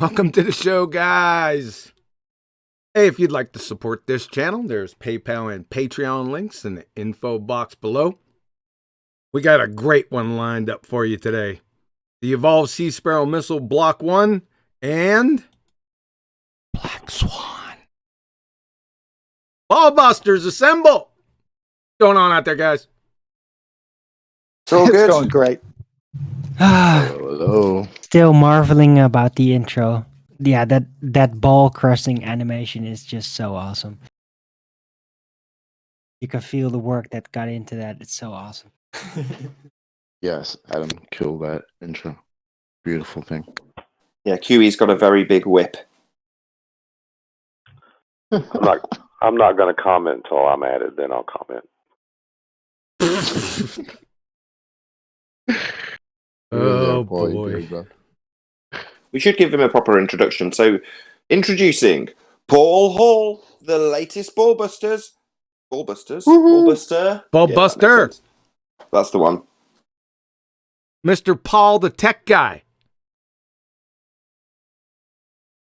Welcome to the show, guys. Hey, if you'd like to support this channel, there's PayPal and Patreon links in the info box below. We got a great one lined up for you today. The Evolved Sea Sparrow Missile Block 1 and Black Swan. Ballbusters, assemble! What's going on out there, guys? It's all good. It's going great. Hello. Still marveling about the intro. Yeah, that ball crushing animation is just so awesome. You can feel the work that got into that. It's so awesome. Yes, Adam killed that intro. Beautiful thing. Yeah, QE's got a very big whip. I'm not going to comment until I'm added. Then I'll comment. Oh, boy. We should give him a proper introduction. So, introducing Paul Hall, the latest Ballbusters. Ballbusters? Ballbuster? Ballbuster. Yeah, that's the one. Mr. Paul, the tech guy.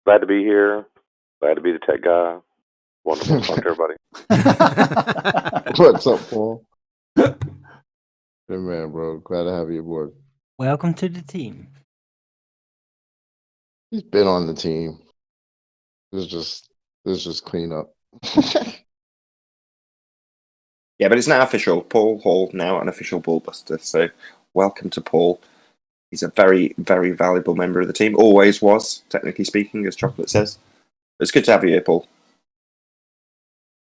Glad to be here. Glad to be the tech guy. Wonderful to talk to everybody. What's up, Paul? Good man, bro. Glad to have you aboard. Welcome to the team. He's been on the team. This is just clean up. Yeah, but it's now official. Paul Hall, now an official Ballbuster. So, welcome to Paul. He's a very, very valuable member of the team. Always was, technically speaking, as Chocolate says. It's good to have you here, Paul.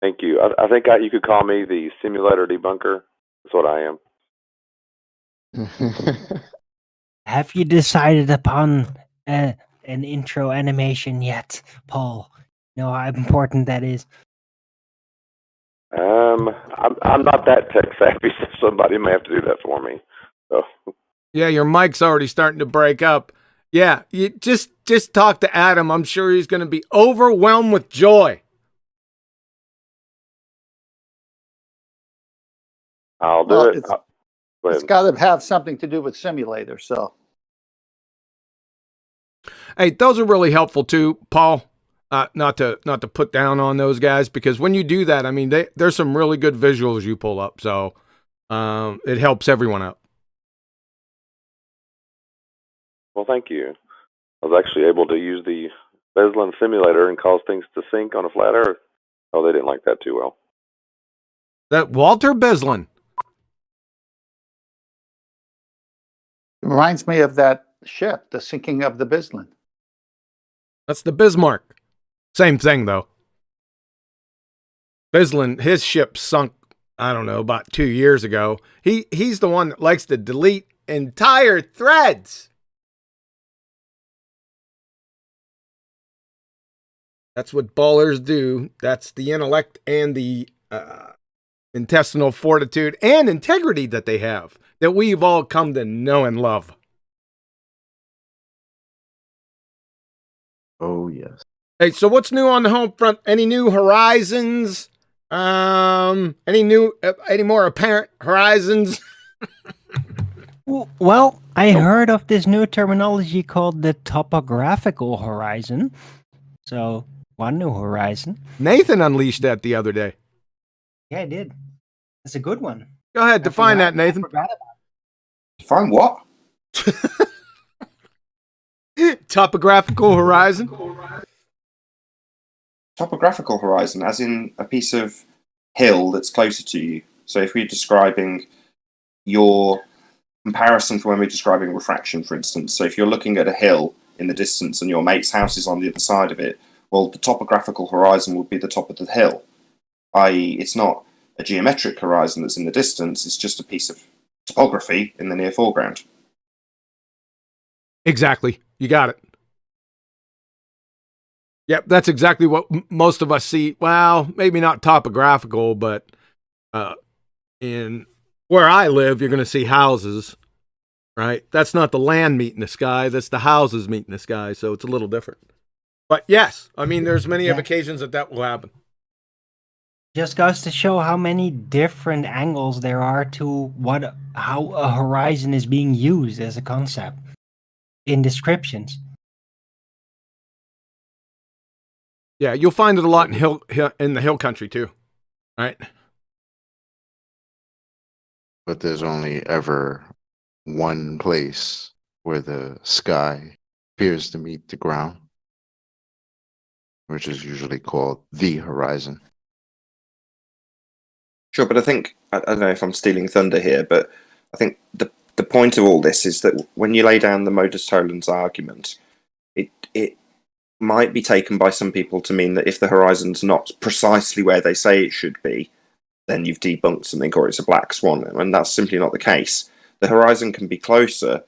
Thank you. I think you could call me the simulator debunker. That's what I am. Have you decided upon an intro animation yet, Paul? Know how important that is? I'm not that tech savvy, so somebody may have to do that for me. So. Yeah, your mic's already starting to break up. Yeah, you just talk to Adam. I'm sure he's going to be overwhelmed with joy. I'll do it. It's got to have something to do with simulator, so. Hey, those are really helpful too, Paul. Not to put down on those guys, because when you do that, I mean, there's some really good visuals you pull up, so it helps everyone out. Well, thank you. I was actually able to use the Beslin simulator and cause things to sink on a flat Earth. Oh, they didn't like that too well. That Walter Beslin. It reminds me of that ship, the sinking of the Bislin. That's the Bismarck. Same thing, though. Beslin, his ship sunk, I don't know, about 2 years ago. He's the one that likes to delete entire threads. That's what ballers do. That's the intellect and the intestinal fortitude and integrity that they have, that we've all come to know and love. Oh, yes. Hey, so what's new on the home front? Any new horizons? Any more apparent horizons? Well, I heard of this new terminology called the topographical horizon. So, one new horizon. Nathan unleashed that the other day. Yeah, I did. It's a good one. Go ahead, define that, Nathan. Define what? Topographical horizon? Topographical horizon, as in a piece of hill that's closer to you. So if we're describing your comparison for when we're describing refraction, for instance. So if you're looking at a hill in the distance and your mate's house is on the other side of it, well, the topographical horizon would be the top of the hill. I.e., it's not a geometric horizon that's in the distance, it's just a piece of topography in the near foreground. Exactly. You got it. Yep, that's exactly what most of us see. Well, maybe not topographical, but in where I live, you're going to see houses, right? That's not the land meeting the sky. That's the houses meeting the sky. So it's a little different. But yes, I mean, there's many of occasions that will happen. Just goes to show how many different angles there are to how a horizon is being used as a concept in descriptions. Yeah, you'll find it a lot in the hill country too. All right. But there's only ever one place where the sky appears to meet the ground, which is usually called the horizon. Sure, but I think, I don't know if I'm stealing thunder here, but I think the point of all this is that when you lay down the modus tollens argument, it might be taken by some people to mean that if the horizon's not precisely where they say it should be, then you've debunked something or it's a black swan, and that's simply not the case. The horizon can be closer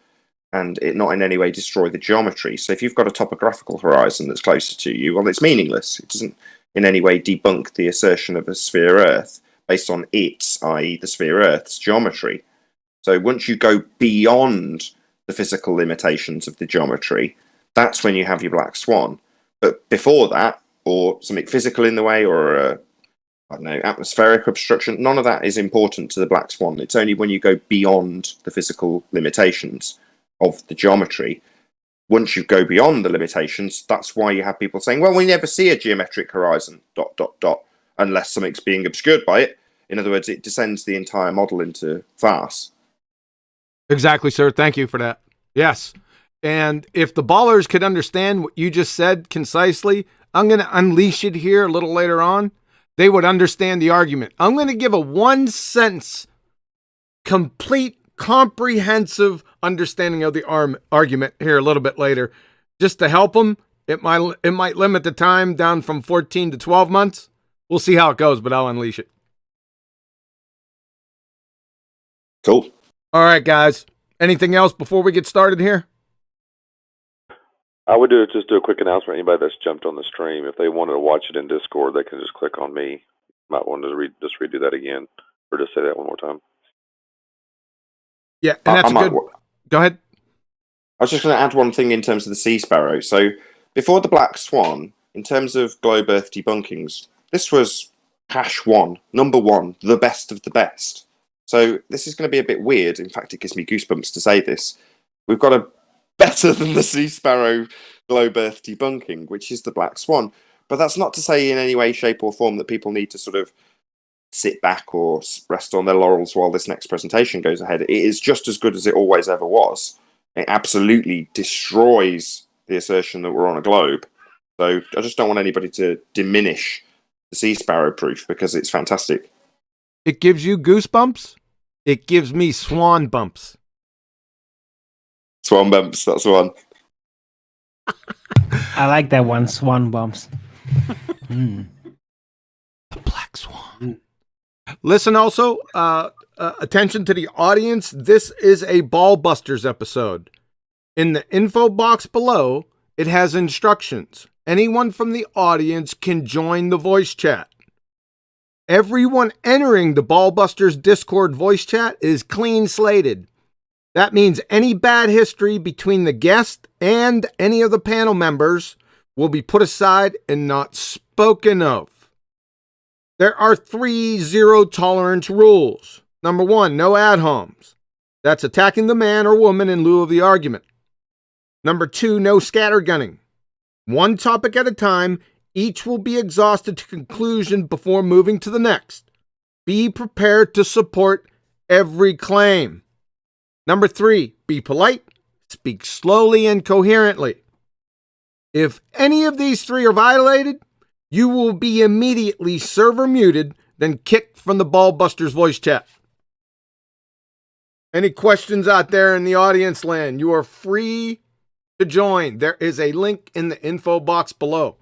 and it not in any way destroy the geometry. So if you've got a topographical horizon that's closer to you, well, it's meaningless. It doesn't in any way debunk the assertion of a sphere Earth based on its, i.e. the sphere Earth's geometry. So once you go beyond the physical limitations of the geometry, that's when you have your black swan. But before that, or something physical in the way, or a, I don't know, atmospheric obstruction, none of that is important to the black swan. It's only when you go beyond the physical limitations of the geometry. Once you go beyond the limitations, that's why you have people saying, well, we never see a geometric horizon, ... unless something's being obscured by it. In other words, it descends the entire model into farce. Exactly, sir. Thank you for that. Yes. And if the ballers could understand what you just said concisely, I'm going to unleash it here a little later on. They would understand the argument. I'm going to give a one sentence, complete, comprehensive understanding of the argument here a little bit later, just to help them. It might limit the time down from 14 to 12 months. We'll see how it goes, but I'll unleash it. Cool. All right, guys. Anything else before we get started here? I would just do a quick announcement. Anybody that's jumped on the stream, if they wanted to watch it in Discord, they can just click on me. Might want to redo that again, or just say that one more time. Yeah, and that's good. Go ahead. I was just going to add one thing in terms of the sea sparrow. So before the black swan, in terms of globe Earth debunkings, this was #1, number one, the best of the best. So this is going to be a bit weird. In fact, it gives me goosebumps to say this. We've got a better than the sea sparrow globe Earth debunking, which is the black swan. But that's not to say in any way, shape or form that people need to sort of sit back or rest on their laurels while this next presentation goes ahead. It is just as good as it always ever was. It absolutely destroys the assertion that we're on a globe. So I just don't want anybody to diminish the sea sparrow proof because it's fantastic. It gives you goosebumps. It gives me swan bumps. Swan bumps, that's the one. I like that one, swan bumps. The black swan. Listen also, attention to the audience. This is a BALLBUSTERS episode. In the info box below, it has instructions. Anyone from the audience can join the voice chat. Everyone entering the BALLBUSTERS Discord voice chat is clean slated. That means any bad history between the guest and any of the panel members will be put aside and not spoken of. There are 3 zero-tolerance rules. Number 1, no ad homs. That's attacking the man or woman in lieu of the argument. Number 2, no scattergunning. One topic at a time, each will be exhausted to conclusion before moving to the next. Be prepared to support every claim. Number 3, be polite, speak slowly and coherently. If any of these 3 are violated, you will be immediately server muted, then kicked from the BALLBUSTERS voice chat. Any questions out there in the audience land? You are free to join. There is a link in the info box below.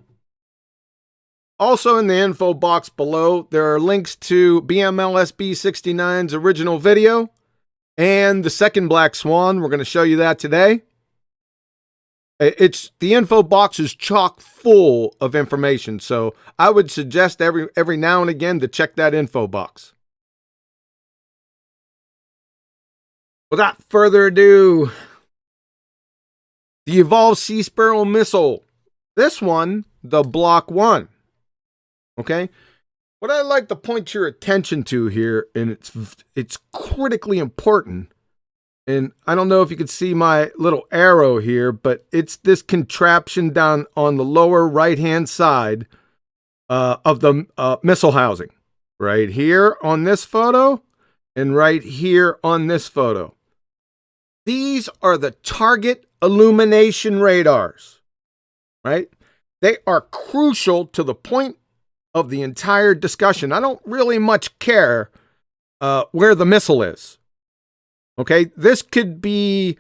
Also in the info box below, there are links to BMLSB69's original video and the second Black Swan. We're going to show you that today. The info box is chock full of information, so I would suggest every now and again to check that info box. Without further ado, the Evolved Sea Sparrow missile. This one, the Block 1. Okay? What I'd like to point your attention to here, and it's critically important, and I don't know if you can see my little arrow here, but it's this contraption down on the lower right-hand side of the missile housing. Right here on this photo and right here on this photo. These are the target illumination radars, right? They are crucial to the point of the entire discussion. I don't really much care where the missile is. Okay, this could be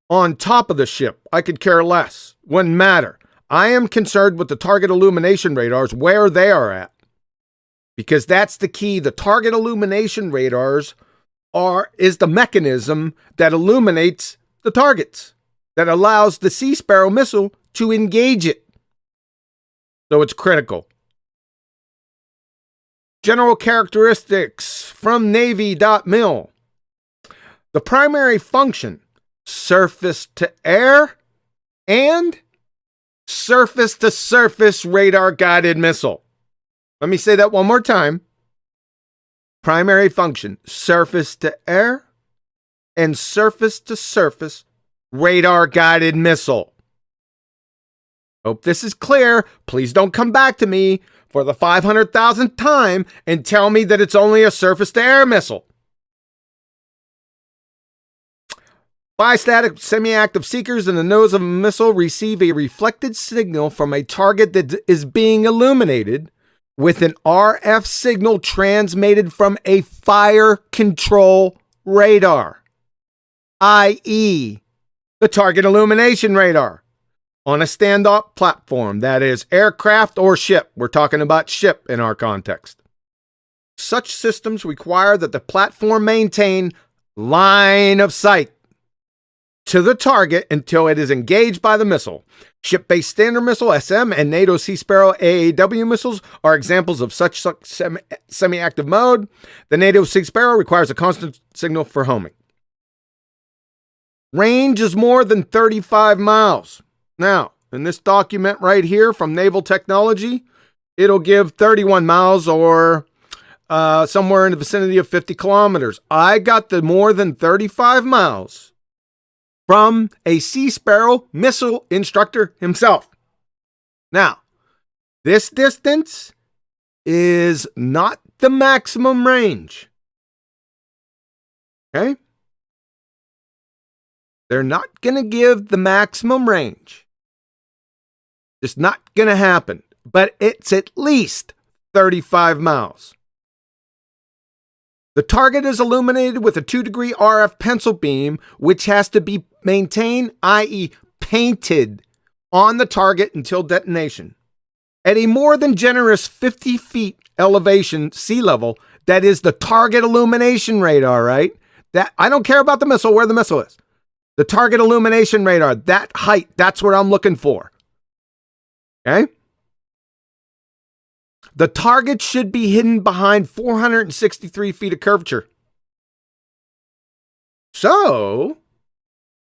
on top of the ship. I could care less. Wouldn't matter. I am concerned with the target illumination radars, where they are at. Because that's the key. The target illumination radars is the mechanism that illuminates the targets, that allows the Sea Sparrow missile to engage it. So it's critical. General characteristics from Navy.mil. The primary function, surface to air and surface to surface radar guided missile. Let me say that one more time. Primary function, surface to air and surface to surface radar guided missile. Hope this is clear. Please don't come back to me for the 500,000th time and tell me that it's only a surface to air missile. Bistatic semi-active seekers in the nose of a missile receive a reflected signal from a target that is being illuminated with an RF signal transmitted from a fire control radar, i.e., the target illumination radar, on a standoff platform, that is aircraft or ship. We're talking about ship in our context. Such systems require that the platform maintain line of sight to the target until it is engaged by the missile. Ship-based Standard Missile, SM, and NATO Sea Sparrow AAW missiles are examples of such semi-active mode. The NATO Sea Sparrow requires a constant signal for homing. Range is more than 35 miles. Now, in this document right here from Naval Technology, it'll give 31 miles or somewhere in the vicinity of 50 kilometers. I got the more than 35 miles from a Sea Sparrow missile instructor himself. Now, this distance is not the maximum range. Okay? They're not going to give the maximum range. It's not going to happen. But it's at least 35 miles. The target is illuminated with a 2-degree RF pencil beam, which has to be maintained, i.e. painted, on the target until detonation. At a more than generous 50 feet elevation, sea level, that is the target illumination radar, right? That I don't care about the missile, where the missile is. The target illumination radar, that height, that's what I'm looking for. Okay? The target should be hidden behind 463 feet of curvature. So,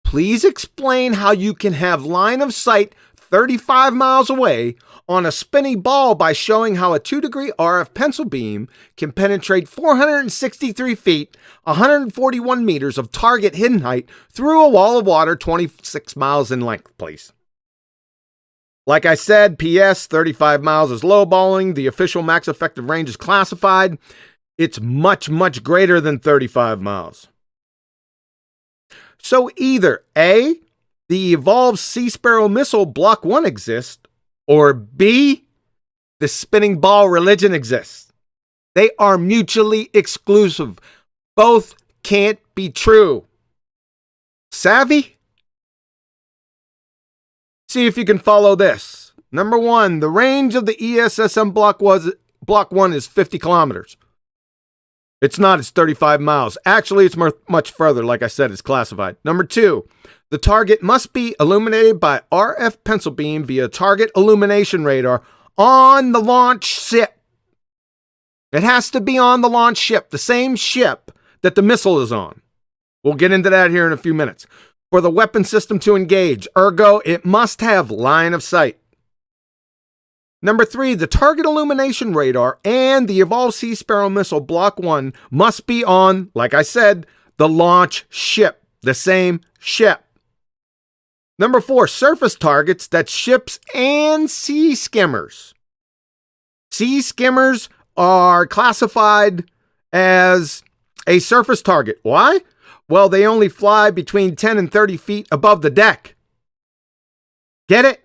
please explain how you can have line of sight 35 miles away on a spinning ball by showing how a 2-degree RF pencil beam can penetrate 463 feet, 141 meters of target hidden height through a wall of water 26 miles in length, please. Like I said, PS, 35 miles is lowballing. The official max effective range is classified. It's much, much greater than 35 miles. So either A, the evolved Sea Sparrow missile Block 1 exists, or B, the spinning ball religion exists. They are mutually exclusive. Both can't be true. Savvy? See if you can follow this. Number one, the range of the ESSM Block 1 is 50 kilometers. It's not, it's 35 miles. Actually, it's much further. Like I said, it's classified. Number two, the target must be illuminated by RF pencil beam via target illumination radar on the launch ship. It has to be on the launch ship, the same ship that the missile is on. We'll get into that here in a few minutes. For the weapon system to engage, ergo, it must have line of sight. Number three, the target illumination radar and the evolved Sea Sparrow missile Block 1 must be on, like I said, the launch ship, the same ship. Number four, surface targets, that's ships and sea skimmers. Sea skimmers are classified as a surface target. Why? Well, they only fly between 10 and 30 feet above the deck. Get it?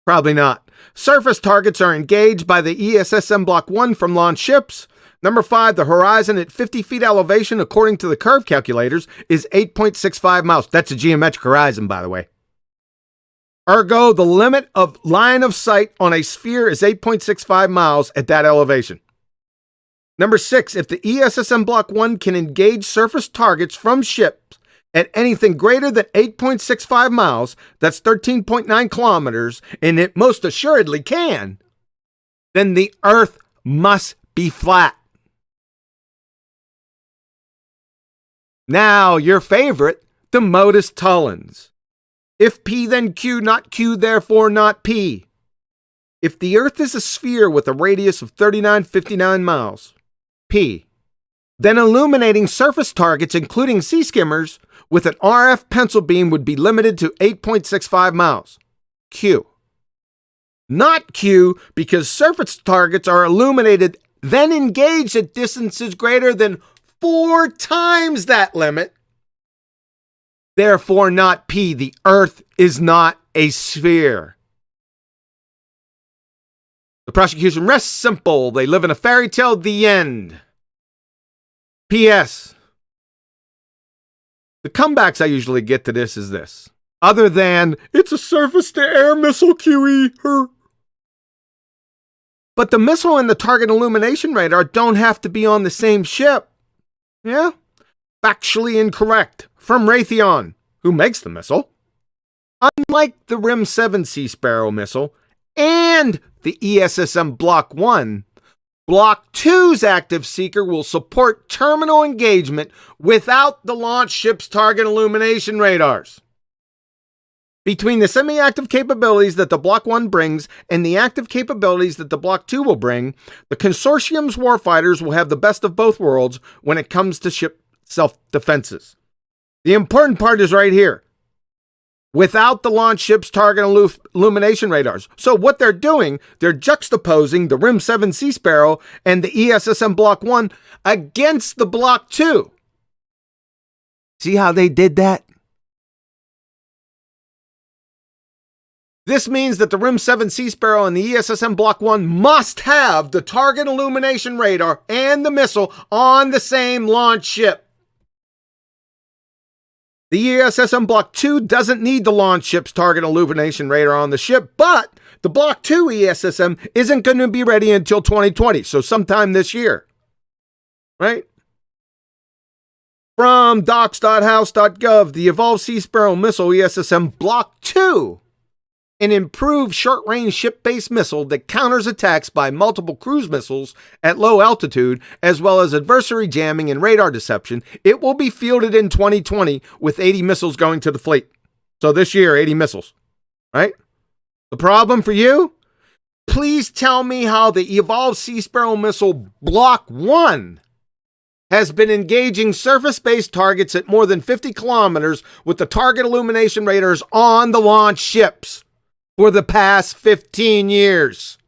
Probably not. Surface targets are engaged by the ESSM Block 1 from launch ships. Number 5, the horizon at 50 feet elevation, according to the curve calculators, is 8.65 miles. That's a geometric horizon, by the way. Ergo, the limit of line of sight on a sphere is 8.65 miles at that elevation. Number 6, if the ESSM Block 1 can engage surface targets from ships at anything greater than 8.65 miles, that's 13.9 kilometers, and it most assuredly can, then the Earth must be flat. Now, your favorite, the modus tollens. If P, then Q, not Q, therefore not P. If the Earth is a sphere with a radius of 3959 miles, P, then illuminating surface targets, including sea skimmers, with an RF pencil beam would be limited to 8.65 miles, Q. Not Q, because surface targets are illuminated, then engaged at distances greater than 4 times that limit. Therefore, not P. The Earth is not a sphere. The prosecution rests simple. They live in a fairy tale. The end. P.S. The comebacks I usually get to this is this. Other than, it's a surface-to-air missile, QE. But the missile and the target illumination radar don't have to be on the same ship. Yeah? Factually incorrect. From Raytheon, who makes the missile. Unlike the RIM 7 Sea Sparrow missile and the ESSM Block 1, Block 2's active seeker will support terminal engagement without the launch ship's target illumination radars. Between the semi-active capabilities that the Block 1 brings and the active capabilities that the Block 2 will bring, the consortium's warfighters will have the best of both worlds when it comes to ship self-defenses. The important part is right here. Without the launch ship's target illumination radars. So what they're doing, they're juxtaposing the RIM 7 Sea Sparrow and the ESSM Block 1 against the Block 2. See how they did that? This means that the RIM 7 Sea Sparrow and the ESSM Block 1 must have the target illumination radar and the missile on the same launch ship. The ESSM Block 2 doesn't need the launch ship's target illumination radar on the ship, but the Block 2 ESSM isn't going to be ready until 2020, so sometime this year. Right? From docs.house.gov, the Evolved Sea Sparrow Missile ESSM Block 2, an improved short-range ship-based missile that counters attacks by multiple cruise missiles at low altitude, as well as adversary jamming and radar deception. It will be fielded in 2020 with 80 missiles going to the fleet. So this year, 80 missiles, right? The problem for you? Please tell me how the Evolved Sea Sparrow Missile Block 1 has been engaging surface-based targets at more than 50 kilometers with the target illumination radars on the launch ships for the past 15 years.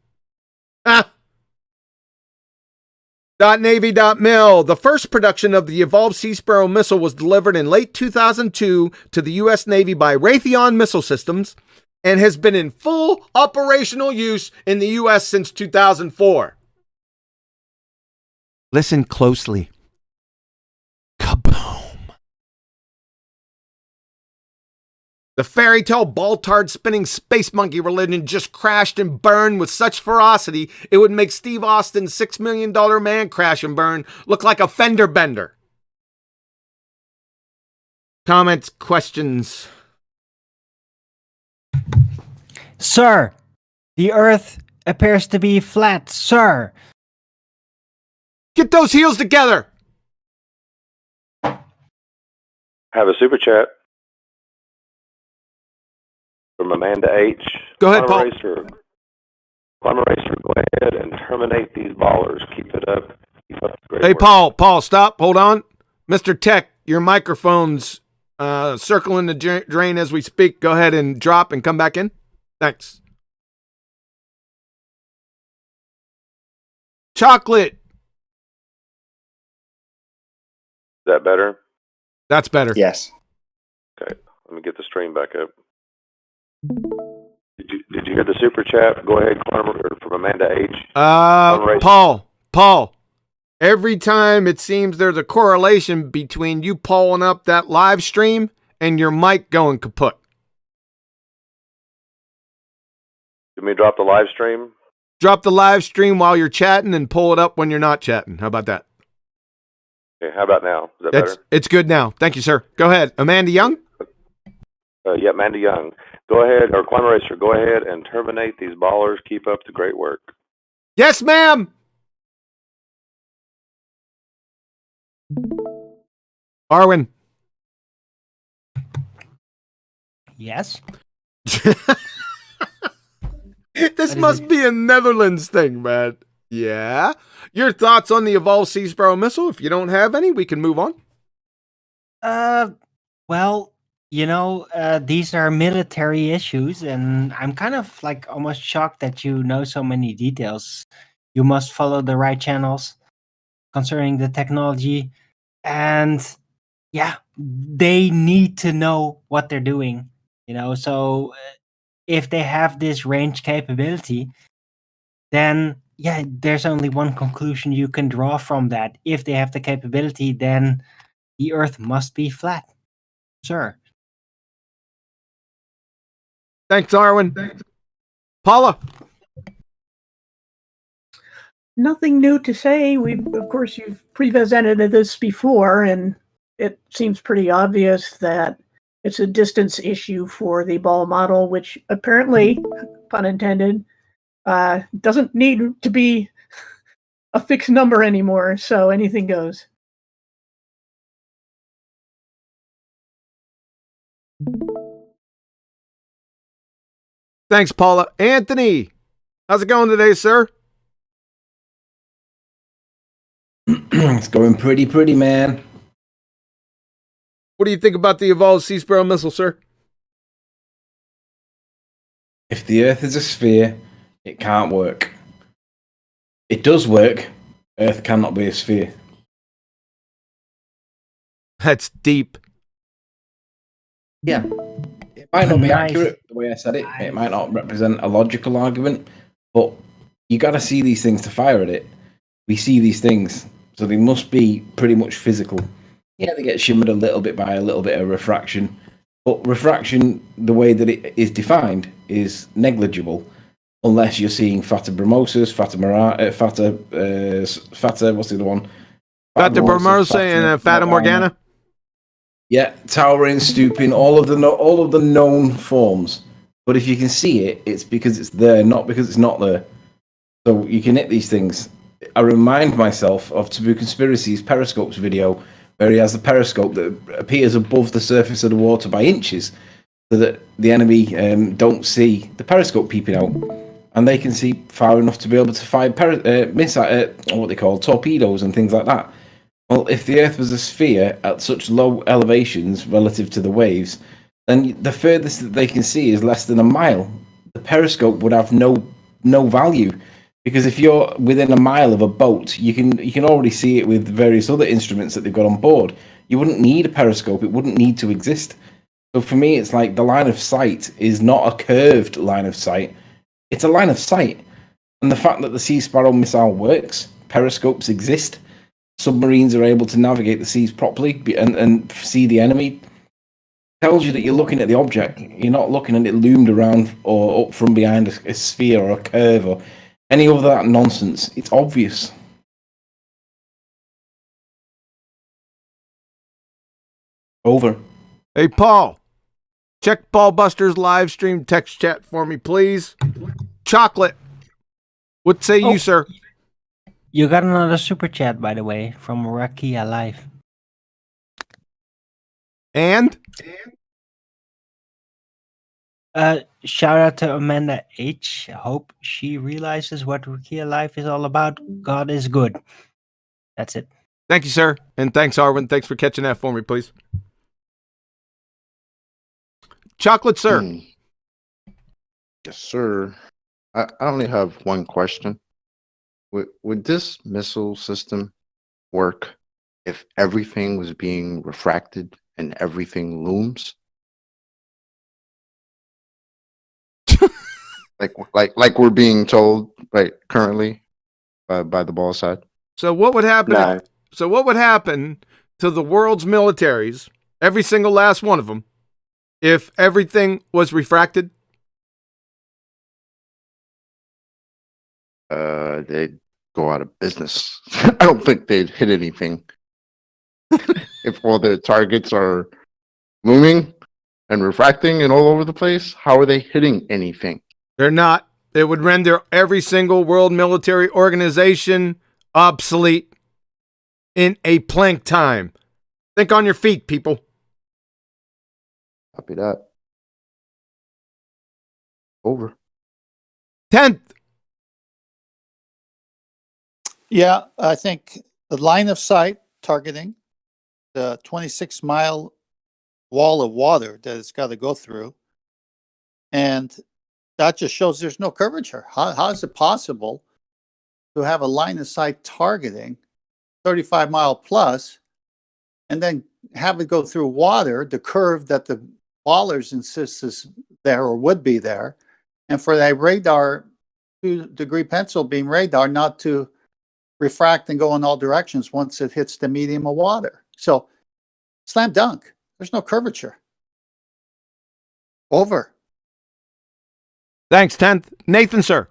.Navy.mil. The first production of the Evolved Sea Sparrow missile was delivered in late 2002 to the U.S. Navy by Raytheon Missile Systems and has been in full operational use in the U.S. since 2004. Listen closely. Kaboom. The fairy tale ball-tard spinning space monkey religion just crashed and burned with such ferocity it would make Steve Austin's $6 million man crash and burn look like a fender bender. Comments, questions? Sir, the Earth appears to be flat, sir. Get those heels together! Have a super chat from Amanda H. Go ahead, Paul. Climber Racer, go ahead and terminate these ballers. Keep it up. Keep up the great Hey, work. Paul, stop. Hold on. Mr. Tech, your microphone's circling the drain as we speak. Go ahead and drop and come back in. Thanks. Chocolate. Is that better? That's better. Yes. Okay, let me get the stream back up. Did you hear the super chat? Go ahead, Clemmer, from Amanda H. Paul. Every time it seems there's a correlation between you pulling up that live stream and your mic going kaput. You me drop the live stream? Drop the live stream while you're chatting and pull it up when you're not chatting. How about that? Okay, how about now? Is that better? It's good now. Thank you, sir. Go ahead. Amanda Young? Yeah, Amanda Young. Go ahead, or Climber Racer, go ahead and terminate these ballers. Keep up the great work. Yes, ma'am. Arwen. Yes. This must be a Netherlands thing, man. Yeah. Your thoughts on the evolved Sea Sparrow missile? If you don't have any, we can move on. Well, these are military issues, and I'm kind of like almost shocked that you know so many details. You must follow the right channels concerning the technology, and yeah, they need to know what they're doing. So if they have this range capability, then yeah, there's only one conclusion you can draw from that. If they have the capability, then the Earth must be flat, sir. Thanks, Arwen. Thanks. Paula. Nothing new to say. Of course, you've presented this before, and it seems pretty obvious that it's a distance issue for the ball model, which apparently, pun intended, doesn't need to be a fixed number anymore, so anything goes. Thanks, Paula. Anthony, how's it going today, sir? It's going pretty, man. What do you think about the evolved Sea Sparrow missile, sir? If the Earth is a sphere, it can't work. It does work. Earth cannot be a sphere. That's deep. Yeah. It might not be Nice. accurate the way I said it. It might not represent a logical argument, but you got to see these things to fire at it. We see these things, so they must be pretty much physical. Yeah, they get shimmered a little bit by a little bit of refraction, but refraction, the way that it is defined, is negligible, unless you're seeing Fata Bromosus, Fata, what's the other one? Fata Bromosus and Fata Morgana. Yeah, towering, stooping, all of the known forms. But if you can see it, it's because it's there, not because it's not there. So you can hit these things. I remind myself of Taboo Conspiracy's Periscopes video, where he has the periscope that appears above the surface of the water by inches, so that the enemy don't see the periscope peeping out, and they can see far enough to be able to fire what they call torpedoes and things like that. Well, if the Earth was a sphere at such low elevations relative to the waves, then the furthest that they can see is less than a mile. The periscope would have no value, because if you're within a mile of a boat, you can already see it with various other instruments that they've got on board. You wouldn't need a periscope; it wouldn't need to exist. So for me, it's like the line of sight is not a curved line of sight; it's a line of sight. And the fact that the Sea Sparrow missile works, periscopes exist, submarines are able to navigate the seas properly and see the enemy, tells you that you're looking at the object. You're not looking at it loomed around or up from behind a sphere or a curve or any of that nonsense. It's obvious. Over. Hey, Paul. Check BALLBUSTERS live stream text chat for me, please. Chocolate. What say you, sir? You got another super chat, by the way, from Rakia Live. And? Shout out to Amanda H. Hope she realizes what Rakia Life is all about. God is good. That's it. Thank you, sir. And thanks, Arwen. Thanks for catching that for me, please. Chocolate, sir. Yes, sir. I only have one question. Would this missile system work if everything was being refracted and everything looms? like we're being told right currently by the ball side. So what would happen? No. So what would happen to the world's militaries, every single last one of them, if everything was refracted? They'd go out of business. I don't think they'd hit anything. If all their targets are looming and refracting and all over the place, how are they hitting anything? They're not. It would render every single world military organization obsolete in a plank time. Think on your feet, people. Copy that. Over. 10th. Yeah, I think the line of sight targeting, the 26-mile wall of water that it's got to go through, and that just shows there's no curvature. How is it possible to have a line of sight targeting 35-mile plus and then have it go through water, the curve that the ballers insist is there or would be there, and for that radar, 2-degree pencil beam radar, not to refract and go in all directions once it hits the medium of water? So, slam dunk. There's no curvature. Over. Thanks, 10th. Nathan, sir.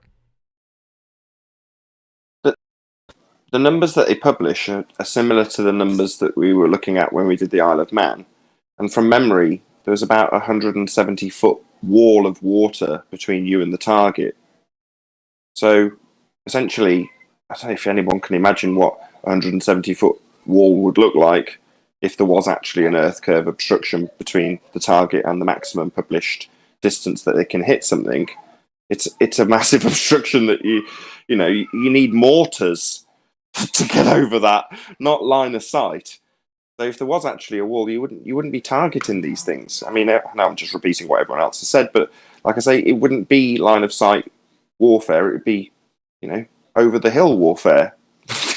The numbers that they publish are similar to the numbers that we were looking at when we did the Isle of Man. And from memory, there's about 170-foot wall of water between you and the target. So, essentially, I don't know if anyone can imagine what a 170-foot wall would look like if there was actually an Earth curve obstruction between the target and the maximum published distance that they can hit something. It's a massive obstruction that you need mortars to get over that, not line of sight. So if there was actually a wall, you wouldn't be targeting these things. I mean, now I'm just repeating what everyone else has said, but like I say, it wouldn't be line of sight warfare. It would be, over the hill warfare,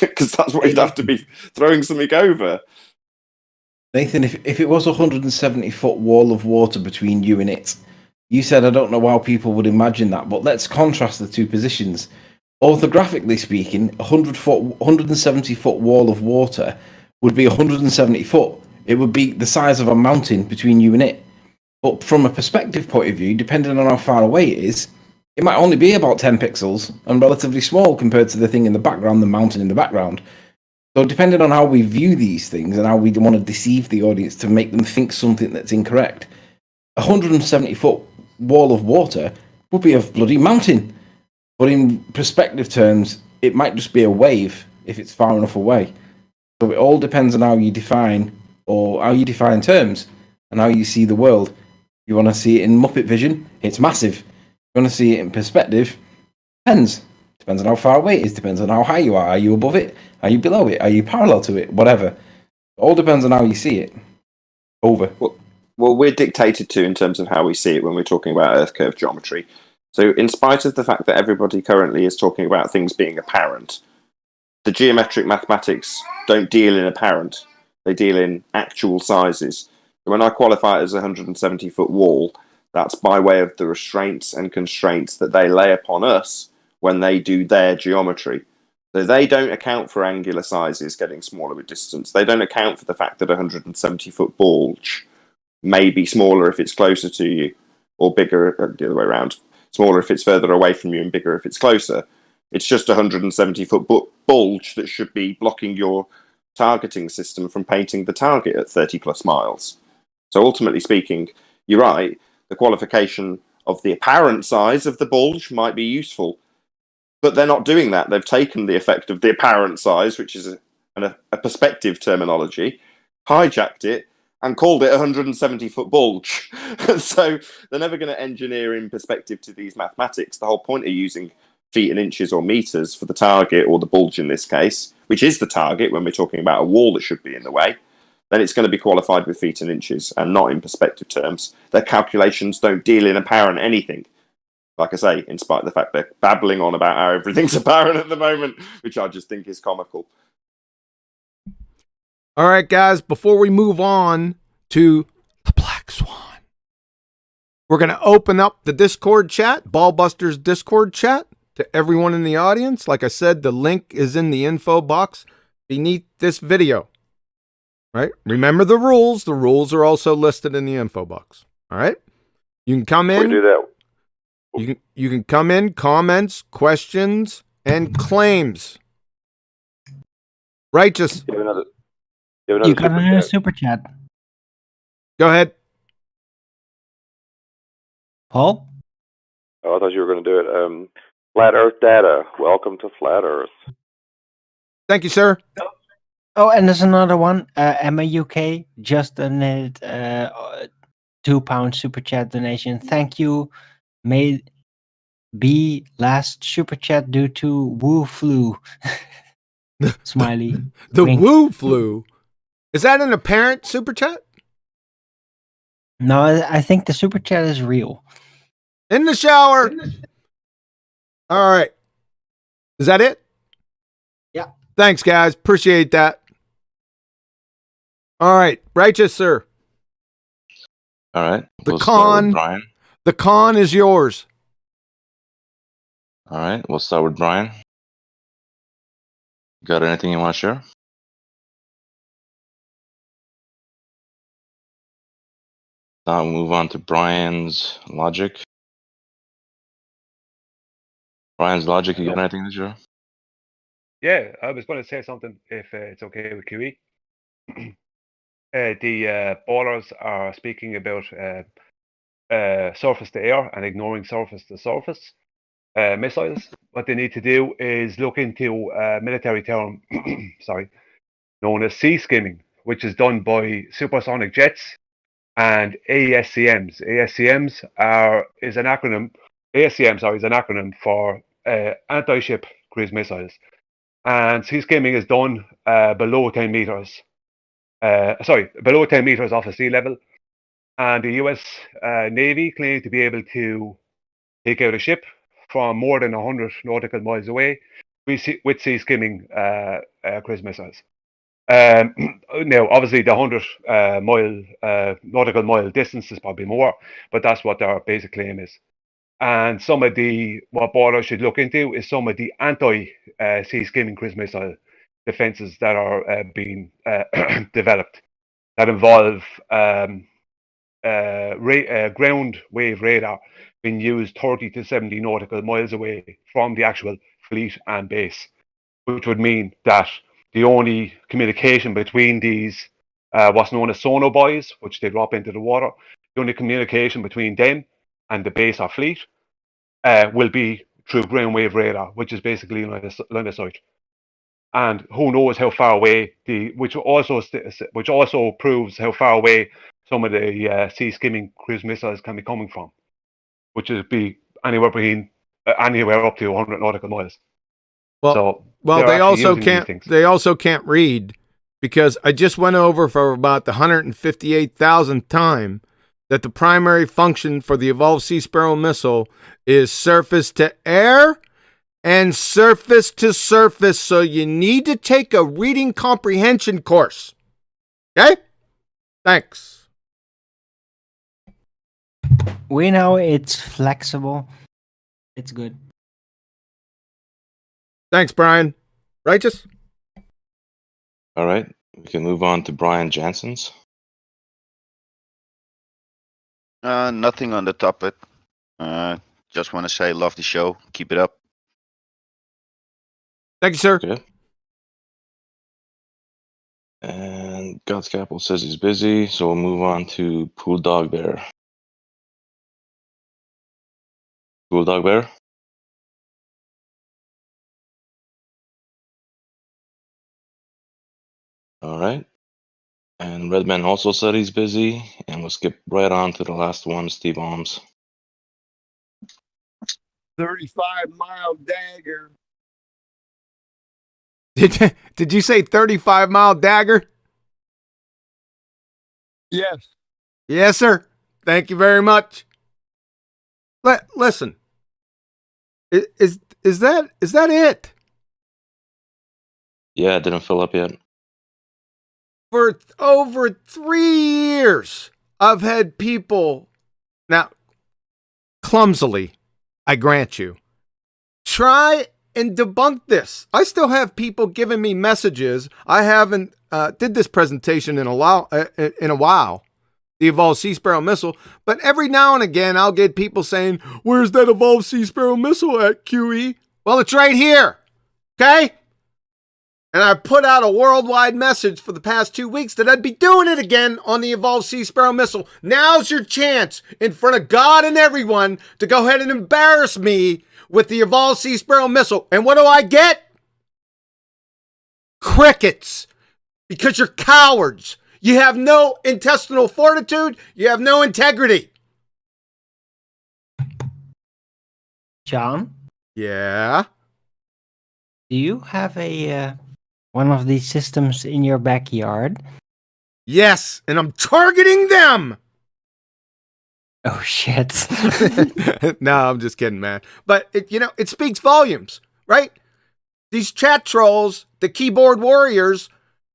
because that's what you'd have to be throwing something over. Nathan, if it was a 170-foot wall of water between you and it, you said I don't know how people would imagine that, but let's contrast the two positions. Orthographically speaking, a 170-foot wall of water would be 170 foot. It would be the size of a mountain between you and it. But from a perspective point of view, depending on how far away it is, it might only be about 10 pixels and relatively small compared to the thing in the background, the mountain in the background. So depending on how we view these things and how we want to deceive the audience to make them think something that's incorrect, a 170-foot wall of water would be a bloody mountain. But in perspective terms, it might just be a wave if it's far enough away. So it all depends on how you define terms and how you see the world. You want to see it in Muppet vision, it's massive. You want to see it in perspective, depends. Depends on how far away it is, depends on how high you are. Are you above it? Are you below it? Are you parallel to it? Whatever. It all depends on how you see it. Over. Well, we're dictated to in terms of how we see it when we're talking about Earth curve geometry. So in spite of the fact that everybody currently is talking about things being apparent, the geometric mathematics don't deal in apparent. They deal in actual sizes. So when I qualify it as a 170-foot wall, that's by way of the restraints and constraints that they lay upon us when they do their geometry. So they don't account for angular sizes getting smaller with distance. They don't account for the fact that a 170-foot bulge may be smaller if it's closer to you, or bigger the other way around. Smaller if it's further away from you and bigger if it's closer. It's just a 170-foot bulge that should be blocking your targeting system from painting the target at 30 plus miles. So ultimately speaking, you're right, the qualification of the apparent size of the bulge might be useful, but they're not doing that. They've taken the effect of the apparent size, which is a perspective terminology, hijacked it, and called it a 170-foot bulge. So they're never going to engineer in perspective to these mathematics. The whole point of using feet and inches or meters for the target, or the bulge in this case, which is the target when we're talking about a wall that should be in the way, then it's going to be qualified with feet and inches and not in perspective terms. Their calculations don't deal in apparent anything. like I say, in spite of the fact they're babbling on about how everything's apparent at the moment, which I just think is comical. All right, guys, before we move on to the Black Swan, we're going to open up the Discord chat, BALLBUSTERS Discord chat, to everyone in the audience. Like I said, the link is in the info box beneath this video. Right? Remember the rules. The rules are also listed in the info box. All right? You can come in. We do that. You can come in, comments, questions, and claims. Righteous. You have another You got super a chat. super chat. Go ahead. Paul? Oh, I thought you were going to do it. Flat Earth Data. Welcome to Flat Earth. Thank you, sir. Oh, and there's another one. Emma UK just donated £2 super chat donation. Thank you. May be last super chat due to Woo flu. Smiley. The Wink. Woo flu. Is that an apparent super chat? No, I think the super chat is real. In the shower. All right. Is that it? Yeah. Thanks, guys. Appreciate that. All right. Righteous, sir. All right. The We'll start con. with Brian. The con is yours. All right. We'll start with Brian. Got anything you want to share? Now we'll move on to Brian's logic. Brian's logic, you got anything to share? Yeah, I was going to say something if it's okay with QE. The ballers are speaking about surface to air and ignoring surface to surface missiles. What they need to do is look into a military term, sorry, known as sea skimming, which is done by supersonic jets and ASCMs. ASCMs is an acronym for anti-ship cruise missiles. And sea skimming is done below 10 meters. Below 10 meters off of sea level. And the US Navy claim to be able to take out a ship from more than 100 nautical miles away with sea skimming cruise missiles. Now, obviously, the 100 nautical mile distance is probably more, but that's what their basic claim is. And what borders should look into is some of the anti-sea skimming cruise missile defenses that are being developed that involve ground wave radar being used 30 to 70 nautical miles away from the actual fleet and base, which would mean that the only communication between these what's known as sonobuoys, which they drop into the water, the only communication between them and the base or fleet will be through ground wave radar, which is basically line of sight. And who knows how far away which also proves how far away some of the sea skimming cruise missiles can be coming from, which would be anywhere up to 100 nautical miles. Well, So they also can't read, because I just went over for about the 158,000th time that the primary function for the Evolved Sea Sparrow missile is surface to air and surface to surface. So you need to take a reading comprehension course. Okay? Thanks. We know it's flexible. It's good. Thanks, Brian. Righteous? All right. We can move on to Brian Jansen's. Nothing on the topic. Just want to say, love the show. Keep it up. Thank you, sir. Good. And God's Capital says he's busy, so we'll move on to Pool Dog Bear. Pool Dog Bear? All right. And Redman also said he's busy, and we'll skip right on to the last one, Steve Alms. 35-mile dagger. Did you say 35-mile dagger? Yes. Yes, sir. Thank you very much. Listen, Is that it? Yeah, it didn't fill up yet. For over 3 years, I've had people, now, clumsily, I grant you, try and debunk this. I still have people giving me messages. I haven't did this presentation in a while, the Evolved Sea Sparrow missile, but every now and again I'll get people saying, "Where's that Evolved Sea Sparrow missile at, QE?" Well, it's right here, okay? And I put out a worldwide message for the past 2 weeks that I'd be doing it again on the Evolved Sea Sparrow missile. Now's your chance, in front of God and everyone, to go ahead and embarrass me with the Evolved Sea Sparrow missile. And what do I get? Crickets. Because you're cowards. You have no intestinal fortitude. You have no integrity. John, Yeah. do you have a one of these systems in your backyard? Yes, and I'm targeting them. Oh shit! No, I'm just kidding, man. But it speaks volumes, right? These chat trolls, the keyboard warriors,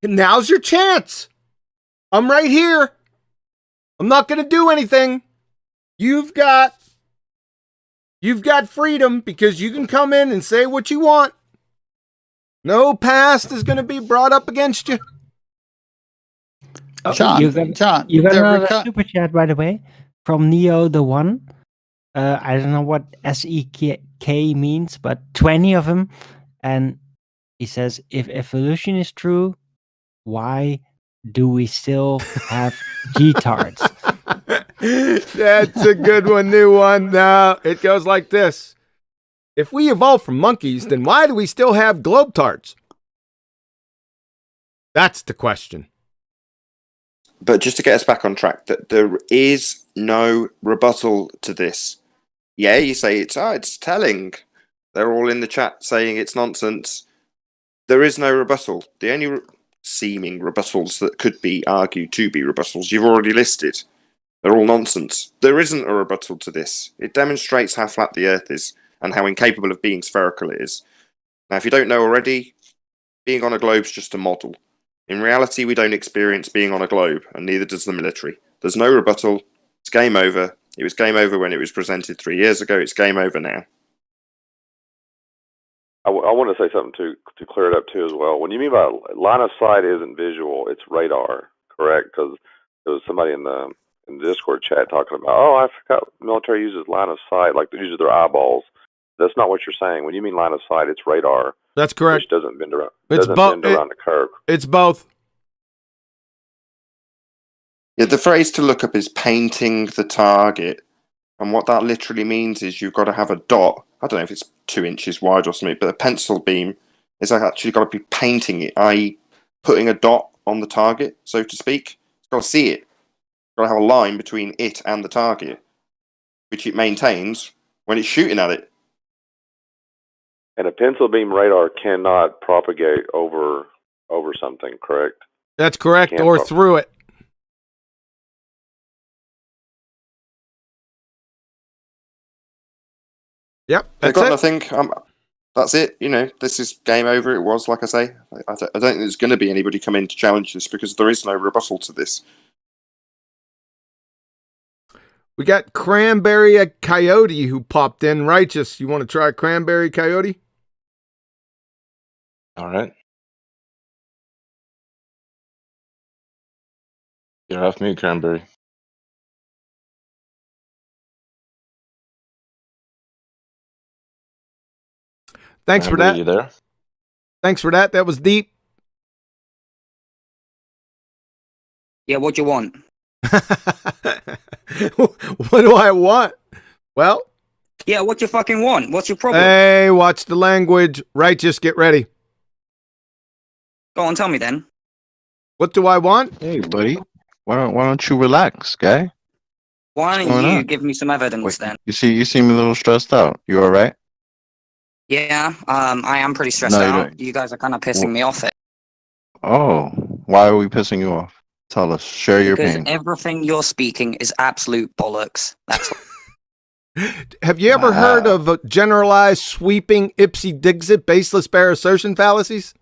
now's your chance. I'm right here. I'm not going to do anything. You've got freedom because you can come in and say what you want. No past is going to be brought up against you. Oh, John, you got they're another reco- super chat, by the way, from Neo the One. I don't know what SEK means, but 20 of them. And he says, if evolution is true, why do we still have G-tards? That's a good one, new one. Now, it goes like this. If we evolved from monkeys, then why do we still have globetards? That's the question. But just to get us back on track, that there is no rebuttal to this. Yeah, you say it's telling. They're all in the chat saying it's nonsense. There is no rebuttal. The only seeming rebuttals that could be argued to be rebuttals you've already listed. They're all nonsense. There isn't a rebuttal to this. It demonstrates how flat the Earth is and how incapable of being spherical it is. Now, if you don't know already, being on a globe's just a model. In reality, we don't experience being on a globe, and neither does the military. There's no rebuttal. It's game over. It was game over when it was presented 3 years ago. It's game over now. I want to say something to clear it up too as well. When you mean by line of sight isn't visual, it's radar, correct? Because there was somebody in the Discord chat talking about, oh, I forgot military uses line of sight, like they use their eyeballs. That's not what you're saying. When you mean line of sight, it's radar. That's correct. Which doesn't bend around. It's bend around the curve. It's both. Yeah, the phrase to look up is painting the target. And what that literally means is you've got to have a dot. I don't know if it's 2 inches wide or something, but a pencil beam is actually got to be painting it, i.e. putting a dot on the target, so to speak. It's got to see it. It's got to have a line between it and the target, which it maintains when it's shooting at it. And a pencil beam radar cannot propagate over something, correct? That's correct, Can't or through it. Yep, They've that's got it. nothing. That's it. This is game over. It was, like I say. I don't think there's going to be anybody come in to challenge this because there is no rebuttal to this. We got Cranberry Coyote who popped in. Righteous, you want to try Cranberry Coyote? All right. You're off mute, Cranberry. Thanks for that. You there? Thanks for that. That was deep. Yeah, what do you want? What do I want? Well. Yeah, what you fucking want? What's your problem? Hey, watch the language. Righteous, get ready. Go on, tell me then. What do I want? Hey, buddy. Why don't you relax, guy? Why What's don't going you on? give me some evidence then? You seem a little stressed out. You all right? Yeah, I am pretty stressed No, you out. don't. You guys are kind of pissing me off. Oh, why are we pissing you off? Tell us. Share your Because pain. everything you're speaking is absolute bollocks. That's Have you ever heard of generalized sweeping ipsy-dixit baseless bare assertion fallacies?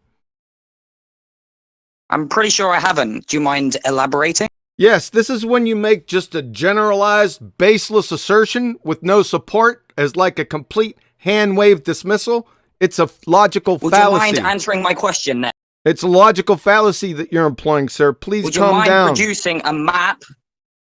I'm pretty sure I haven't. Do you mind elaborating? Yes, this is when you make just a generalized baseless assertion with no support as like a complete hand-wave dismissal. It's a logical fallacy. Would you mind answering my question then? It's a logical fallacy that you're employing, sir. Please Would you calm mind down. producing a map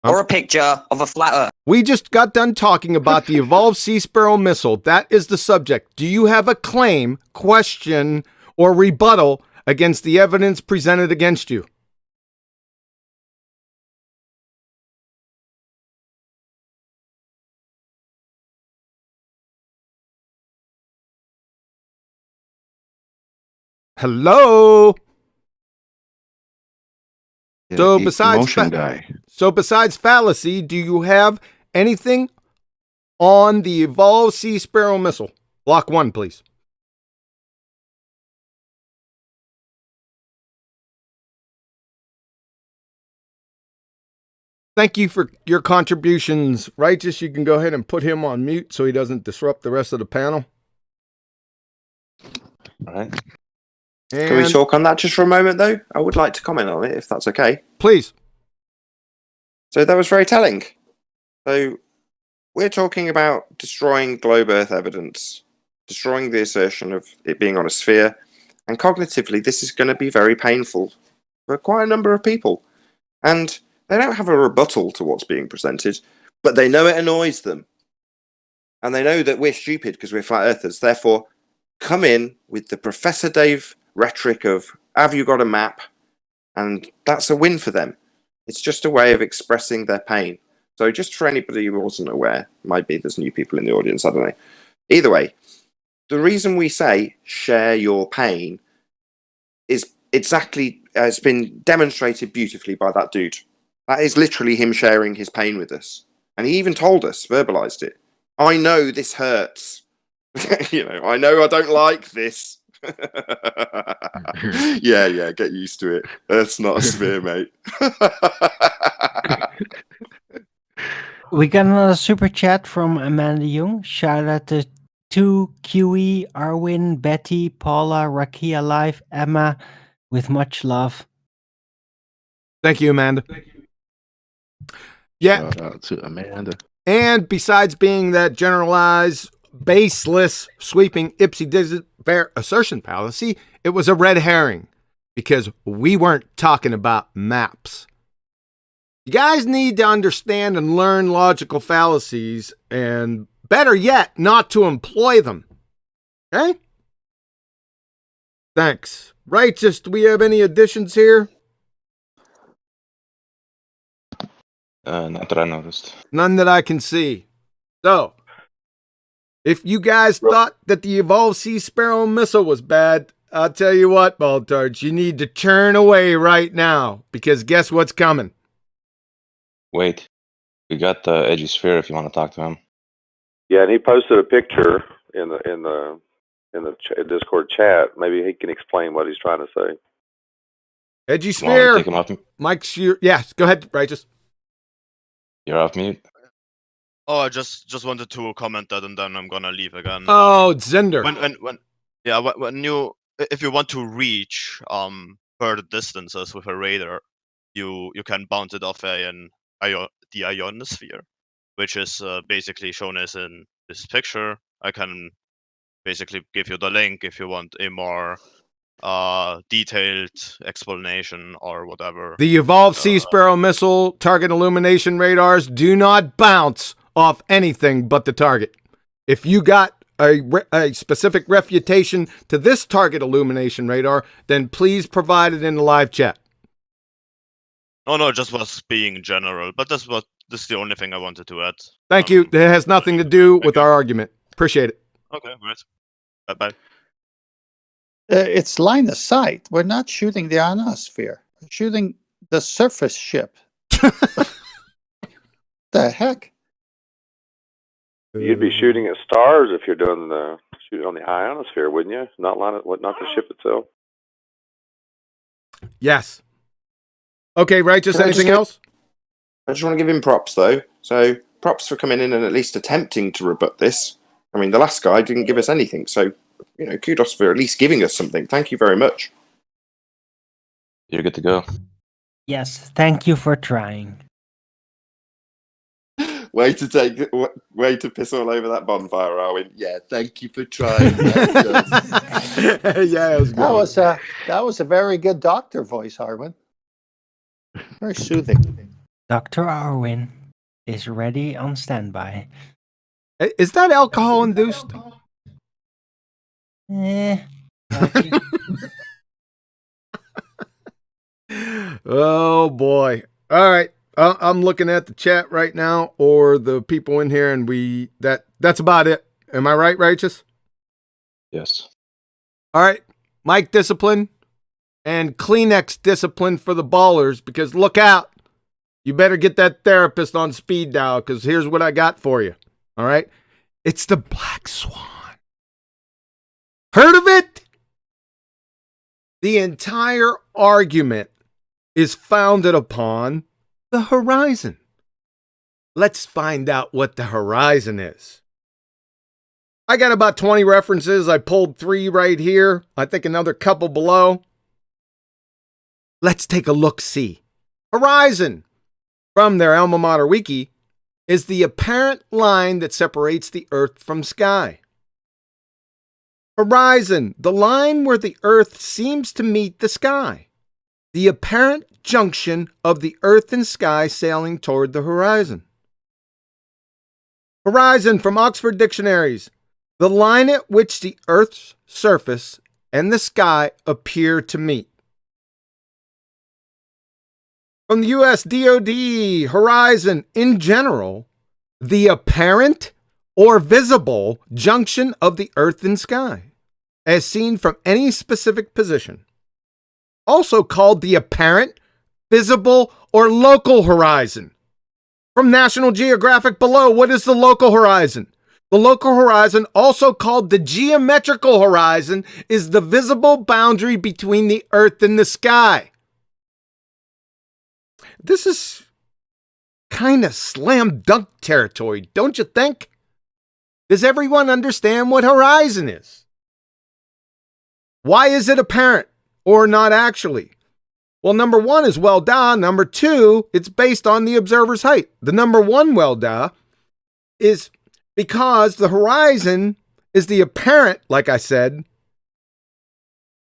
or a picture of a flat Earth? We just got done talking about the Evolved Sea Sparrow missile. That is the subject. Do you have a claim, question, or rebuttal against the evidence presented against you? Hello? So besides fallacy, do you have anything on the Evolved Sea Sparrow missile? Block 1, please. Thank you for your contributions. Righteous, you can go ahead and put him on mute so he doesn't disrupt the rest of the panel. All right. Can we talk on that just for a moment, though? I would like to comment on it, if that's okay. Please. So that was very telling. So we're talking about destroying globe Earth evidence, destroying the assertion of it being on a sphere, and cognitively this is going to be very painful for quite a number of people. And they don't have a rebuttal to what's being presented, but they know it annoys them. And they know that we're stupid because we're flat earthers. Therefore, come in with the Professor Dave rhetoric of, have you got a map? And that's a win for them. It's just a way of expressing their pain. So just for anybody who wasn't aware, might be there's new people in the audience, I don't know. Either way, the reason we say share your pain is exactly, it's been demonstrated beautifully by that dude. That is literally him sharing his pain with us. And he even told us, verbalized it. I know this hurts. I know I don't like this. yeah, get used to it. That's not a sphere, mate. We got another super chat from Amanda Young. Shout out to 2QE, Arwin, Betty, Paula, Rakia Live, Emma, with much love. Thank you, Amanda. Yeah. Shout out to Amanda. And besides being that generalized, baseless, sweeping, ipsy-dixit bare assertion fallacy, it was a red herring because we weren't talking about maps. You guys need to understand and learn logical fallacies, and better yet, not to employ them. Okay? Thanks. Righteous, do we have any additions here? Not that I noticed. None that I can see. So, if you guys thought that the Evolved Sea Sparrow missile was bad, I'll tell you what, Baltards, you need to turn away right now, because guess what's coming? Wait, we got the Edgy Sphere if you want to talk to him. Yeah, and he posted a picture in the Discord chat. Maybe he can explain what he's trying to say. Edgy Sphere. Take him off. Mike's your... Yeah, go ahead, Righteous. You're off mute. Oh, I just wanted to comment that, and then I'm gonna leave again. Oh, Zender. If you want to reach further distances with a radar, you can bounce it off the ionosphere, which is basically shown as in this picture. I can basically give you the link if you want a more detailed explanation or whatever. The Evolved Sea Sparrow missile target illumination radars do not bounce off anything but the target. If you got a specific refutation to this target illumination radar, then please provide it in the live chat. No, just was being general, but this is the only thing I wanted to add. Thank you. It has nothing to do with our argument. Appreciate it. Okay, great. Bye-bye. It's line of sight. We're not shooting the ionosphere. We're shooting the surface ship. The heck? You'd be shooting at stars if you're doing shooting on the ionosphere, wouldn't you? Not the ship itself. Yes. Okay, Righteous, anything else? I just want to give him props, though. So props for coming in and at least attempting to rebut this. I mean, the last guy didn't give us anything, so, kudos for at least giving us something. Thank you very much. You're good to go. Yes, thank you for trying. Way to piss all over that bonfire, Arwen. Yeah, thank you for trying. Yeah, it was good. That was a very good doctor voice, Arwen. Very soothing. Dr. Arwin is ready on standby. Is that alcohol induced? Oh boy. All right. I'm looking at the chat right now, or the people in here, and that's about it. Am I right, Righteous? Yes. All right. Mic discipline and Kleenex discipline for the ballers, because look out. You better get that therapist on speed dial, because here's what I got for you. All right. It's the Black Swan. Heard of it? The entire argument is founded upon the horizon. Let's find out what the horizon is. I got about 20 references. I pulled 3 right here. I think another couple below. Let's take a look-see. Horizon, from their alma mater wiki, is the apparent line that separates the earth from sky. Horizon, the line where the earth seems to meet the sky. The apparent junction of the earth and sky sailing toward the horizon. Horizon, from Oxford Dictionaries, the line at which the earth's surface and the sky appear to meet. From the US DoD, horizon, in general, the apparent or visible junction of the earth and sky, as seen from any specific position. Also called the apparent, visible, or local horizon. From National Geographic below, what is the local horizon? The local horizon, also called the geometrical horizon, is the visible boundary between the earth and the sky. This is kind of slam dunk territory, don't you think? Does everyone understand what horizon is? Why is it apparent or not actually? Well, number 1 is well da. Number 2, it's based on the observer's height. The number 1 well da is because the horizon is the apparent, like I said,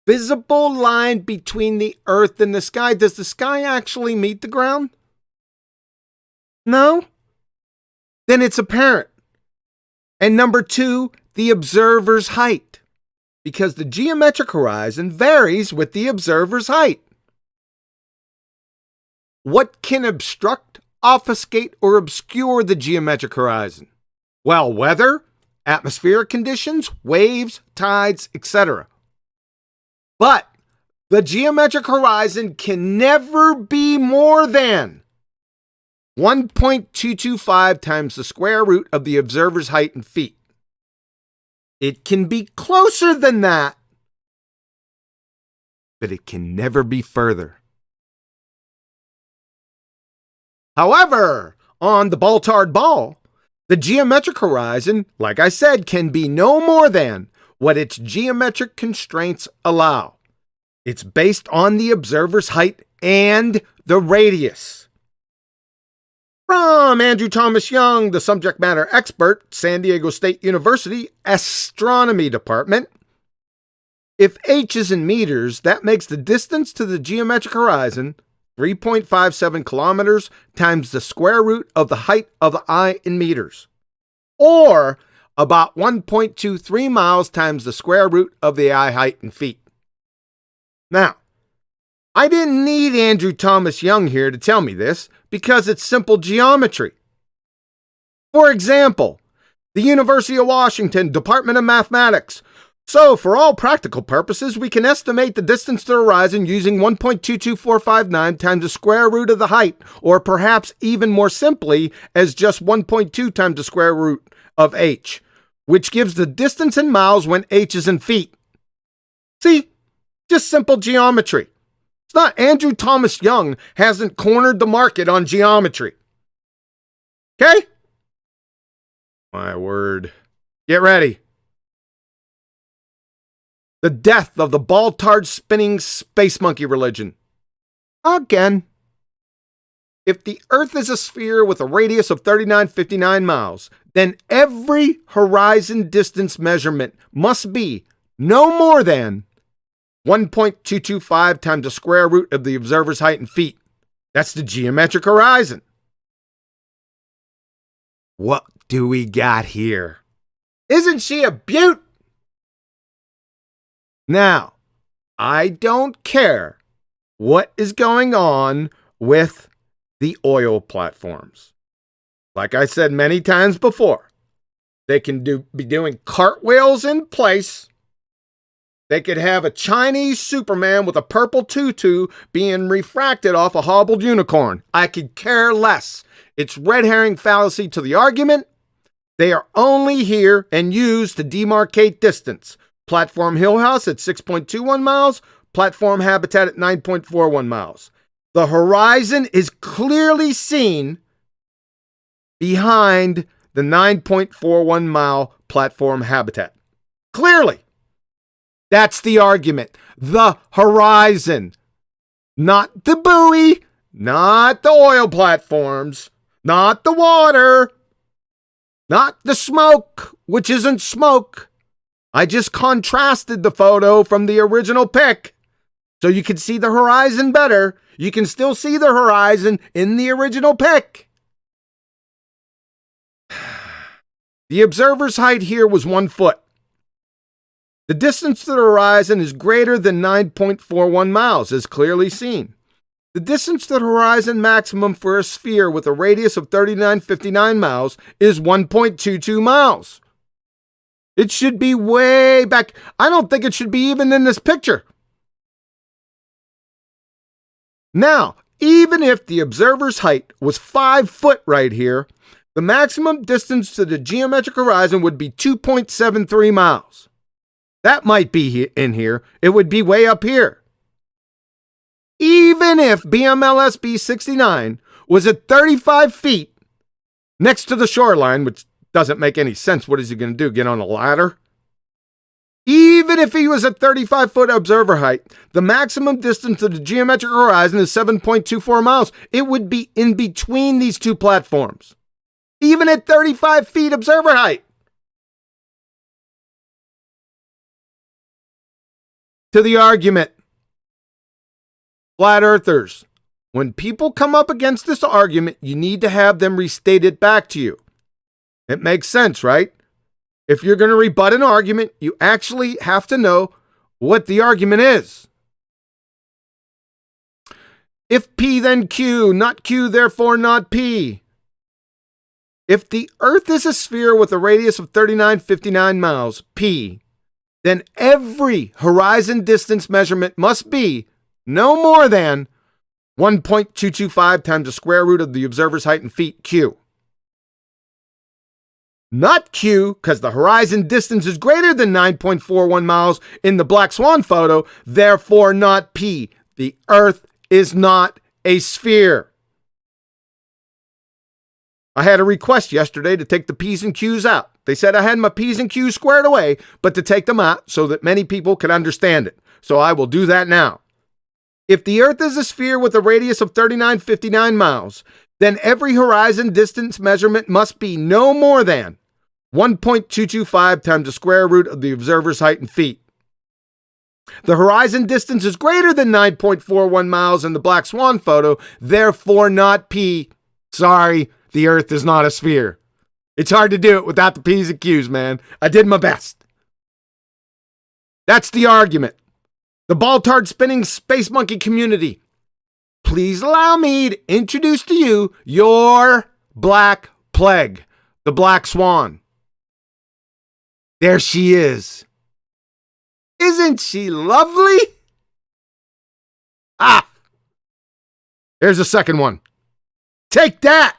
visible line between the earth and the sky. Does the sky actually meet the ground? No? Then it's apparent. And number 2, the observer's height, because the geometric horizon varies with the observer's height. What can obstruct, obfuscate, or obscure the geometric horizon? Well, weather, atmospheric conditions, waves, tides, etc. But the geometric horizon can never be more than 1.225 times the square root of the observer's height in feet. It can be closer than that, but it can never be further. However, on the ball-tarred ball, the geometric horizon, like I said, can be no more than what its geometric constraints allow. It's based on the observer's height and the radius. From Andrew Thomas Young, the subject matter expert, San Diego State University, Astronomy Department. If h is in meters, that makes the distance to the geometric horizon 3.57 kilometers times the square root of the height of the eye in meters, or about 1.23 miles times the square root of the eye height in feet. Now, I didn't need Andrew Thomas Young here to tell me this, because it's simple geometry. For example, the University of Washington Department of Mathematics. So, for all practical purposes, we can estimate the distance to the horizon using 1.22459 times the square root of the height, or perhaps even more simply as just 1.2 times the square root of h, which gives the distance in miles when h is in feet. See, just simple geometry. It's not Andrew Thomas Young hasn't cornered the market on geometry. Okay? My word. Get ready. The death of the ball-tard spinning space monkey religion. Again. If the Earth is a sphere with a radius of 3959 miles, then every horizon distance measurement must be no more than 1.225 times the square root of the observer's height in feet. That's the geometric horizon. What do we got here? Isn't she a beaut? Now, I don't care what is going on with the oil platforms. Like I said many times before, they can be doing cartwheels in place. They could have a Chinese Superman with a purple tutu being refracted off a hobbled unicorn. I could care less. It's red herring fallacy to the argument. They are only here and used to demarcate distance. Platform Hill House at 6.21 miles, platform habitat at 9.41 miles. The horizon is clearly seen behind the 9.41 mile platform habitat. Clearly. That's the argument. The horizon. Not the buoy, not the oil platforms, not the water, not the smoke, which isn't smoke. I just contrasted the photo from the original pic so you can see the horizon better. You can still see the horizon in the original pic. The observer's height here was 1 foot. The distance to the horizon is greater than 9.41 miles, as clearly seen. The distance to the horizon maximum for a sphere with a radius of 3959 miles is 1.22 miles. It should be way back. I don't think it should be even in this picture. Now, even if the observer's height was 5 foot right here, the maximum distance to the geometric horizon would be 2.73 miles. That might be in here. It would be way up here. Even if BMLSB 69 was at 35 feet next to the shoreline, which doesn't make any sense. What is he going to do? Get on a ladder? Even if he was at 35-foot observer height, the maximum distance to the geometric horizon is 7.24 miles. It would be in between these two platforms. Even at 35 feet observer height. To the argument. Flat earthers. When people come up against this argument, you need to have them restate it back to you. It makes sense, right? If you're going to rebut an argument, you actually have to know what the argument is. If P, then Q, not Q, therefore not P. If the Earth is a sphere with a radius of 3959 miles, P, then every horizon distance measurement must be no more than 1.225 times the square root of the observer's height in feet, Q. Not Q, because the horizon distance is greater than 9.41 miles in the Black Swan photo, therefore not P. The Earth is not a sphere. I had a request yesterday to take the P's and Q's out. They said I had my P's and Q's squared away, but to take them out so that many people could understand it. So I will do that now. If the Earth is a sphere with a radius of 3959 miles, then every horizon distance measurement must be no more than 1.225 times the square root of the observer's height in feet. The horizon distance is greater than 9.41 miles in the Black Swan photo, therefore not P. Sorry, the Earth is not a sphere. It's hard to do it without the P's and Q's, man. I did my best. That's the argument. The ball-tard spinning space monkey community. Please allow me to introduce to you your Black Plague, the Black Swan. There she is. Isn't she lovely? Ah! There's a second one. Take that!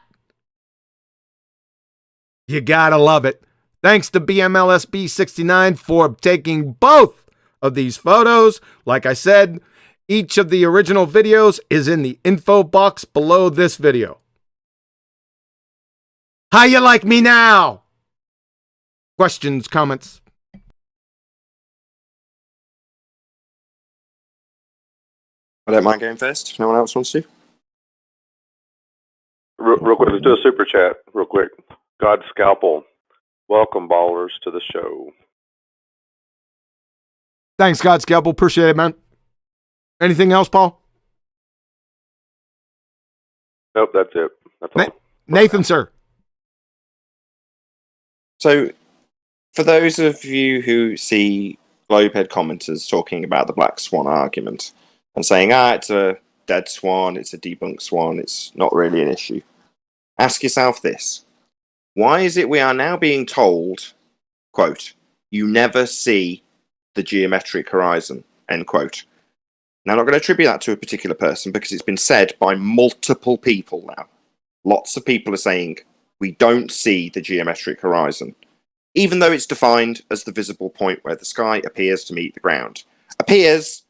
You gotta love it. Thanks to BMLSB 69 for taking both of these photos. Like I said, each of the original videos is in the info box below this video. How you like me now? Questions, comments? I don't mind going first if no one else wants to. Real quick, let's do a super chat real quick. God Scalpel, welcome ballers to the show. Thanks, God Scalpel. Appreciate it, man. Anything else, Paul? Nope, that's it. That's all. Nathan, sir. So, for those of you who see Globehead commenters talking about the Black Swan argument and saying, it's a dead swan, it's a debunked swan, it's not really an issue, ask yourself this. Why is it we are now being told, quote, you never see the geometric horizon, end quote. Now, I'm not going to attribute that to a particular person because it's been said by multiple people now. Lots of people are saying we don't see the geometric horizon, even though it's defined as the visible point where the sky appears to meet the ground. Appears,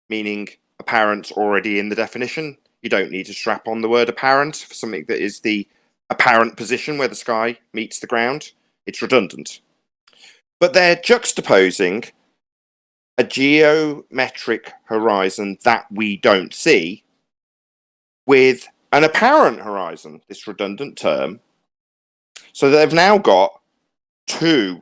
meaning apparent already in the definition. You don't need to strap on the word apparent for something that is the apparent position where the sky meets the ground. It's redundant. But they're juxtaposing a geometric horizon that we don't see with an apparent horizon, this redundant term. So they've now got two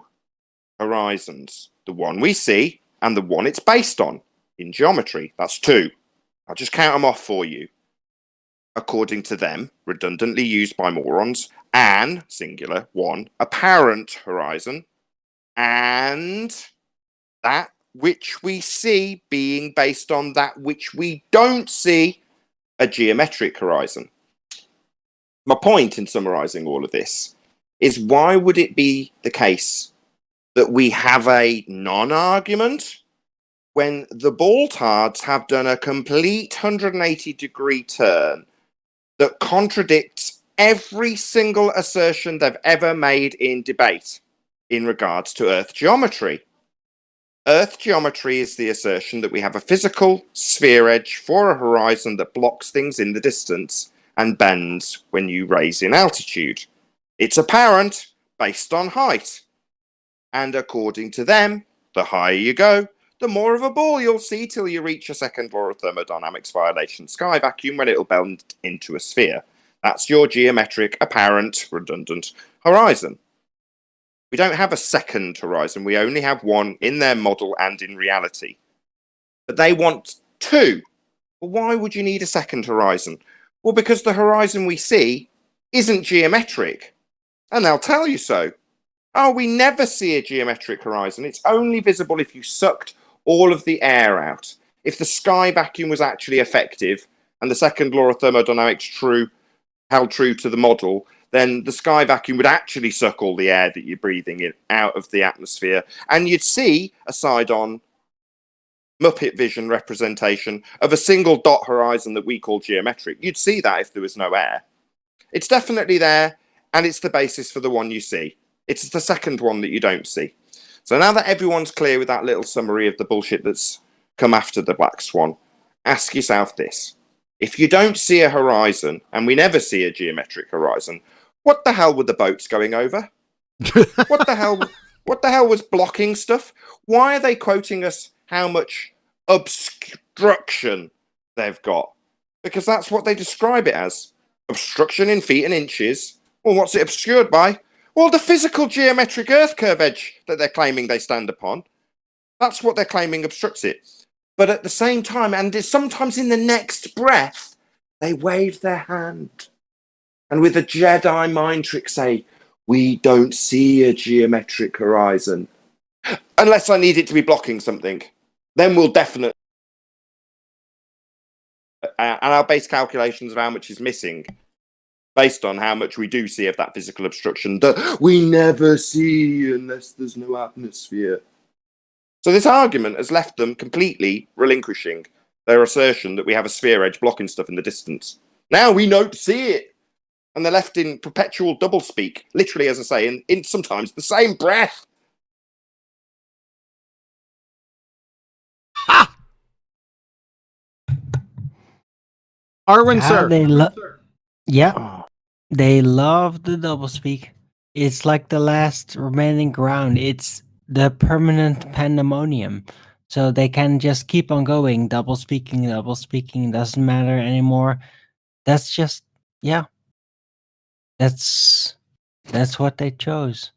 horizons, the one we see and the one it's based on in geometry. That's two. I'll just count them off for you. According to them, redundantly used by morons, an, singular, one, apparent horizon, and that which we see being based on that which we don't see, a geometric horizon. My point in summarizing all of this is, why would it be the case that we have a non-argument when the Baltards have done a complete 180-degree turn that contradicts every single assertion they've ever made in debate in regards to Earth geometry? Earth geometry is the assertion that we have a physical sphere edge for a horizon that blocks things in the distance and bends when you raise in altitude. It's apparent based on height. And according to them, the higher you go, the more of a ball you'll see till you reach a second law of thermodynamics violation sky vacuum when it'll bend into a sphere. That's your geometric, apparent, redundant horizon. We don't have a second horizon. We only have one in their model and in reality. But they want two. Well, why would you need a second horizon? Well, because the horizon we see isn't geometric. And they'll tell you so. Oh, we never see a geometric horizon. It's only visible if you sucked all of the air out. If the sky vacuum was actually effective and the second law of thermodynamics held true to the model, then the sky vacuum would actually suck all the air that you're breathing in out of the atmosphere. And you'd see a side-on Muppet vision representation of a single dot horizon that we call geometric. You'd see that if there was no air. It's definitely there, and it's the basis for the one you see. It's the second one that you don't see. So now that everyone's clear with that little summary of the bullshit that's come after the Black Swan, ask yourself this. If you don't see a horizon, and we never see a geometric horizon, what the hell were the boats going over? What the hell was blocking stuff? Why are they quoting us how much obstruction they've got? Because that's what they describe it as. Obstruction in feet and inches. Well, what's it obscured by? Well, the physical geometric Earth curve edge that they're claiming they stand upon. That's what they're claiming obstructs it. But at the same time, and sometimes in the next breath, they wave their hand. And with a Jedi mind trick say, we don't see a geometric horizon. Unless I need it to be blocking something. Then we'll definitely... And our base calculations of how much is missing, based on how much we do see of that physical obstruction that we never see unless there's no atmosphere. So this argument has left them completely relinquishing their assertion that we have a sphere edge blocking stuff in the distance. Now we don't see it. And they're left in perpetual doublespeak, literally, as I say, in sometimes the same breath. Ha! Arwen, sir. Yeah, they love the doublespeak. It's like the last remaining ground. It's the permanent pandemonium. So they can just keep on going, double speaking, doesn't matter anymore. That's just, yeah. That's what they chose.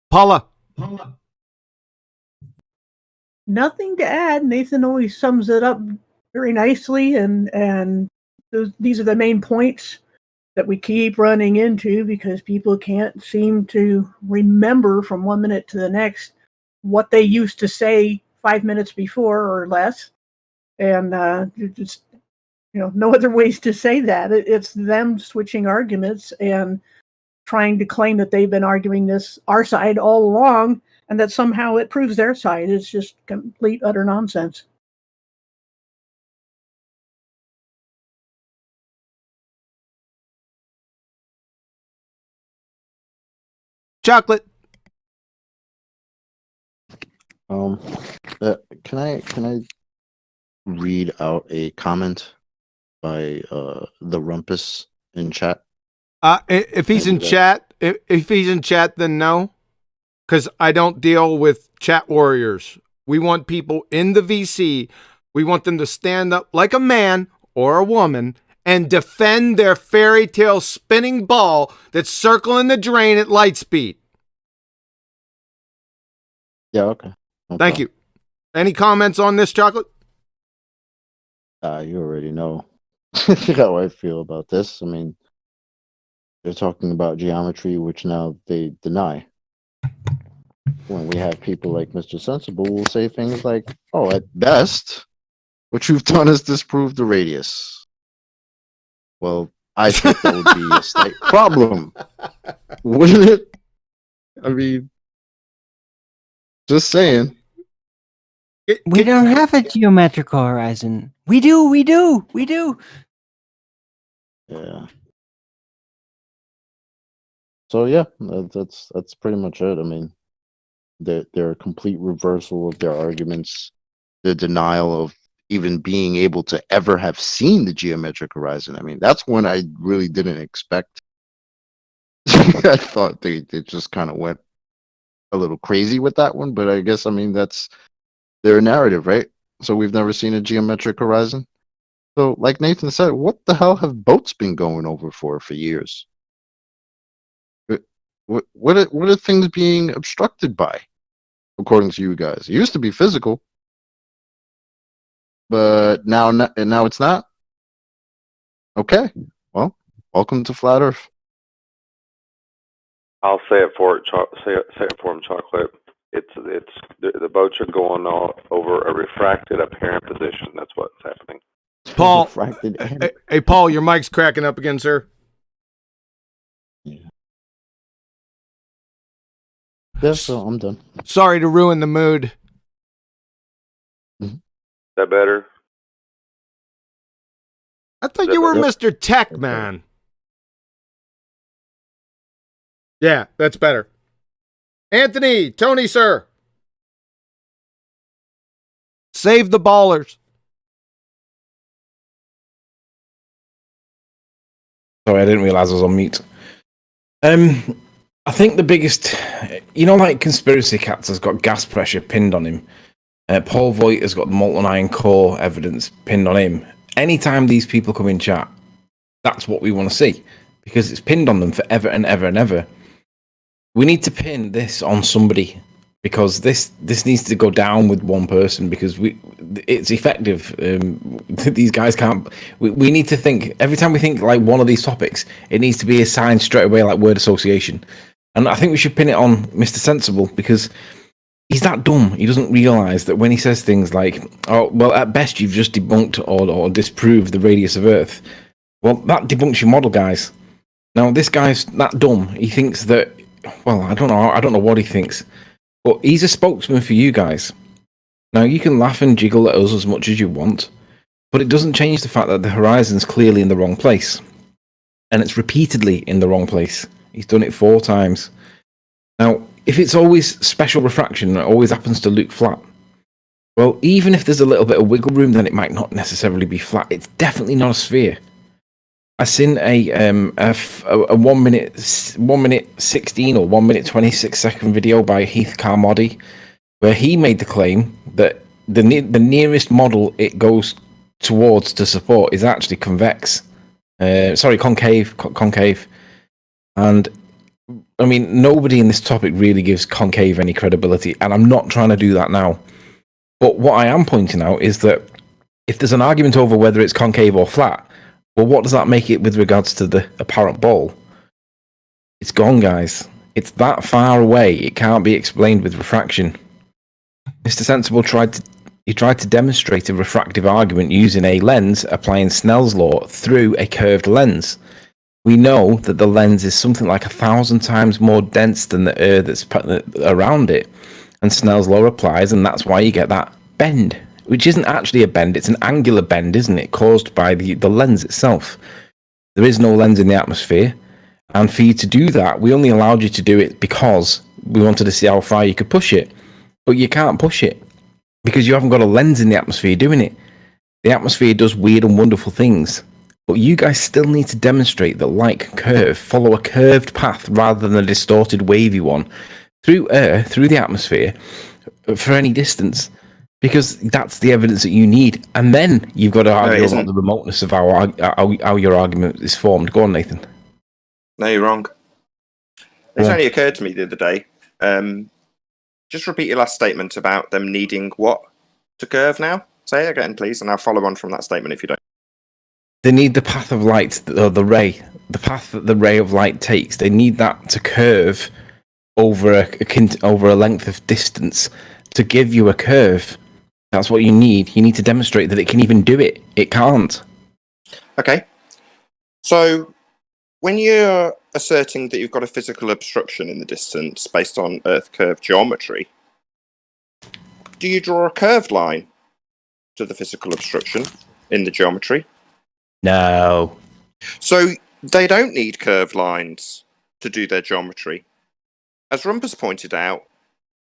Paula. Nothing to add. Nathan always sums it up very nicely, and these are the main points that we keep running into because people can't seem to remember from 1 minute to the next what they used to say 5 minutes before or less, and just no other ways to say that. It's them switching arguments and trying to claim that they've been arguing our side all along, and that somehow it proves their side. It's just complete, utter nonsense. Chocolate. Can I read out a comment by the Rumpus in chat? If he's in chat, if he's in chat, then no, because I don't deal with chat warriors. We want people in the VC. We want them to stand up like a man or a woman and defend their fairy tale spinning ball that's circling the drain at light speed. Yeah, okay. Thank you. Any comments on this, Chocolate? You already know how I feel about this. I mean, they're talking about geometry, which now they deny. When we have people like Mr. Sensible will say things like, oh, at best, what you've done is disprove the radius. Well, I think that would be a slight problem, wouldn't it? I mean, just saying. We don't have a geometrical horizon. We do. Yeah. So yeah, that's pretty much it. I mean, they're a complete reversal of their arguments, the denial of even being able to ever have seen the geometric horizon. I mean, that's one I really didn't expect. I thought they just kind of went a little crazy with that one, but I guess, I mean, that's their narrative, right? So we've never seen a geometric horizon. So like Nathan said, what the hell have boats been going over for years? What are things being obstructed by, according to you guys? It used to be physical, but now it's not. Okay, well, welcome to Flat Earth. I'll say it for it. Say it for him, Chocolate. It's the boats are going all over a refracted apparent position. That's what's happening. Paul, hey Paul, your mic's cracking up again, sir. Yeah, so I'm done. Sorry to ruin the mood. Is that better? I thought you were Mr. Tech Man. Yeah, that's better. Anthony, Tony, sir. Save the ballers. Sorry, I didn't realize I was on mute. I think the biggest, like Conspiracy Cats has got gas pressure pinned on him. Paul Voigt has got the molten iron core evidence pinned on him. Anytime these people come in chat, that's what we want to see because it's pinned on them forever and ever and ever. We need to pin this on somebody because this needs to go down with one person because it's effective. These guys can't. We need to think every time we think like one of these topics, it needs to be assigned straight away like word association. And I think we should pin it on Mr. Sensible because he's that dumb. He doesn't realize that when he says things like, "Oh, well, at best you've just debunked or disproved the radius of Earth." Well, that debunks your model, guys. Now this guy's that dumb. He thinks that. Well, I don't know what he thinks, but he's a spokesman for you guys. Now you can laugh and jiggle at us as much as you want, but it doesn't change the fact that the horizon's clearly in the wrong place, and it's repeatedly in the wrong place. He's done it 4 times. Now, if it's always special refraction and it always happens to look flat, well, even if there's a little bit of wiggle room, then it might not necessarily be flat. It's definitely not a sphere. I seen a 1 minute 16 or 1 minute 26-second video by Heath Carmody, where he made the claim that the nearest model it goes towards to support is actually convex. Concave. And I mean, nobody in this topic really gives concave any credibility, and I'm not trying to do that now. But what I am pointing out is that if there's an argument over whether it's concave or flat, well, what does that make it with regards to the apparent ball? It's gone, guys. It's that far away. It can't be explained with refraction. Mr. Sensible tried to demonstrate a refractive argument using a lens, applying Snell's law through a curved lens. We know that the lens is something like 1,000 times more dense than the air that's around it, and Snell's law applies, and that's why you get that bend, which isn't actually a bend, it's an angular bend, isn't it, caused by the lens itself. There is no lens in the atmosphere, and for you to do that, we only allowed you to do it because we wanted to see how far you could push it, but you can't push it, because you haven't got a lens in the atmosphere doing it. The atmosphere does weird and wonderful things, but you guys still need to demonstrate that light can curve, follow a curved path rather than a distorted wavy one, through air, through the atmosphere, for any distance, because that's the evidence that you need. And then you've got to argue about the remoteness of how your argument is formed. Go on, Nathan. No, you're wrong. It's only occurred to me the other day. Just repeat your last statement about them needing what to curve now? Say it again, please, and I'll follow on from that statement if you don't. They need the path of light, or the ray, the path that the ray of light takes. They need that to curve over a length of distance to give you a curve. That's what you need. You need to demonstrate that it can even do it. It can't. Okay. So when you're asserting that you've got a physical obstruction in the distance based on Earth curve geometry, do you draw a curved line to the physical obstruction in the geometry? No. So they don't need curved lines to do their geometry. As Rumpus pointed out,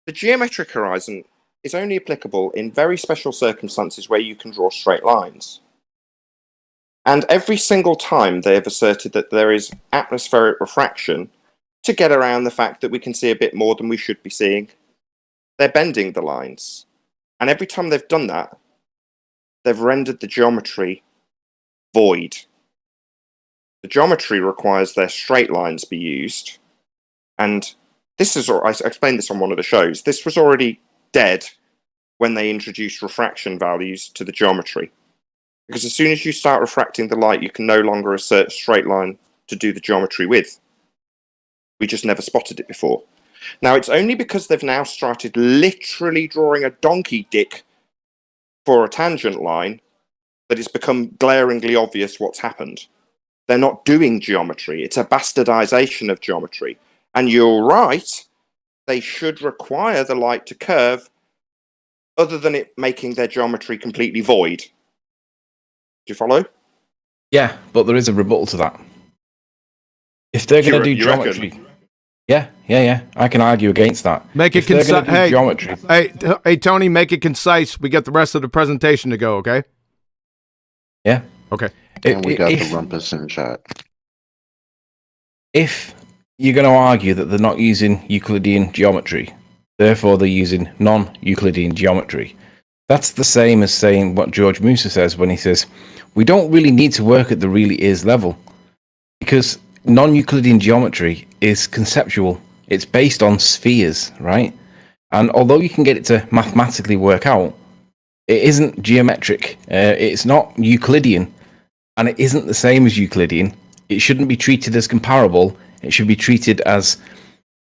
the geometric horizon is only applicable in very special circumstances where you can draw straight lines. And every single time they have asserted that there is atmospheric refraction to get around the fact that we can see a bit more than we should be seeing, they're bending the lines. And every time they've done that, they've rendered the geometry void. The geometry requires their straight lines be used. And this is, I explained this on one of the shows, this was already dead when they introduced refraction values to the geometry. Because as soon as you start refracting the light, you can no longer assert a straight line to do the geometry with. We just never spotted it before. Now, it's only because they've now started literally drawing a donkey dick for a tangent line that it's become glaringly obvious what's happened. They're not doing geometry. It's a bastardization of geometry. And you're right, they should require the light to curve other than it making their geometry completely void. Do you follow? Yeah, but there is a rebuttal to that. If they're going to do geometry... Yeah, I can argue against that. Make it concise. Hey, geometry. Hey, Tony, make it concise. We get the rest of the presentation to go, okay? Yeah. Okay. And we got the rumpus in chat. If you're going to argue that they're not using Euclidean geometry, therefore they're using non-Euclidean geometry, that's the same as saying what George Musa says when he says, we don't really need to work at the really is level, because non-Euclidean geometry is conceptual. It's based on spheres, right? And although you can get it to mathematically work out, it isn't geometric. It's not Euclidean, and it isn't the same as Euclidean. It shouldn't be treated as comparable. It should be treated as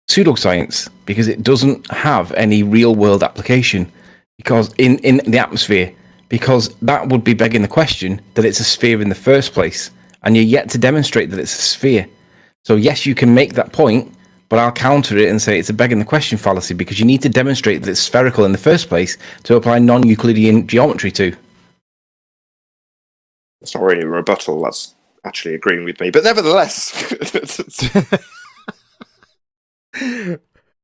pseudoscience, because it doesn't have any real-world application because in the atmosphere, because that would be begging the question that it's a sphere in the first place, and you're yet to demonstrate that it's a sphere. So yes, you can make that point, but I'll counter it and say it's a begging the question fallacy, because you need to demonstrate that it's spherical in the first place to apply non-Euclidean geometry to. It's not really a rebuttal, that's actually agreeing with me, but nevertheless.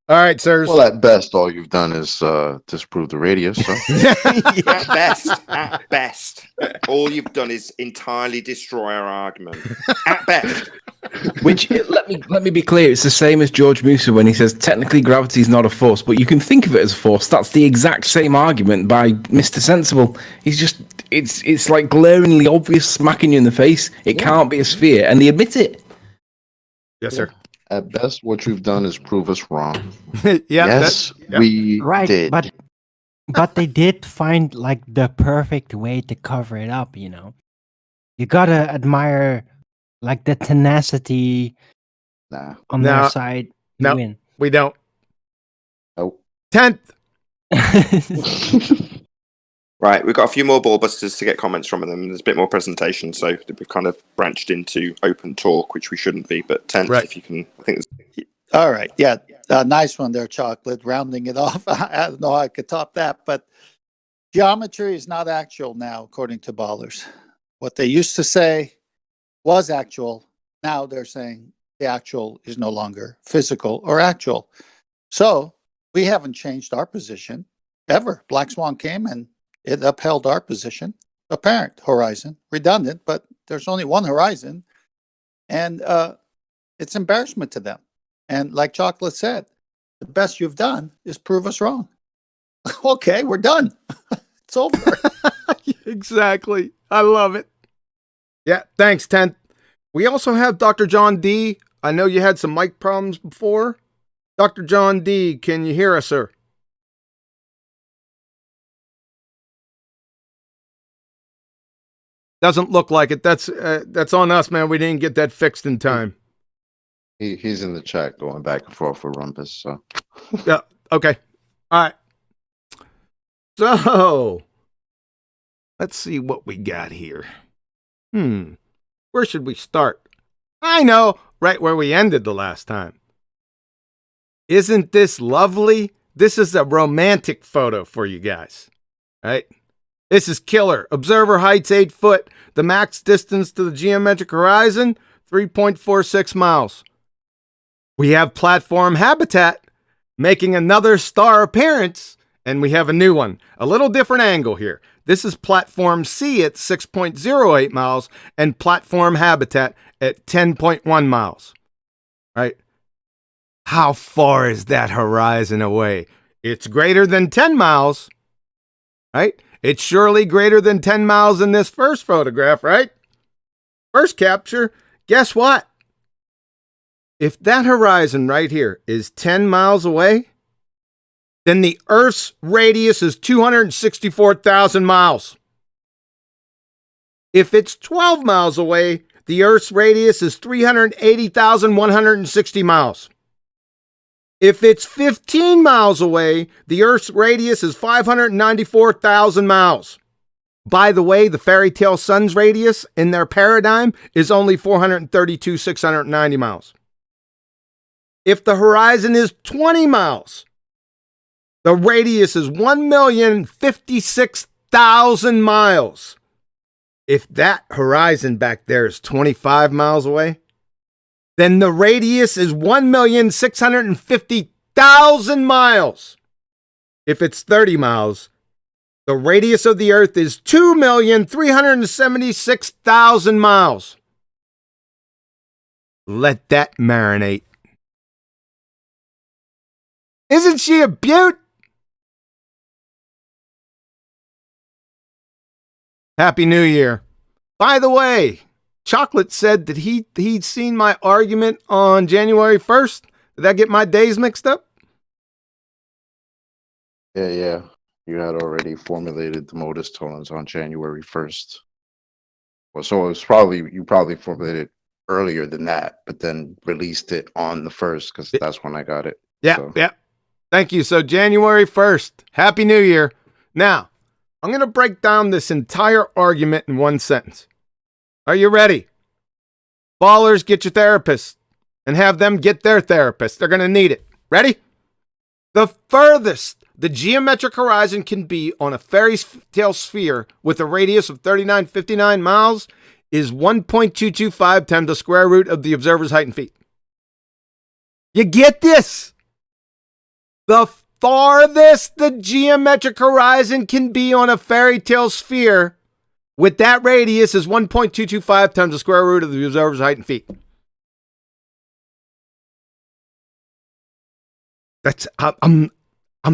All right, sirs. Well, at best, all you've done is disprove the radius. So. At best, all you've done is entirely destroy our argument. At best. Which let me be clear, it's the same as George Musa when he says technically gravity is not a force, but you can think of it as a force. That's the exact same argument by Mr. Sensible. He's just it's like glaringly obvious, smacking you in the face. It can't be a sphere, and they admit it. Yes, sir. At best, what you've done is prove us wrong. Yeah. Yes, we Right, did. but they did find like the perfect way to cover it up. You know, you gotta admire like the tenacity on their side. To win. We don't. Nope. 10th. Right, we've got a few more ballbusters to get comments from them. There's a bit more presentation, so we've kind of branched into open talk, which we shouldn't be. But 10th, if you can, I think. All right, yeah, nice one there, Chocolate. Rounding it off. I don't know how I could top that, but geometry is not actual now, according to ballers. What they used to say was actual. Now they're saying the actual is no longer physical or actual. So we haven't changed our position ever. Black Swan came and it upheld our position. Apparent horizon, redundant, but there's only one horizon. And it's embarrassment to them. And like Chocolate said, the best you've done is prove us wrong. Okay, we're done. It's over. Exactly. I love it. Yeah, thanks, 10th. We also have Dr. John D. I know you had some mic problems before. Dr. John D., can you hear us, sir? Doesn't look like it. That's on us, man. We didn't get that fixed in time. He's in the chat going back and forth with Rumpus. So. Yeah. Okay. All right. So let's see what we got here. Where should we start? I know, right where we ended the last time. Isn't this lovely? This is a romantic photo for you guys, right? This is killer. Observer height's 8 foot. The max distance to the geometric horizon, 3.46 miles. We have platform habitat making another star appearance, and we have a new one. A little different angle here. This is platform C at 6.08 miles and platform habitat at 10.1 miles. Right? How far is that horizon away? It's greater than 10 miles. Right? It's surely greater than 10 miles in this first photograph, right? First capture. Guess what? If that horizon right here is 10 miles away, then the Earth's radius is 264,000 miles. If it's 12 miles away, the Earth's radius is 380,160 miles. If it's 15 miles away, the Earth's radius is 594,000 miles. By the way, the fairy tale sun's radius in their paradigm is only 432,690 miles. If the horizon is 20 miles, the radius is 1,056,000 miles. If that horizon back there is 25 miles away, then the radius is 1,650,000 miles. If it's 30 miles, the radius of the Earth is 2,376,000 miles. Let that marinate. Isn't she a beaut? Happy New Year. By the way, Chocolate said that he'd seen my argument on January 1st. Did I get my days mixed up? Yeah. You had already formulated the modus tollens on January 1st. Well, so it was you probably formulated earlier than that, but then released it on the 1st because that's when I got it. Yeah. Thank you. So January 1st. Happy New Year. Now, I'm going to break down this entire argument in one sentence. Are you ready? Ballers, get your therapist and have them get their therapist. They're going to need it. Ready? The furthest the geometric horizon can be on a fairy tale sphere with a radius of 3959 miles is 1.225 times the square root of the observer's height in feet. You get this? The farthest the geometric horizon can be on a fairy tale sphere with that radius is 1.225 times the square root of the observer's height in feet. That's I'm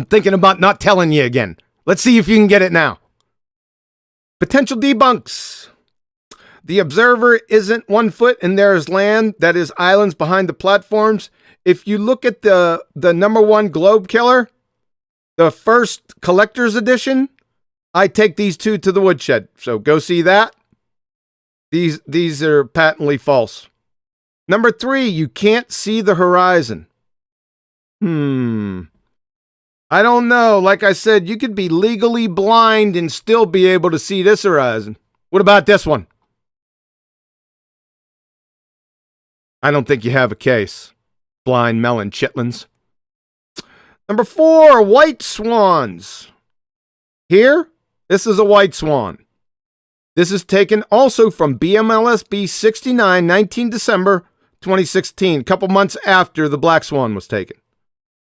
thinking about not telling you again. Let's see if you can get it now. Potential debunks. The observer isn't 1 foot and there is land, that is islands behind the platforms. If you look at the number 1 globe killer, the first collector's edition, I take these two to the woodshed. So go see that. These are patently false. Number 3, you can't see the horizon. I don't know. Like I said, you could be legally blind and still be able to see this horizon. What about this one? I don't think you have a case. Blind melon chitlins. Number 4, white swans. Here, this is a white swan. This is taken also from BMLSB 69, 19 December 2016, a couple months after the black swan was taken.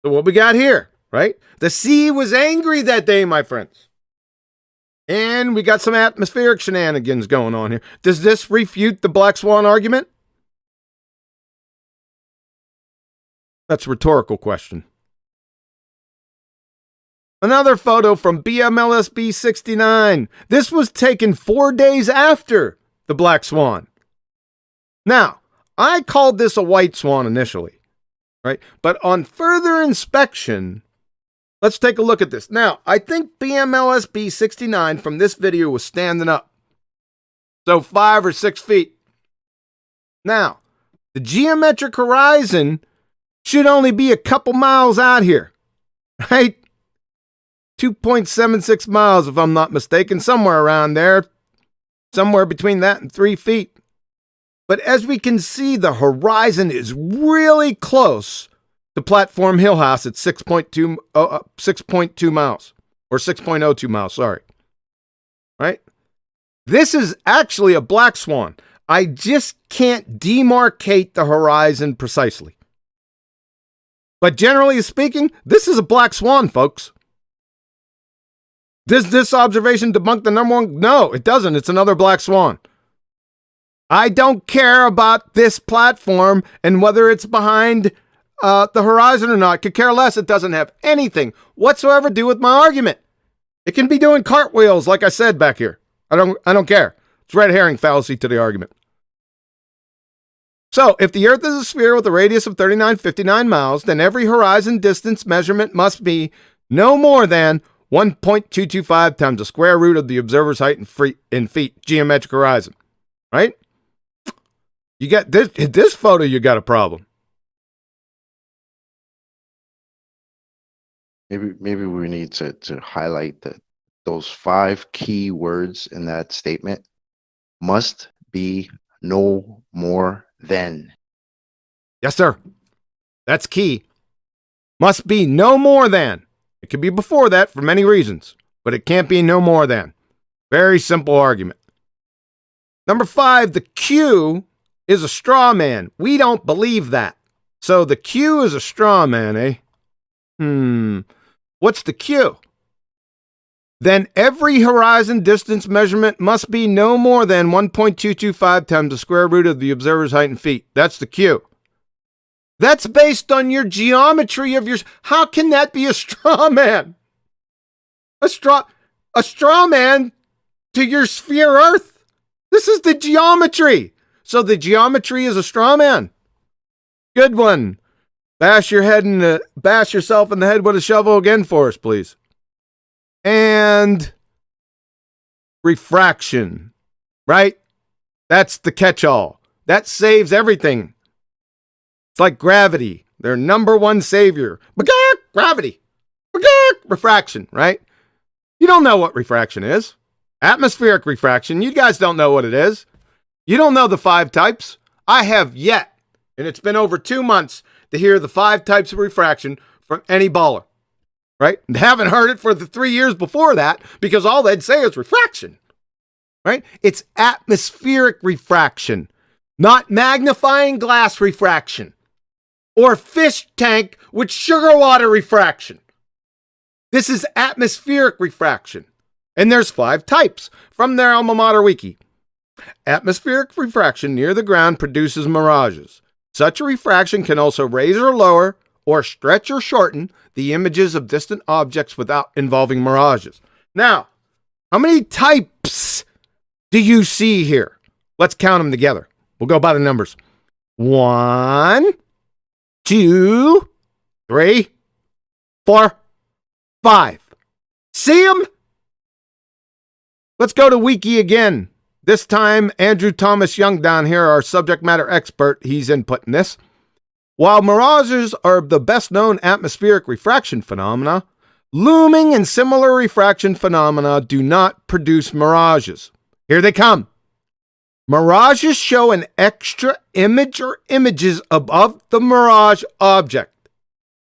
So what we got here, right? The sea was angry that day, my friends. And we got some atmospheric shenanigans going on here. Does this refute the black swan argument? That's a rhetorical question. Another photo from BMLSB 69. This was taken 4 days after the black swan. Now, I called this a white swan initially, right? But on further inspection, let's take a look at this. Now, I think BMLSB 69 from this video was standing up. So 5 or 6 feet. Now, the geometric horizon should only be a couple miles out here, right? 2.76 miles, if I'm not mistaken, somewhere around there, somewhere between that and 3 feet. But as we can see, the horizon is really close to Platform Hill House at 6.2 miles, or 6.02 miles, sorry. Right? This is actually a black swan. I just can't demarcate the horizon precisely. But generally speaking, this is a black swan, folks. Does this observation debunk the number 1? No, it doesn't. It's another black swan. I don't care about this platform and whether it's behind the horizon or not. Could care less. It doesn't have anything whatsoever to do with my argument. It can be doing cartwheels, like I said back here. I don't care. It's red herring fallacy to the argument. So, if the Earth is a sphere with a radius of 3959 miles, then every horizon distance measurement must be no more than 1.225 times the square root of the observer's height in feet, geometric horizon. Right? You got this photo, you got a problem. Maybe we need to highlight that those 5 key words in that statement must be no more than. Yes, sir. That's key. Must be no more than. It could be before that for many reasons, but it can't be no more than. Very simple argument. Number 5, the Q is a straw man. We don't believe that. So the Q is a straw man, eh? What's the Q? Then every horizon distance measurement must be no more than 1.225 times the square root of the observer's height in feet. That's the Q. That's based on your geometry of your... How can that be a straw man? A straw man to your sphere Earth. This is the geometry. So the geometry is a straw man. Good one. Bash yourself in the head with a shovel again for us, please. And refraction, right? That's the catch-all. That saves everything. It's like gravity. Their number 1 savior. Gravity. Refraction, right? You don't know what refraction is. Atmospheric refraction. You guys don't know what it is. You don't know the 5 types. I have yet, and it's been over 2 months, to hear the 5 types of refraction from any baller. Right? And haven't heard it for the 3 years before that because all they'd say is refraction. Right? It's atmospheric refraction, not magnifying glass refraction. or fish tank with sugar water refraction. This is atmospheric refraction. And there's 5 types from their alma mater wiki. Atmospheric refraction near the ground produces mirages. Such a refraction can also raise or lower, or stretch or shorten the images of distant objects without involving mirages. Now, how many types do you see here? Let's count them together. We'll go by the numbers. 1, 2, 3, 4, 5. See them? Let's go to Wiki again. This time, Andrew Thomas Young down here, our subject matter expert, he's inputting this. While mirages are the best known atmospheric refraction phenomena, looming and similar refraction phenomena do not produce mirages. Here they come. Mirages show an extra image or images above the mirage object,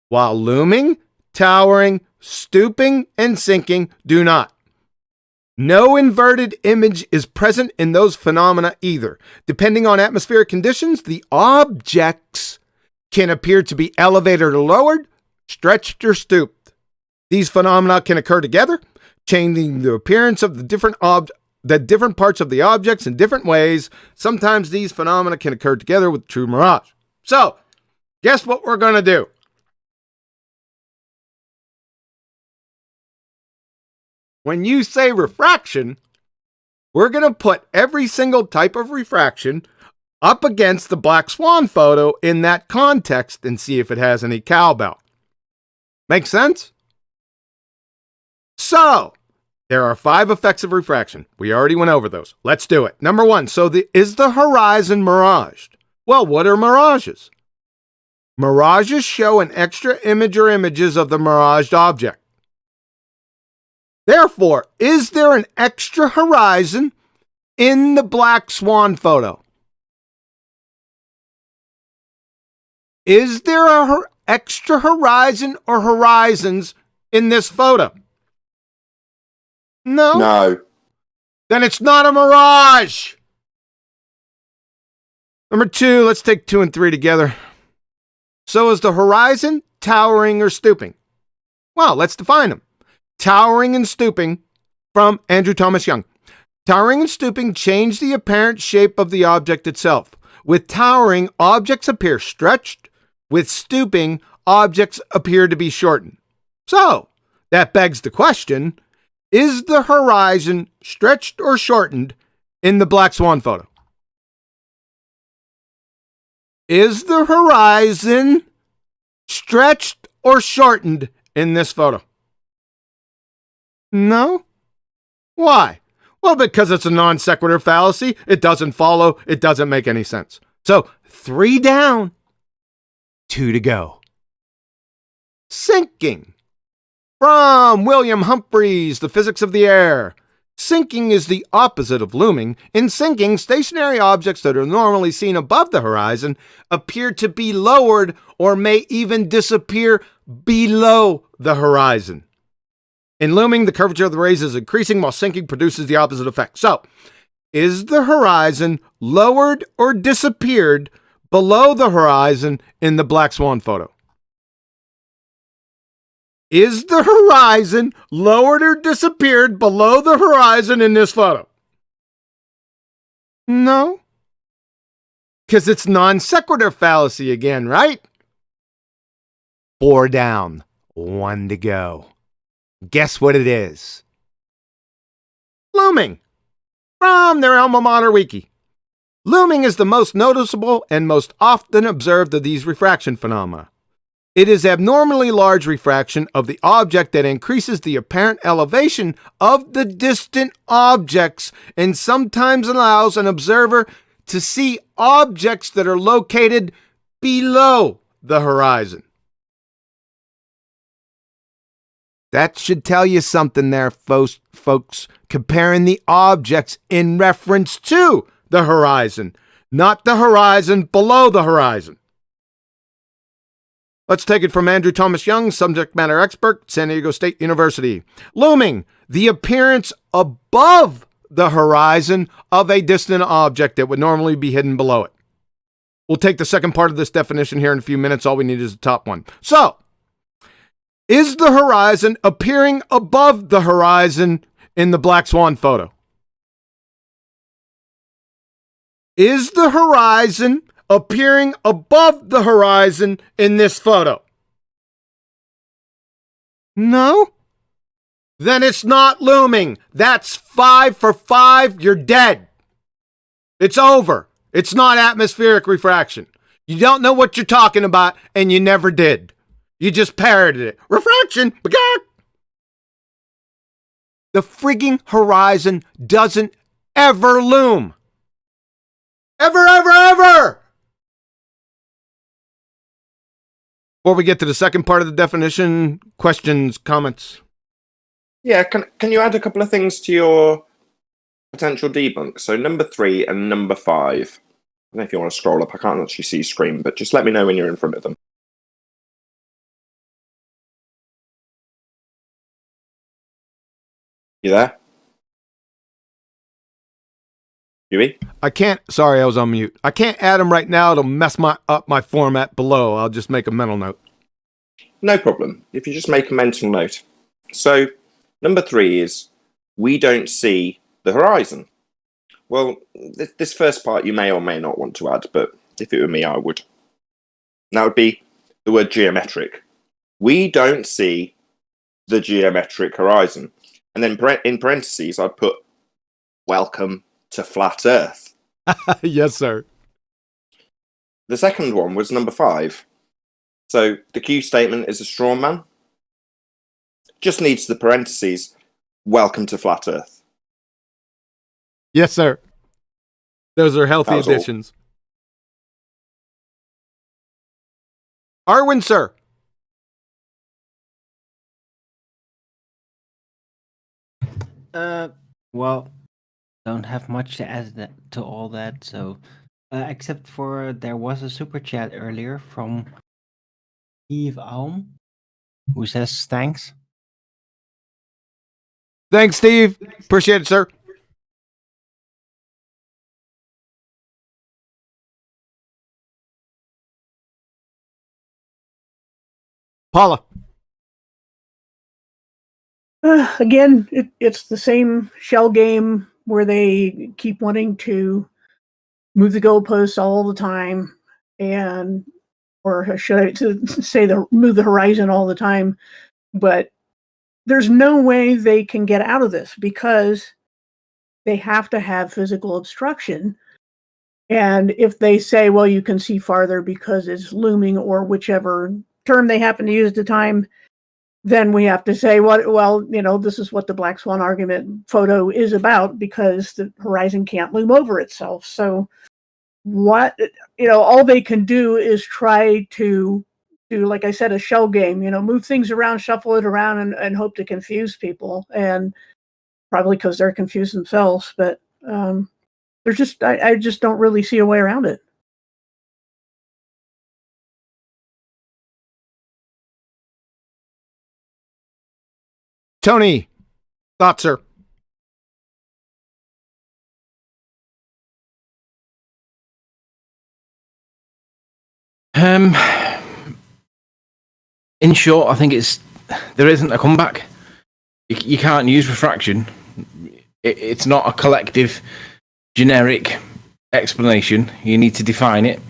while looming, towering, stooping, and sinking do not. No inverted image is present in those phenomena either. Depending on atmospheric conditions, the objects can appear to be elevated or lowered, stretched or stooped. These phenomena can occur together, changing the appearance of the different parts of the objects in different ways. Sometimes these phenomena can occur together with true mirage. So, guess what we're going to do? When you say refraction, we're going to put every single type of refraction up against the black swan photo in that context and see if it has any cowbell. Make sense? So, there are 5 effects of refraction. We already went over those. Let's do it. Number 1, is the horizon miraged? Well, what are mirages? Mirages show an extra image or images of the miraged object. Therefore, is there an extra horizon in the black swan photo? Is there an extra horizon or horizons in this photo? No? No. Then it's not a mirage. Number 2, let's take 2 and 3 together. So is the horizon towering or stooping? Well, let's define them. Towering and stooping from Andrew Thomas Young. Towering and stooping change the apparent shape of the object itself. With towering, objects appear stretched. With stooping, objects appear to be shortened. So, that begs the question, is the horizon stretched or shortened in the black swan photo? Is the horizon stretched or shortened in this photo? No? Why? Well, because it's a non sequitur fallacy. It doesn't follow. It doesn't make any sense. So, 3 down, 2 to go. Sinking. From William Humphreys, The Physics of the Air. Sinking is the opposite of looming. In sinking, stationary objects that are normally seen above the horizon appear to be lowered or may even disappear below the horizon. In looming, the curvature of the rays is increasing while sinking produces the opposite effect. So, is the horizon lowered or disappeared below the horizon in the black swan photo? Is the horizon lowered or disappeared below the horizon in this photo? No. Because it's non sequitur fallacy again, right? 4 down, 1 to go. Guess what it is? Looming. From their alma mater wiki. Looming is the most noticeable and most often observed of these refraction phenomena. It is abnormally large refraction of the object that increases the apparent elevation of the distant objects and sometimes allows an observer to see objects that are located below the horizon. That should tell you something there, folks, comparing the objects in reference to the horizon, not the horizon below the horizon. Let's take it from Andrew Thomas Young, subject matter expert, San Diego State University. Looming, the appearance above the horizon of a distant object that would normally be hidden below it. We'll take the second part of this definition here in a few minutes. All we need is the top one. So, is the horizon appearing above the horizon in the Black Swan photo? Is the horizon appearing above the horizon in this photo? No? Then it's not looming. That's 5 for 5. You're dead. It's over. It's not atmospheric refraction. You don't know what you're talking about, and you never did. You just parroted it. Refraction. The frigging horizon doesn't ever loom. Ever, ever, ever! Before we get to the second part of the definition, questions, comments? Yeah, can you add a couple of things to your potential debunk? So number 3 and number 5. I don't know if you want to scroll up. I can't actually see screen, but just let me know when you're in front of them. You there? Huey? I can't. Sorry, I was on mute. I can't add them right now. It'll mess up my format below. I'll just make a mental note. No problem. If you just make a mental note. So, number 3 is, we don't see the horizon. Well, this first part you may or may not want to add, but if it were me, I would. And that would be the word geometric. We don't see the geometric horizon. And then in parentheses, I'd put, welcome to flat Earth. Yes, sir. The second one was number 5. So the Q statement is a straw man. Just needs the parentheses, welcome to flat Earth. Yes, sir. Those are healthy That was all. additions. Arwen, sir. Well, don't have much to add to all that. So, except for there was a super chat earlier from Steve Aum, who says thanks. Thanks, Steve. Appreciate it, sir. Paula. Again, it's the same shell game where they keep wanting to move the goalposts all the time, and or should I say move the horizon all the time, but there's no way they can get out of this because they have to have physical obstruction. And if they say, well, you can see farther because it's looming, or whichever term they happen to use at the time, then we have to say, well, this is what the Black Swan argument photo is about, because the horizon can't loom over itself. So all they can do is try to do, like I said, a shell game, move things around, shuffle it around, and hope to confuse people. And probably because they're confused themselves, but I just don't really see a way around it. Tony, thoughts, sir? In short, I think there isn't a comeback. You can't use refraction. It's not a collective, generic explanation. You need to define it.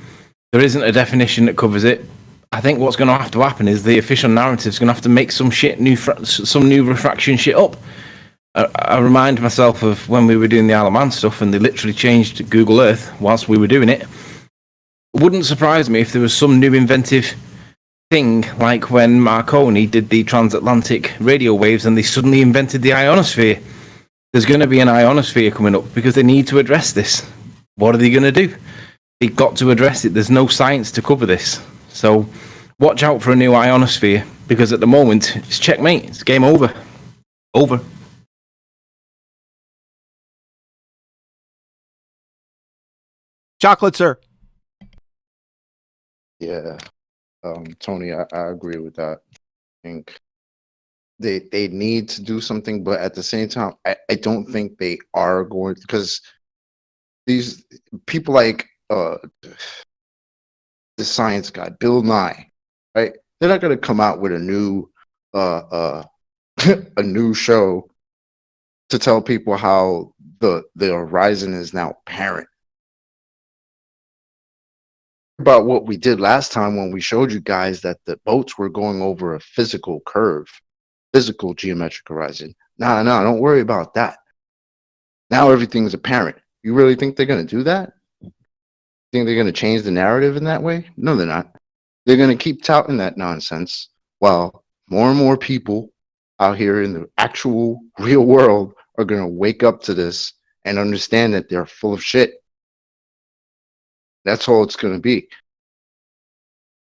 There isn't a definition that covers it. I think what's going to have to happen is the official narrative is going to have to make some new refraction shit up. I remind myself of when we were doing the Isle of Man stuff, and they literally changed Google Earth whilst we were doing it. It wouldn't surprise me if there was some new inventive thing, like when Marconi did the transatlantic radio waves and they suddenly invented the ionosphere. There's going to be an ionosphere coming up because they need to address this. What are they going to do? They've got to address it. There's no science to cover this. So watch out for a new ionosphere, because at the moment it's checkmate. It's game over. Over. Chocolate, sir. Yeah, Tony, I agree with that. I think they need to do something, but at the same time, I don't think they are going, because these people like the science guy, Bill Nye, right? They're not going to come out with a new a new show to tell people how the horizon is now apparent. About what we did last time when we showed you guys that the boats were going over a physical curve, physical geometric horizon. No, don't worry about that. Now everything's apparent. You really think they're going to do that? Think they're going to change the narrative in that way? No, they're not. They're going to keep touting that nonsense while more and more people out here in the actual real world are going to wake up to this and understand that they're full of shit. That's all it's going to be.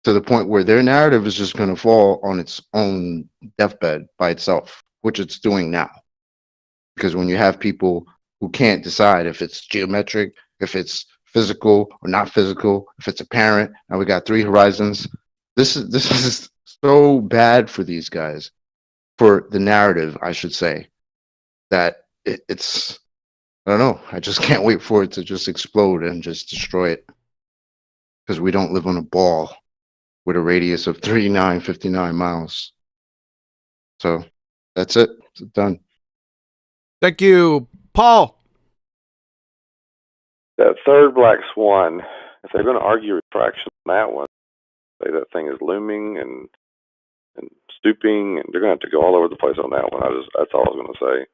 To the point where their narrative is just going to fall on its own deathbed by itself, which it's doing now. Because when you have people who can't decide if it's geometric, if it's physical or not physical, if it's apparent, and we got three horizons, this is so bad for these guys, for the narrative, I should say, that it's, I don't know, I just can't wait for it to just explode and just destroy it. Because we don't live on a ball with a radius of 3959 miles. So that's it. It's done. Thank you, Paul. That third black swan, if they're going to argue refraction on that one, say that thing is looming and stooping, and they're going to have to go all over the place on that one. That's all I was going to say.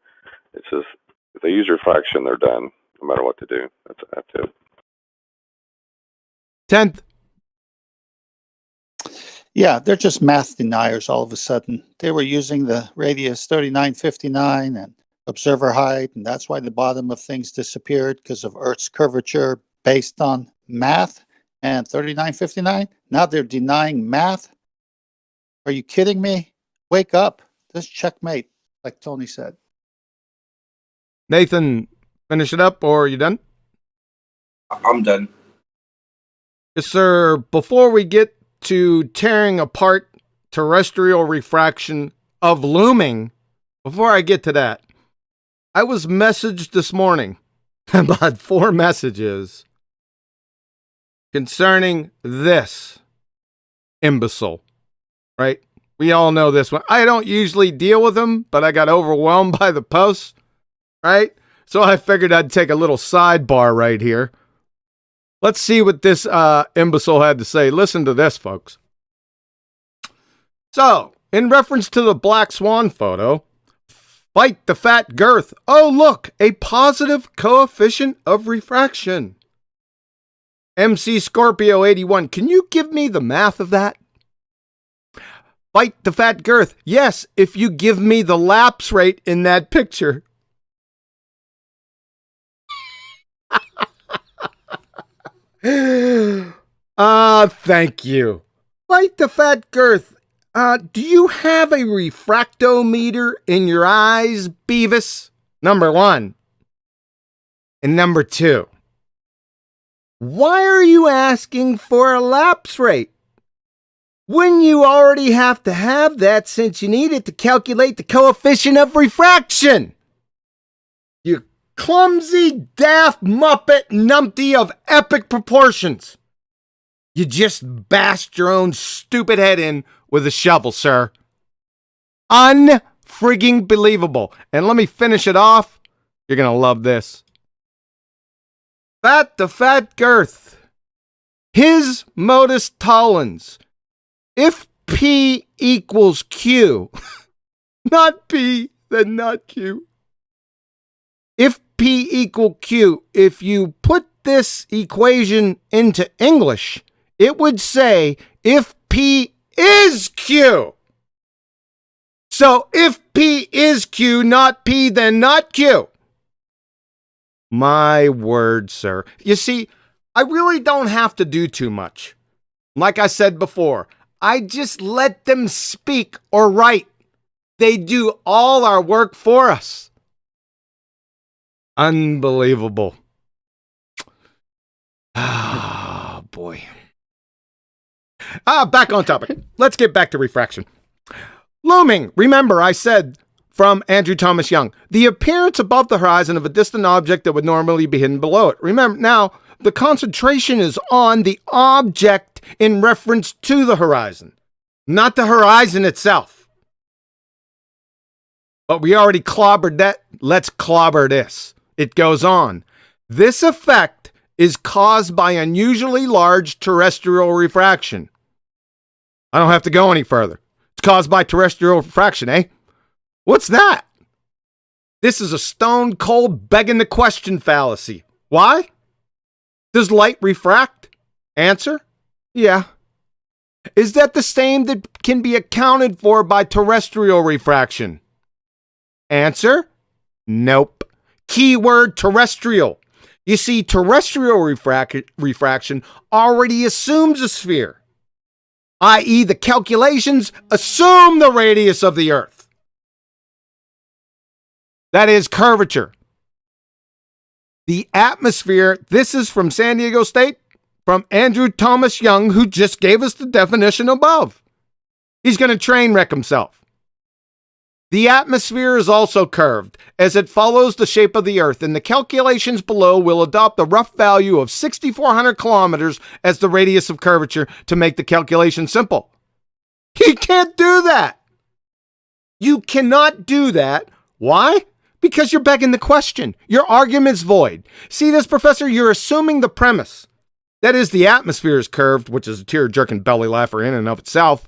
It's just, if they use refraction, they're done, no matter what they do. That's it. 10th. Yeah, they're just math deniers all of a sudden. They were using the radius 3959 and observer height, and that's why the bottom of things disappeared, because of Earth's curvature based on math and 3959. Now they're denying math. Are you kidding me? Wake up. This is checkmate, like Tony said. Nathan, finish it up, or are you done? I'm done. Yes, sir. Before we get to tearing apart terrestrial refraction of looming, before I get to that, I was messaged this morning about 4 messages concerning this imbecile, right? We all know this one. I don't usually deal with them, but I got overwhelmed by the posts, right? So I figured I'd take a little sidebar right here. Let's see what this imbecile had to say. Listen to this, folks. So, in reference to the black swan photo, fight the fat girth. Oh, look, a positive coefficient of refraction. MC Scorpio 81, can you give me the math of that? Fight the fat girth. Yes, if you give me the lapse rate in that picture. Thank you. Fight the fat girth. Do you have a refractometer in your eyes, Beavis? Number 1. And number 2. Why are you asking for a lapse rate? When you already have to have that since you need it to calculate the coefficient of refraction. You clumsy, daft muppet numpty of epic proportions. You just bashed your own stupid head in with a shovel, sir. Unfrigging believable. And let me finish it off. You're going to love this. Fat the fat girth. His modus tollens. If P equals Q, not P, then not Q. If P equal Q, if you put this equation into English, it would say if P is Q. So if P is Q, not P, then not Q. My word, sir. You see, I really don't have to do too much. Like I said before, I just let them speak or write. They do all our work for us. Unbelievable. Ah, boy. Back on topic. Let's get back to refraction. Looming. Remember, I said from Andrew Thomas Young, the appearance above the horizon of a distant object that would normally be hidden below it. Remember, now, the concentration is on the object effect in reference to the horizon, not the horizon itself. But we already clobbered that. Let's clobber this. It goes on. This effect is caused by unusually large terrestrial refraction. I don't have to go any further. It's caused by terrestrial refraction, eh? What's that? This is a stone cold begging the question fallacy. Why? Does light refract? Answer? Yeah. Is that the same that can be accounted for by terrestrial refraction? Answer? Nope. Keyword terrestrial. You see, terrestrial refraction already assumes a sphere, i.e. the calculations assume the radius of the Earth. That is curvature. The atmosphere, this is from San Diego State, from Andrew Thomas Young, who just gave us the definition above. He's going to train wreck himself. The atmosphere is also curved, as it follows the shape of the Earth, and the calculations below will adopt the rough value of 6,400 kilometers as the radius of curvature to make the calculation simple. You can't do that. You cannot do that. Why? Because you're begging the question. Your argument's void. See this, Professor? You're assuming the premise. That is, the atmosphere is curved, which is a tear-jerking belly laugher in and of itself.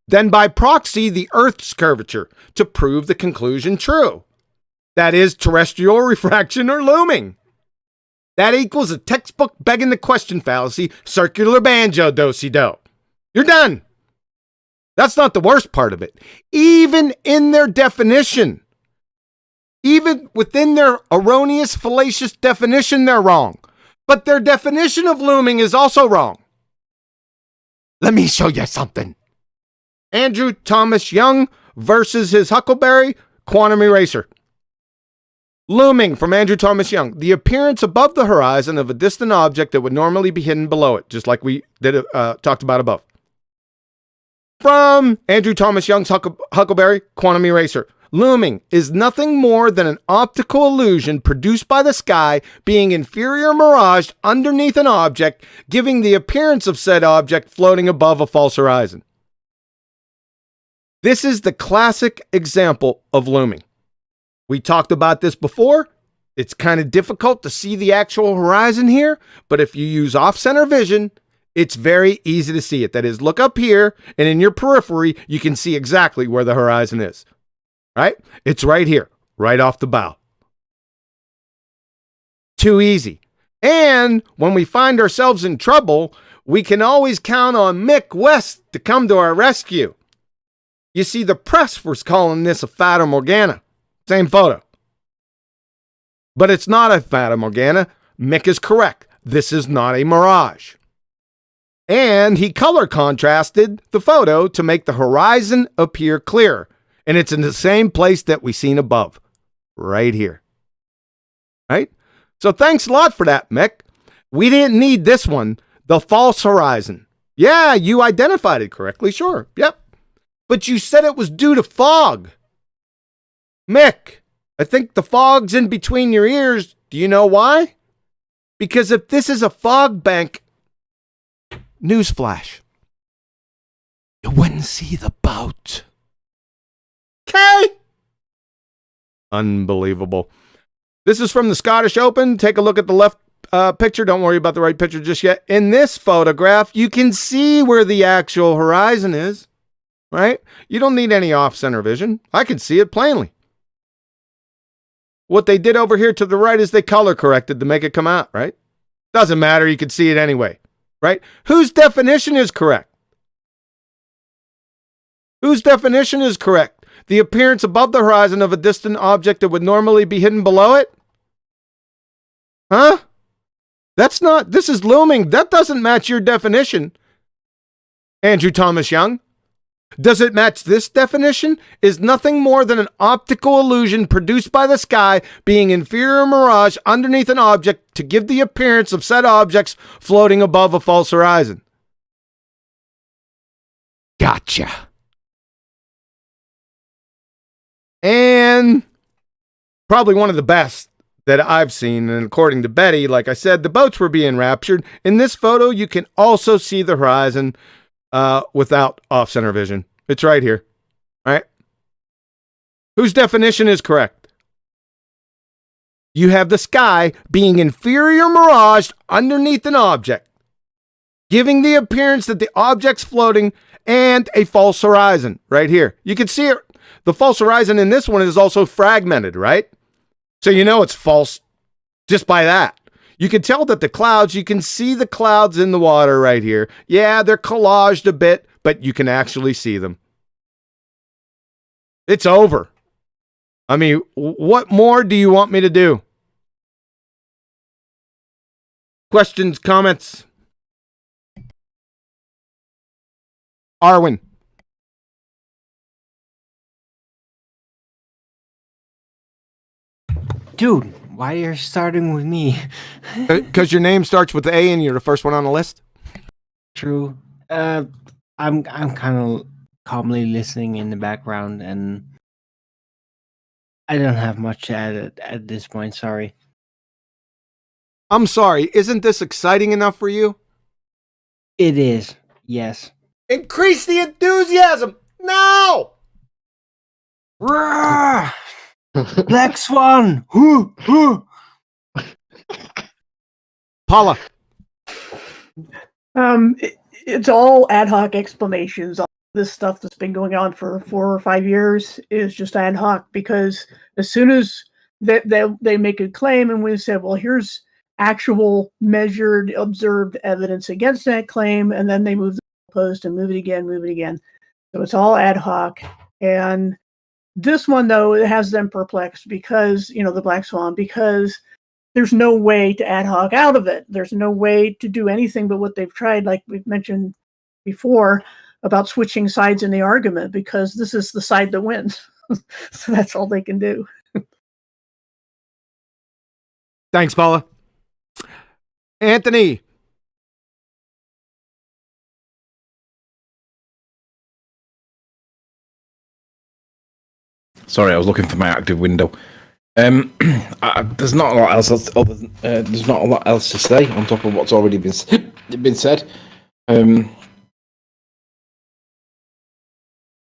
Then by proxy, the Earth's curvature to prove the conclusion true. That is terrestrial refraction or looming. That equals a textbook begging the question fallacy, circular banjo do-si-do. You're done. That's not the worst part of it. Even in their definition, even within their erroneous, fallacious definition, they're wrong. But their definition of looming is also wrong. Let me show you something. Andrew Thomas Young versus his Huckleberry quantum eraser. Looming from Andrew Thomas Young. The appearance above the horizon of a distant object that would normally be hidden below it, just like we talked about above. From Andrew Thomas Young's Huckleberry quantum eraser. Looming is nothing more than an optical illusion produced by the sky being inferior miraged underneath an object, giving the appearance of said object floating above a false horizon. This is the classic example of looming. We talked about this before. It's kind of difficult to see the actual horizon here, but if you use off-center vision, it's very easy to see it. That is, look up here, and in your periphery, you can see exactly where the horizon is. Right? It's right here, right off the bow. Too easy. And when we find ourselves in trouble, we can always count on Mick West to come to our rescue. You see, the press was calling this a Fata Morgana. Same photo. But it's not a Fata Morgana. Mick is correct. This is not a mirage. And he color contrasted the photo to make the horizon appear clearer. And it's in the same place that we seen above. Right here. Right? So thanks a lot for that, Mick. We didn't need this one. The false horizon. Yeah, you identified it correctly. Sure. Yep. But you said it was due to fog. Mick, I think the fog's in between your ears. Do you know why? Because if this is a fog bank, newsflash, you wouldn't see the boat. Okay. Unbelievable. This is from the Scottish Open. Take a look at the left picture. Don't worry about the right picture just yet. In this photograph, you can see where the actual horizon is, right? You don't need any off-center vision. I can see it plainly. What they did over here to the right is they color corrected to make it come out, right? Doesn't matter. You can see it anyway, right? Whose definition is correct? Whose definition is correct? The appearance above the horizon of a distant object that would normally be hidden below it? Huh? That's not, this is looming. That doesn't match your definition. Andrew Thomas Young. Does it match this definition? Is nothing more than an optical illusion produced by the sky being inferior mirage underneath an object to give the appearance of said objects floating above a false horizon. Gotcha. And probably one of the best that I've seen. And according to Betty, like I said, the boats were being raptured. In this photo, you can also see the horizon without off-center vision. It's right here. All right. Whose definition is correct? You have the sky being inferior miraged underneath an object, giving the appearance that the object's floating, and a false horizon right here. You can see it. The false horizon in this one is also fragmented, right? So you know it's false just by that. You can tell that the clouds, you can see the clouds in the water right here. Yeah, they're collaged a bit, but you can actually see them. It's over. I mean, what more do you want me to do? Questions, comments? Arwen. Dude, why are you starting with me? Because your name starts with A and you're the first one on the list? True. I'm kind of calmly listening in the background, and I don't have much to add at this point, sorry. I'm sorry, isn't this exciting enough for you? It is, yes. Increase the enthusiasm now! Roar! Black Swan! Paula. It's all ad hoc explanations. All this stuff that's been going on for 4 or 5 years is just ad hoc, because as soon as they make a claim and we say, well, here's actual measured, observed evidence against that claim, and then they move the post and move it again. So it's all ad hoc. And this one, though, it has them perplexed because, the Black Swan, because there's no way to ad hoc out of it. There's no way to do anything but what they've tried, like we've mentioned before, about switching sides in the argument, because this is the side that wins. So that's all they can do. Thanks, Paula. Anthony. Sorry, I was looking for my active window. There's not a lot else. There's not a lot else to say on top of what's already been said. I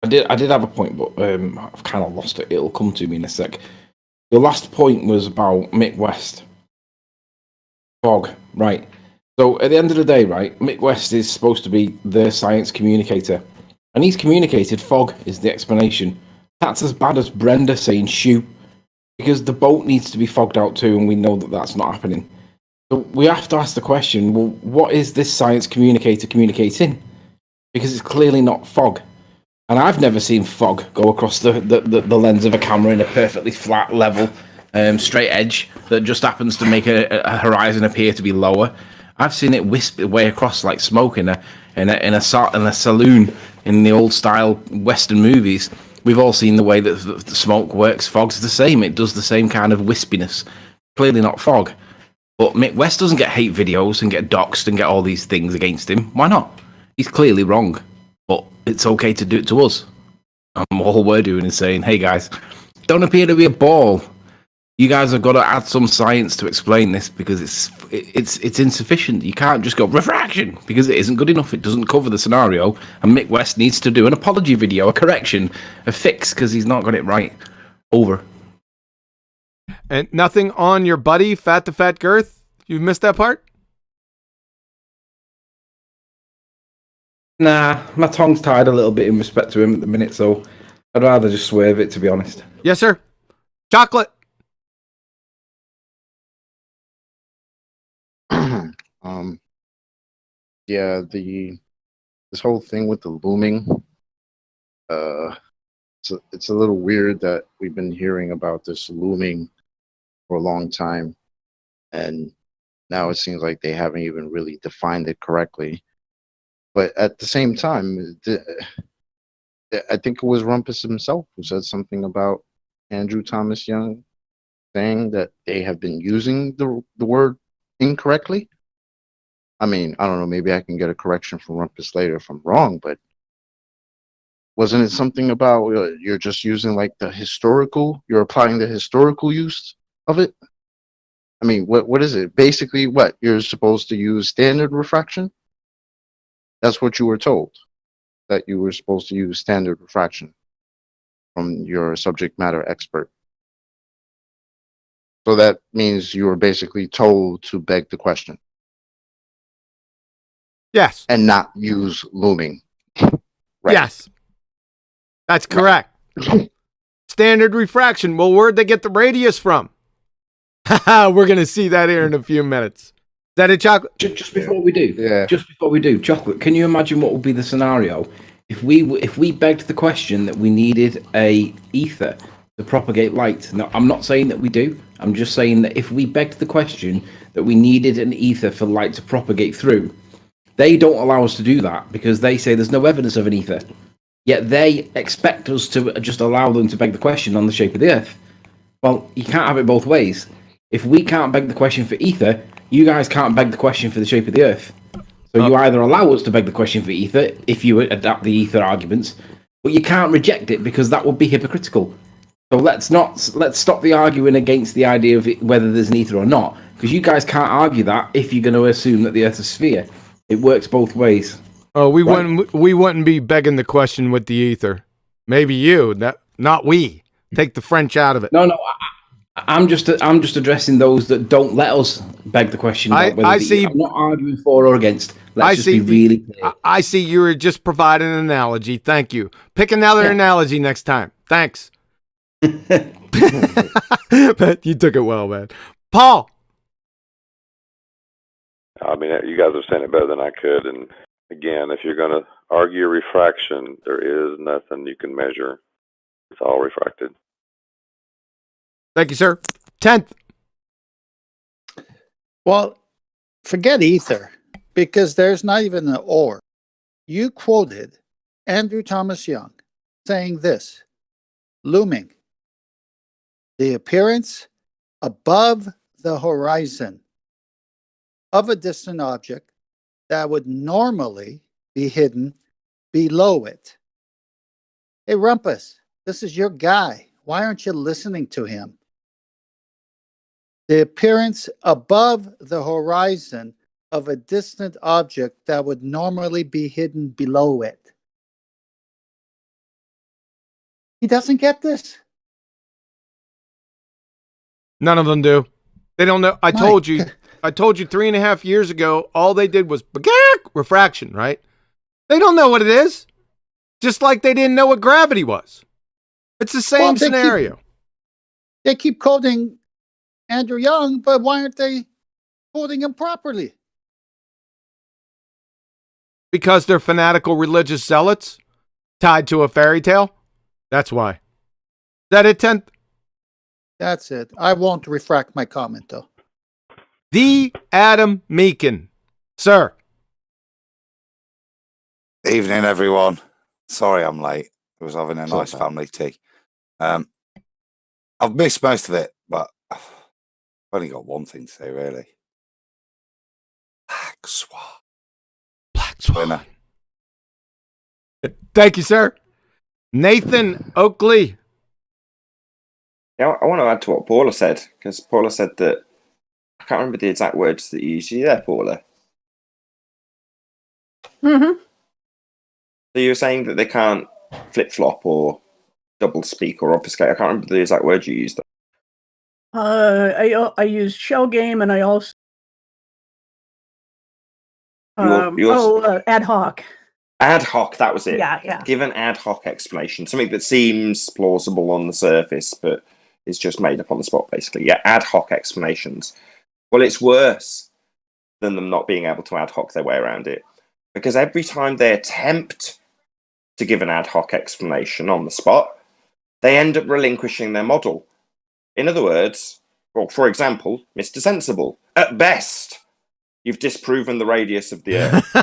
did have a point, but I've kind of lost it. It'll come to me in a sec. The last point was about Mick West. Fog, right. So at the end of the day, right, Mick West is supposed to be the science communicator. And he's communicated fog is the explanation. That's as bad as Brenda saying shoe. Because the boat needs to be fogged out too, and we know that that's not happening. So we have to ask the question, well, what is this science communicator communicating? Because it's clearly not fog. And I've never seen fog go across the lens of a camera in a perfectly flat, level, straight edge that just happens to make a horizon appear to be lower. I've seen it wisp way across like smoke in a saloon in the old style Western movies. We've all seen the way that the smoke works. Fog's the same. It does the same kind of wispiness. Clearly not fog. But Mick West doesn't get hate videos and get doxxed and get all these things against him. Why not? He's clearly wrong. But it's okay to do it to us. And all we're doing is saying, hey guys, don't appear to be a ball. You guys have got to add some science to explain this, because it's insufficient. You can't just go refraction, because it isn't good enough. It doesn't cover the scenario, and Mick West needs to do an apology video, a correction, a fix, because he's not got it right. Over. And nothing on your buddy, Fat to Fat Girth? You missed that part? Nah, my tongue's tied a little bit in respect to him at the minute, so I'd rather just swerve it, to be honest. Yes, sir. Chocolate. Yeah, this whole thing with the looming, it's a little weird that we've been hearing about this looming for a long time, and now it seems like they haven't even really defined it correctly. But at the same time, I think it was Rumpus himself who said something about Andrew Thomas Young saying that they have been using the word incorrectly. I mean, I don't know, maybe I can get a correction from Rumpus later if I'm wrong, but wasn't it something about you're just using like you're applying the historical use of it? I mean, what is it? Basically, what you're supposed to use standard refraction? That's what you were told, that you were supposed to use standard refraction from your subject matter expert. So that means you were basically told to beg the question. Yes. And not use looming. Right. Yes. That's correct. Right. Standard refraction. Well, where'd they get the radius from? We're going to see that here in a few minutes. Is that it, Chocolate? Just before we do, just before we do, Chocolate, can you imagine what would be the scenario if we begged the question that we needed a ether to propagate light? Now, I'm not saying that we do. I'm just saying that if we begged the question that we needed an ether for light to propagate through, they don't allow us to do that because they say there's no evidence of an ether. Yet they expect us to just allow them to beg the question on the shape of the Earth. Well, you can't have it both ways. If we can't beg the question for ether, you guys can't beg the question for the shape of the Earth. So you either allow us to beg the question for ether, if you adapt the ether arguments, but you can't reject it because that would be hypocritical. So let's stop the arguing against the idea of whether there's an ether or not, because you guys can't argue that if you're going to assume that the Earth's a sphere. It works both ways. Oh, we wouldn't be begging the question with the ether. Maybe you, not we. Take the French out of it. No, I'm just addressing those that don't let us beg the question. About whether I'm not arguing for or against. Let's be really clear. I see you were just providing an analogy. Thank you. Pick another analogy next time. Thanks. But you took it well, man. Paul. I mean, you guys are saying it better than I could. And again, if you're going to argue refraction, there is nothing you can measure. It's all refracted. Thank you, sir. 10th. Well, forget ether, because there's not even an or. You quoted Andrew Thomas Young saying this: looming, the appearance above the horizon of a distant object that would normally be hidden below it. Hey, Rumpus, this is your guy. Why aren't you listening to him? The appearance above the horizon of a distant object that would normally be hidden below it. He doesn't get this. None of them do. They don't know. I told you 3.5 years ago, all they did was refraction, right? They don't know what it is. Just like they didn't know what gravity was. It's the same scenario. They keep quoting Andrew Young, but why aren't they quoting him properly? Because they're fanatical religious zealots tied to a fairy tale. That's why. Is that it, 10th? That's it. I won't refract my comment, though. The Adam Meakin. Sir. Evening, everyone. Sorry I'm late. I was having a nice family tea. I've missed most of it, but I've only got one thing to say, really. Black Swan. Black Swan. Winner. Thank you, sir. Nathan Oakley. Yeah, I want to add to what Paula said, because Paula said that, I can't remember the exact words that you used. Are you there, Paula? Mm-hmm. So you were saying that they can't flip-flop or double speak or obfuscate. I can't remember the exact word you used. I used shell game, and I also ad hoc. Ad hoc, that was it. Yeah. Give an ad hoc explanation, something that seems plausible on the surface, but is just made up on the spot, basically. Yeah, ad hoc explanations. Well, it's worse than them not being able to ad hoc their way around it, because every time they attempt to give an ad hoc explanation on the spot, they end up relinquishing their model. In other words, well, for example, Mr. Sensible, at best, you've disproven the radius of the Earth.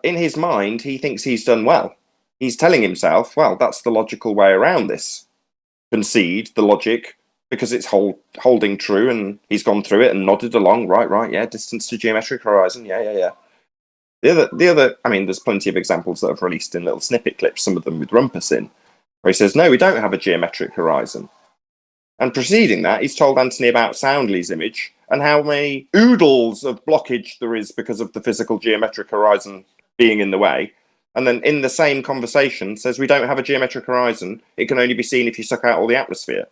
In his mind, he thinks he's done well. He's telling himself, well, that's the logical way around this. Concede the logic, because it's holding true, and he's gone through it and nodded along, right, yeah, distance to geometric horizon, yeah. The other, I mean, there's plenty of examples that I've released in little snippet clips, some of them with Rumpus in, where he says, no, we don't have a geometric horizon. And preceding that, he's told Anthony about Soundly's image and how many oodles of blockage there is because of the physical geometric horizon being in the way. And then in the same conversation says we don't have a geometric horizon. It can only be seen if you suck out all the atmosphere.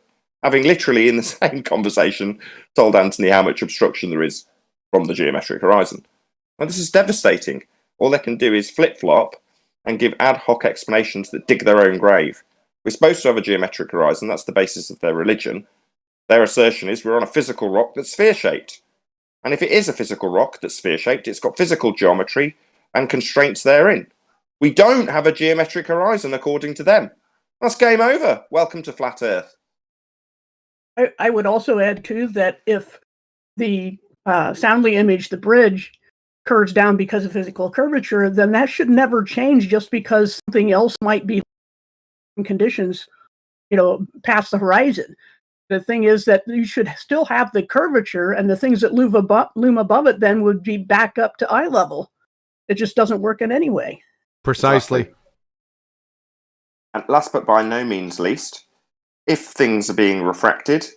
Having literally in the same conversation told Anthony how much obstruction there is from the geometric horizon. And this is devastating. All they can do is flip-flop and give ad hoc explanations that dig their own grave. We're supposed to have a geometric horizon. That's the basis of their religion. Their assertion is we're on a physical rock that's sphere-shaped. And if it is a physical rock that's sphere-shaped, it's got physical geometry and constraints therein. We don't have a geometric horizon according to them. That's game over. Welcome to Flat Earth. I would also add, too, that if the Soundly image, the bridge, curves down because of physical curvature, then that should never change just because something else might be in conditions, past the horizon. The thing is that you should still have the curvature, and the things that loom above it then would be back up to eye level. It just doesn't work in any way. Precisely. Exactly. And last but by no means least, if things are being refracted,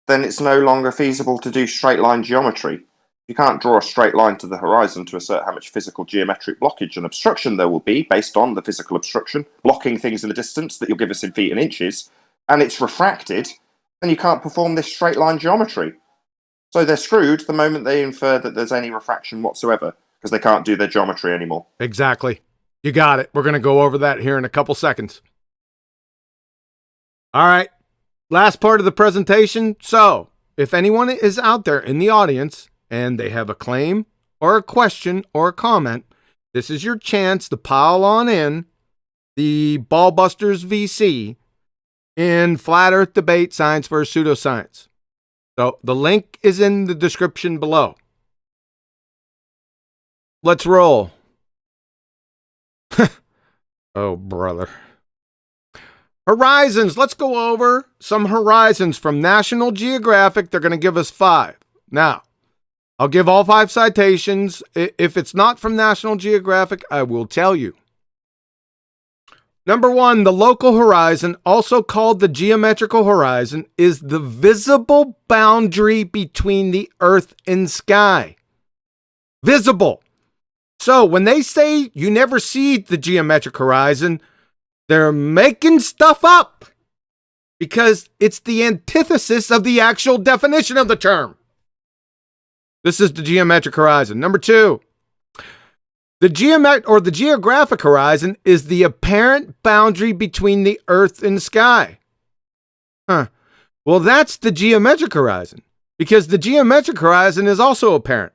then it's no longer feasible to do straight line geometry. You can't draw a straight line to the horizon to assert how much physical geometric blockage and obstruction there will be based on the physical obstruction, blocking things in the distance that you'll give us in feet and inches, and it's refracted, then you can't perform this straight line geometry. So they're screwed the moment they infer that there's any refraction whatsoever, because they can't do their geometry anymore. Exactly. You got it. We're going to go over that here in a couple seconds. All right. Last part of the presentation. So, if anyone is out there in the audience and they have a claim or a question or a comment, this is your chance to pile on in the BALLBUSTERS VC in Flat Earth Debate, Science versus Pseudoscience. So, the link is in the description below. Let's roll. Oh, brother. Horizons. Let's go over some horizons from National Geographic. They're going to give us 5. Now, I'll give all 5 citations. If it's not from National Geographic, I will tell you. Number 1, the local horizon, also called the geometrical horizon, is the visible boundary between the earth and sky. Visible. So when they say you never see the geometric horizon, they're making stuff up because it's the antithesis of the actual definition of the term. This is the geometric horizon. Number 2, the geographic horizon is the apparent boundary between the earth and sky. Well, that's the geometric horizon because the geometric horizon is also apparent.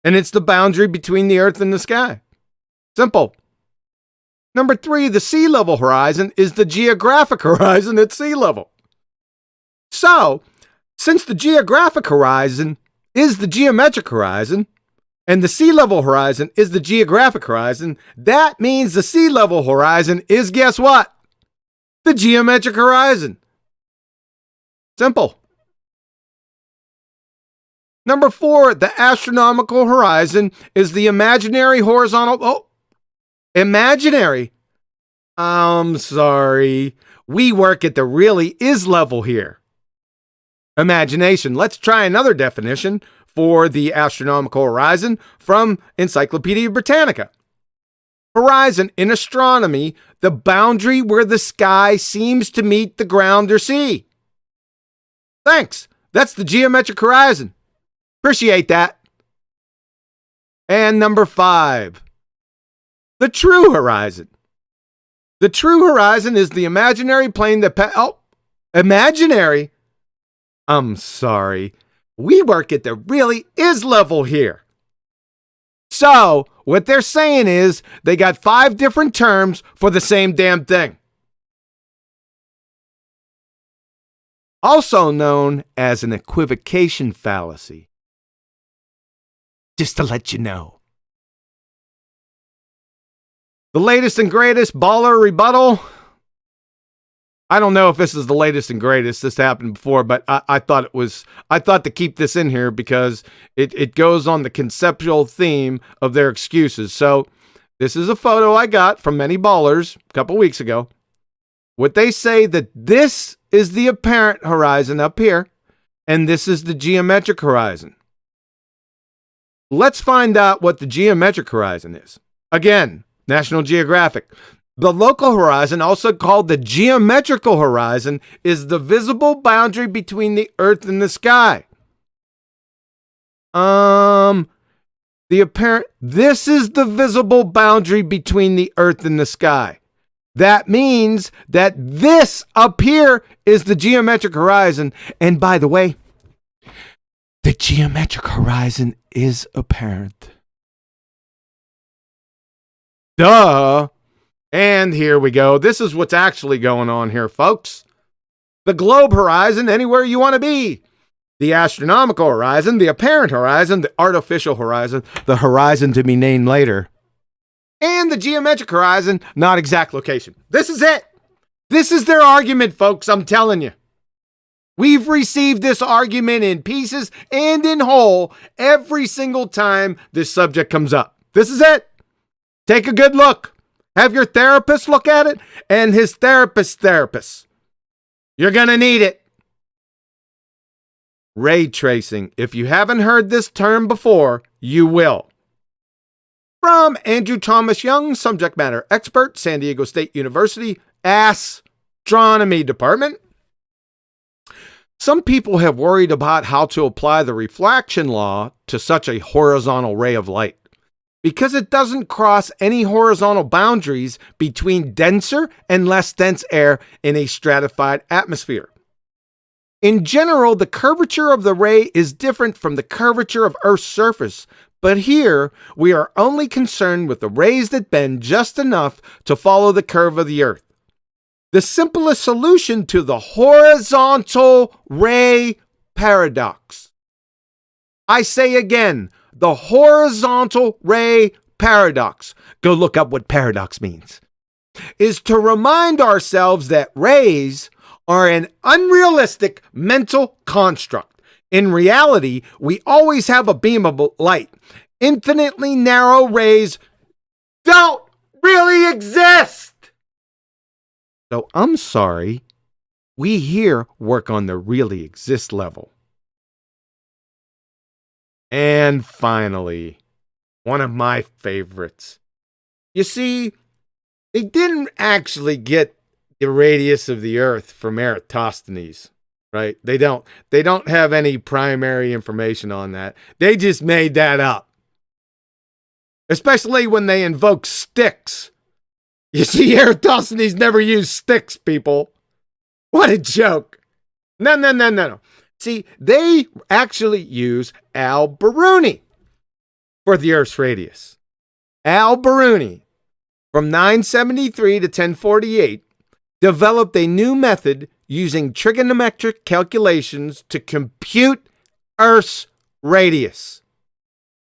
And it's the boundary between the earth and the sky. Simple. Number 3, the sea level horizon is the geographic horizon at sea level. So, since the geographic horizon is the geometric horizon, and the sea level horizon is the geographic horizon, that means the sea level horizon is, guess what? The geometric horizon. Simple. Number 4, the astronomical horizon is the imaginary horizontal... Oh, imaginary. I'm sorry. We work at the really is level here. Imagination. Let's try another definition for the astronomical horizon from Encyclopedia Britannica. Horizon in astronomy, the boundary where the sky seems to meet the ground or sea. Thanks. That's the geometric horizon. Appreciate that. And number 5, the true horizon. The true horizon is the imaginary plane that... imaginary? I'm sorry. We work at the really is level here. So, what they're saying is they got 5 different terms for the same damn thing. Also known as an equivocation fallacy. Just to let you know. The latest and greatest baller rebuttal. I don't know if this is the latest and greatest. This happened before, but I thought to keep this in here because it goes on the conceptual theme of their excuses. So this is a photo I got from many ballers a couple weeks ago. Would they say that this is the apparent horizon up here, and this is the geometric horizon? Let's find out what the geometric horizon is. Again, National Geographic. The local horizon, also called the geometrical horizon, is the visible boundary between the Earth and the sky. This is the visible boundary between the Earth and the sky. That means that this up here is the geometric horizon. And by the way, the geometric horizon is apparent. Duh. And here we go. This is what's actually going on here, folks. The globe horizon, anywhere you want to be. The astronomical horizon, the apparent horizon, the artificial horizon, the horizon to be named later. And the geometric horizon, not exact location. This is it. This is their argument, folks, I'm telling you. We've received this argument in pieces and in whole every single time this subject comes up. This is it. Take a good look. Have your therapist look at it and his therapist. You're going to need it. Ray tracing. If you haven't heard this term before, you will. From Andrew Thomas Young, subject matter expert, San Diego State University, Astronomy Department. Some people have worried about how to apply the refraction law to such a horizontal ray of light, because it doesn't cross any horizontal boundaries between denser and less dense air in a stratified atmosphere. In general, the curvature of the ray is different from the curvature of Earth's surface, but here we are only concerned with the rays that bend just enough to follow the curve of the Earth. The simplest solution to the horizontal ray paradox. I say again, the horizontal ray paradox. Go look up what paradox means. Is to remind ourselves that rays are an unrealistic mental construct. In reality, we always have a beam of light. Infinitely narrow rays don't really exist. So I'm sorry, we here work on the really exist level. And finally, one of my favorites. You see, they didn't actually get the radius of the Earth from Eratosthenes, right? They don't have any primary information on that. They just made that up. Especially when they invoke sticks. You see, Eratosthenes never used sticks, people. What a joke. No. See, they actually use Al-Biruni for the Earth's radius. Al-Biruni, from 973 to 1048, developed a new method using trigonometric calculations to compute Earth's radius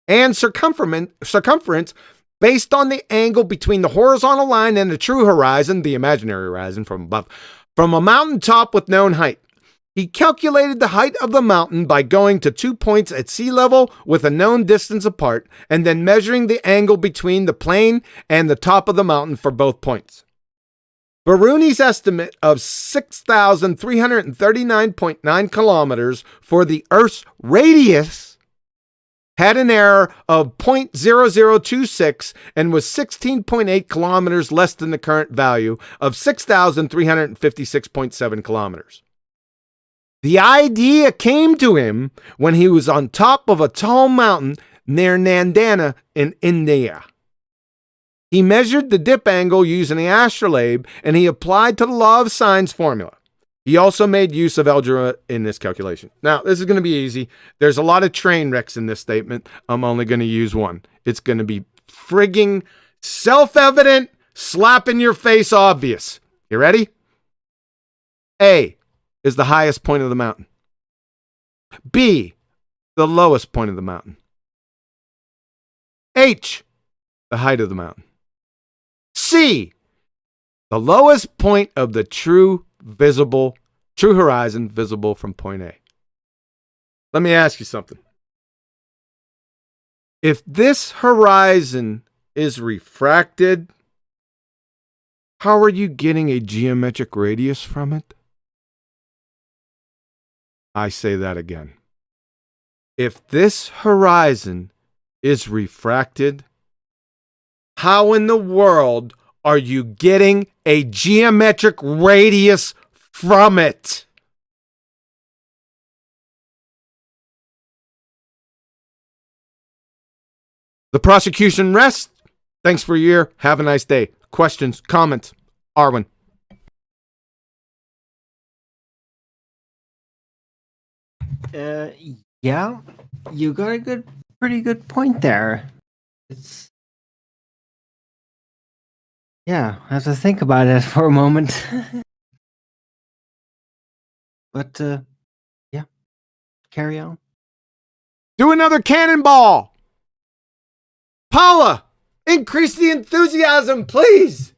and circumference based on the angle between the horizontal line and the true horizon, the imaginary horizon from above, from a mountaintop with known height. He calculated the height of the mountain by going to 2 points at sea level with a known distance apart and then measuring the angle between the plane and the top of the mountain for both points. Biruni's estimate of 6,339.9 kilometers for the Earth's radius had an error of 0.0026 and was 16.8 kilometers less than the current value of 6,356.7 kilometers. The idea came to him when he was on top of a tall mountain near Nandana in India. He measured the dip angle using the astrolabe, and he applied to the law of sines formula. He also made use of algebra in this calculation. Now, this is going to be easy. There's a lot of train wrecks in this statement. I'm only going to use one. It's going to be frigging self-evident, slap in your face obvious. You ready? A is the highest point of the mountain. B, the lowest point of the mountain. H, the height of the mountain. C, the lowest point of the true horizon visible from point A. Let me ask you something. If this horizon is refracted, How are you getting a geometric radius from it? I say that again. If this horizon is refracted, how in the world are you getting a geometric radius from it? The prosecution rests. Thanks for your ear. Have a nice day. Questions, comments? Arwen. Yeah, you got a pretty good point there. It's yeah, I have to think about it for a moment. But yeah, carry on. Do another cannonball. Paula, increase the enthusiasm, please.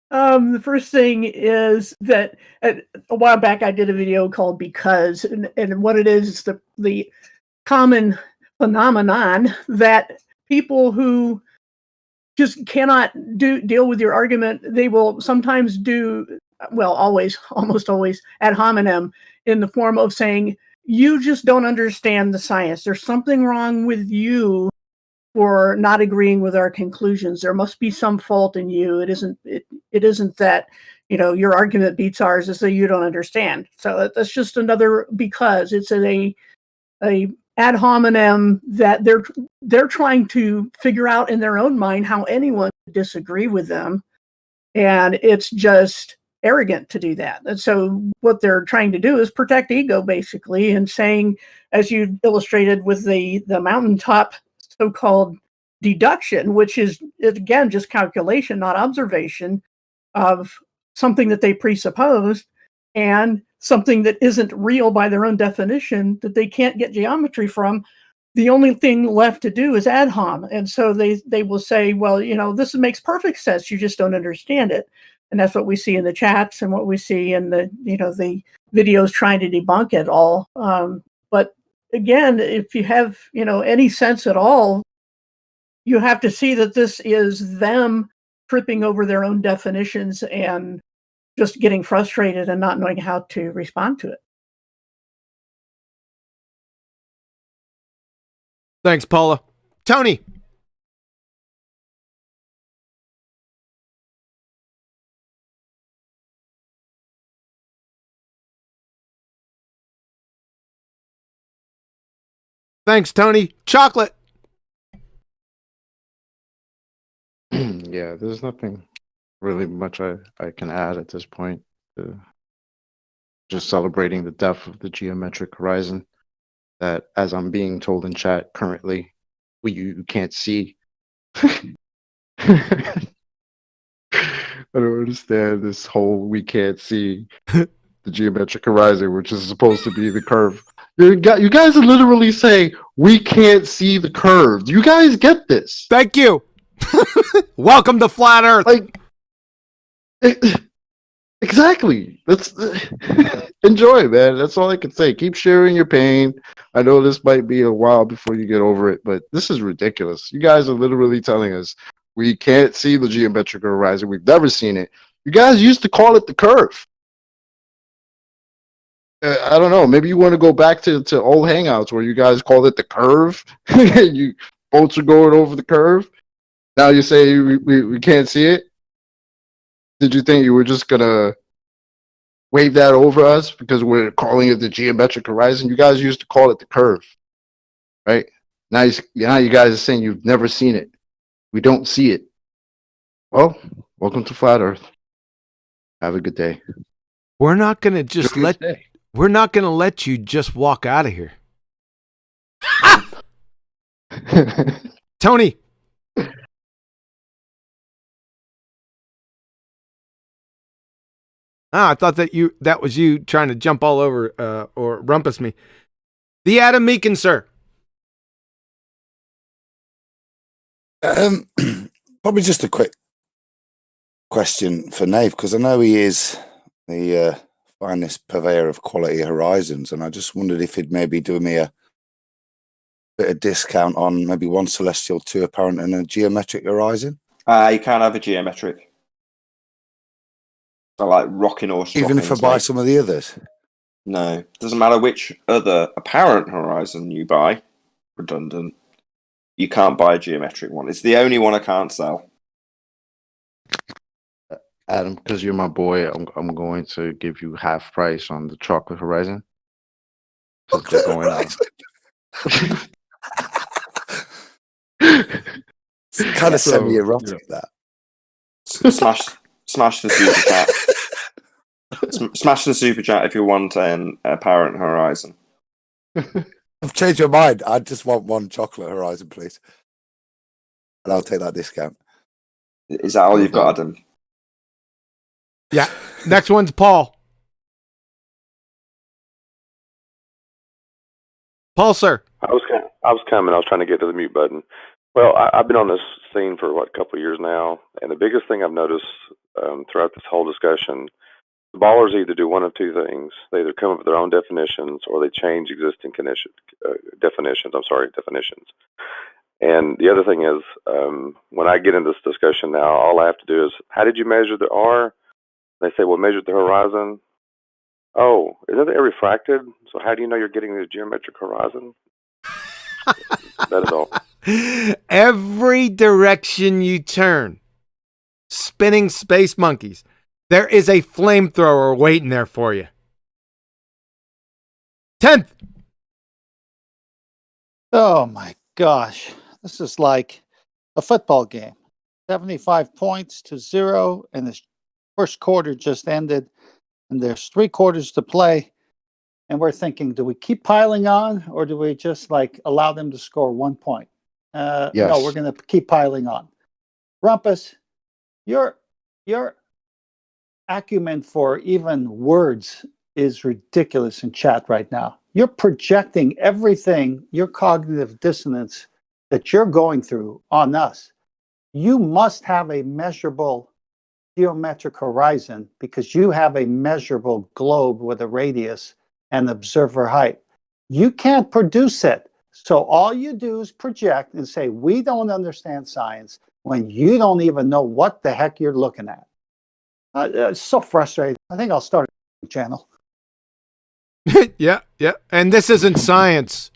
The first thing is that a while back I did a video called Because, and what it is the common phenomenon that people who just cannot deal with your argument, they will sometimes do, well, almost always ad hominem, in the form of saying, you just don't understand the science. There's something wrong with you for not agreeing with our conclusions. There must be some fault in you. It isn't that, your argument beats ours, is that you don't understand. So that's just another because. It's a ad hominem that they're trying to figure out in their own mind how anyone could disagree with them, and it's just arrogant to do that. And so what they're trying to do is protect ego, basically, and saying, as you illustrated with the mountaintop so-called deduction, which is again just calculation, not observation, of something that they presupposed and something that isn't real by their own definition, that they can't get geometry from. The only thing left to do is ad hom. And so they will say, well, this makes perfect sense. You just don't understand it. And that's what we see in the chats and what we see in the videos trying to debunk it all. But again, if you have, any sense at all, you have to see that this is them tripping over their own definitions and just getting frustrated and not knowing how to respond to it. Thanks, Paula. Tony. Thanks, Tony. Chocolate. Yeah, there's nothing really much I can add at this point. Just celebrating the depth of the geometric horizon that, as I'm being told in chat currently, you can't see. I don't understand this whole we can't see the geometric horizon, which is supposed to be the curve. You guys are literally saying we can't see the curve. Do you guys get this? Thank you. Welcome to Flat Earth. Exactly. Let's enjoy, man. That's all I can say. Keep sharing your pain. I know this might be a while before you get over it, but this is ridiculous. You guys are literally telling us we can't see the geometric horizon. We've never seen it. You guys used to call it the curve. I don't know. Maybe you want to go back to old hangouts where you guys called it the curve. You boats are going over the curve. Now you say we can't see it. Did you think you were just gonna wave that over us because we're calling it the geometric horizon? You guys used to call it the curve, right? Now you guys are saying you've never seen it. We don't see it. Well, welcome to Flat Earth. Have a good day. We're not gonna just we're not gonna let you just walk out of here. Tony. I thought that was you trying to jump all over or rumpus me. The Adam Meakin, sir. Probably just a quick question for Nave, because I know he is the finest purveyor of quality horizons, and I just wondered if he'd maybe do me a bit of discount on maybe one celestial, two apparent, and a geometric horizon. You can't have a geometric. So like rocking or Even if I buy some of the others? No. Doesn't matter which other apparent horizon you buy, redundant, you can't buy a geometric one. It's the only one I can't sell. Adam, because you're my boy, I'm going to give you half price on the chocolate horizon. They're going on. It's kind of semi-erotic, that. Smash the super chat. Smash the super chat if you want an apparent horizon. I've changed your mind. I just want one chocolate horizon, please. And I'll take that discount. Is that all you've got, Adam? Yeah. Next one's Paul. Paul, sir. I was coming. I was trying to get to the mute button. Well, I've been on this scene for a couple of years now, and the biggest thing I've noticed throughout this whole discussion, the ballers either do one of two things: they either come up with their own definitions, or they change existing definitions. And the other thing is, when I get into this discussion now, all I have to do is, how did you measure the R? They say, well, measure the horizon. Oh, isn't it refracted? So how do you know you're getting the geometric horizon? That is all. Every direction you turn, spinning space monkeys, there is a flamethrower waiting there for you. 10th. Oh my gosh. This is like a football game. 75 points to 0, and the first quarter just ended, and there's 3 quarters to play. And we're thinking, do we keep piling on, or do we just like allow them to score 1 point? No, we're going to keep piling on. Rumpus, your acumen for even words is ridiculous in chat right now. You're projecting everything, your cognitive dissonance that you're going through on us. You must have a measurable geometric horizon because you have a measurable globe with a radius and observer height. You can't produce it. So all you do is project and say, we don't understand science when you don't even know what the heck you're looking at. It's so frustrating. I think I'll start a channel. Yeah. And this isn't science.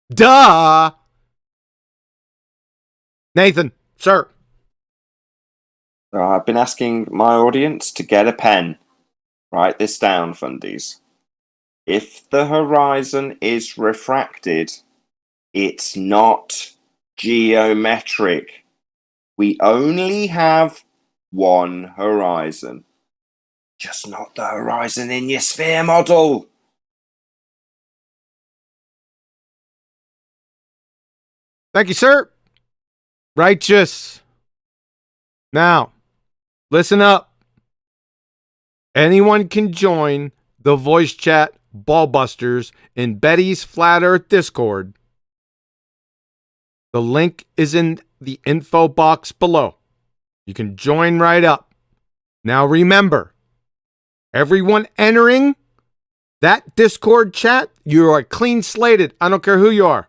Duh. Nathan, sir. I've been asking my audience to get a pen. Write this down, fundies. If the horizon is refracted, it's not geometric. We only have one horizon. Just not the horizon in your sphere model. Thank you, sir. Righteous. Now, listen up. Anyone can join the voice chat BALLBUSTERS in Betty's Flat Earth Discord. The link is in the info box below. You can join right up. Now remember, everyone entering that Discord chat, you are clean slated. I don't care who you are.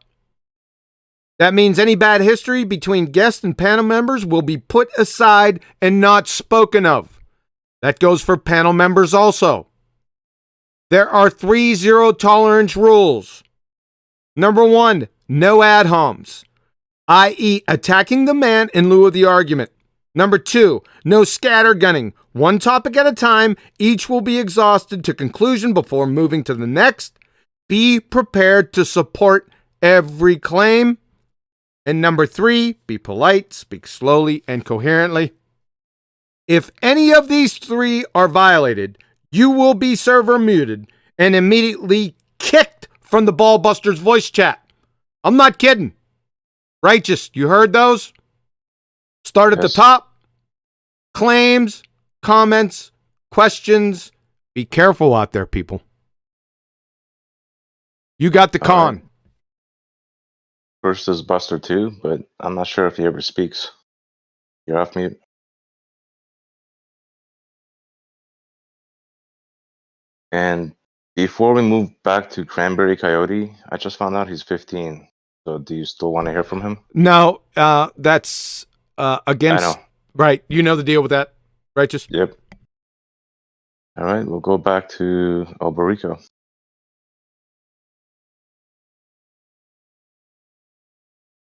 That means any bad history between guests and panel members will be put aside and not spoken of. That goes for panel members also. There are 3 zero-tolerance rules. Number 1, no ad homs, i.e. attacking the man in lieu of the argument. Number 2, no scattergunning. One topic at a time, each will be exhausted to conclusion before moving to the next. Be prepared to support every claim. And number 3, be polite, speak slowly and coherently. If any of these 3 are violated, you will be server muted and immediately kicked from the BALLBUSTERS voice chat. I'm not kidding. Righteous, you heard those? Start at the top. Claims, comments, questions. Be careful out there, people. You got the con. First is Buster 2, but I'm not sure if he ever speaks. You're off mute. And before we move back to Cranberry Coyote, I just found out he's 15. So do you still want to hear from him? No, that's against. I know. Right. You know the deal with that, Righteous? Yep. All right, we'll go back to Alberico.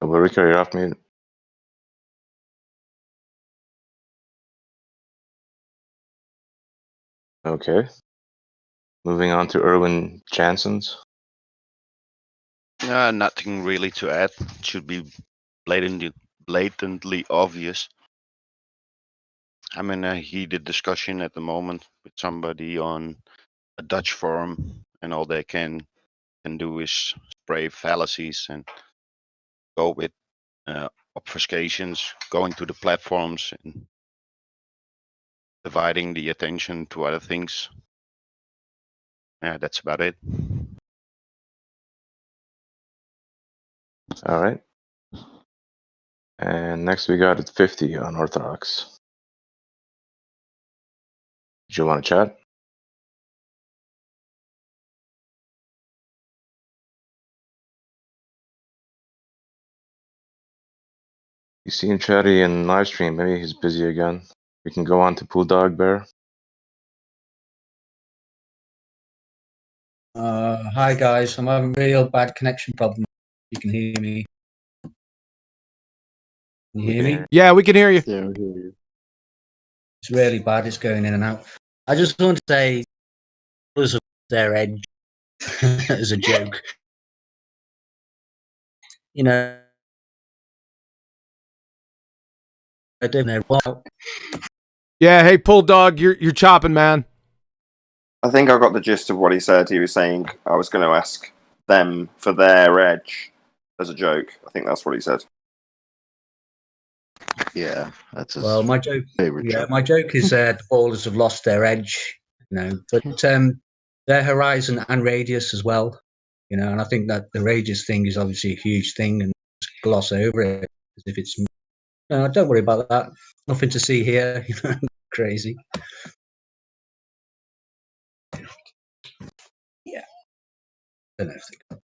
Alberico, you're off mute. Okay. Moving on to Erwin Janssens. Nothing really to add. It should be blatantly obvious. I'm in a heated discussion at the moment with somebody on a Dutch forum, and all they can do is spray fallacies and go with obfuscations, going to the platforms and dividing the attention to other things. Yeah, that's about it. All right. And next we got 50 Unorthodox. Do you want to chat? You see him chatty in live stream. Maybe he's busy again. We can go on to Pool Dog Bear. Hi guys, I'm having a real bad connection problem. You can hear me. Can you hear me? Yeah, we can hear you. Yeah, we hear you. It's really bad. It's going in and out. I just want to say, was their edge as a joke. You know, I don't know what. Yeah, hey, Pull Dog, you're chopping, man. I think I got the gist of what he said. He was saying I was going to ask them for their edge as a joke. I think that's what he said. Yeah, that's his Well, my joke. favorite Yeah, joke. my joke is the ballers have lost their edge. You know, but their horizon and radius as well. You know, and I think that the radius thing is obviously a huge thing, and just gloss over it as if it's. No, don't worry about that. Nothing to see here. You know, crazy. Yeah. Don't know if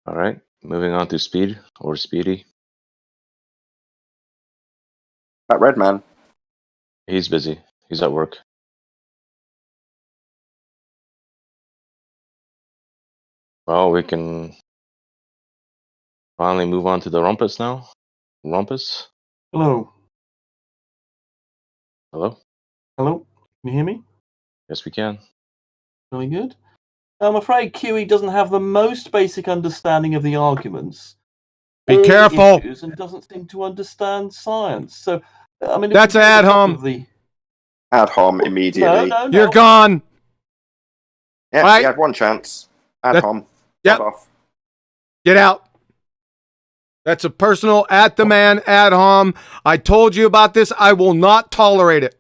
All right. Moving on to Speed or Speedy. That red man. He's busy. He's at work. Well, we can finally move on to the Rumpus now. Rumpus? Hello. Hello? Hello. Can you hear me? Yes, we can. Really good. I'm afraid QE doesn't have the most basic understanding of the arguments. Be or the careful. issues, and doesn't seem to understand science. So, I mean, if That's we go to the ad top hom. of the- Ad hom immediately. No. You're gone. Yeah, Right. he had one chance. Ad That- hom. Yep. Cut off. Get out. That's a personal at the man ad hom. I told you about this. I will not tolerate it.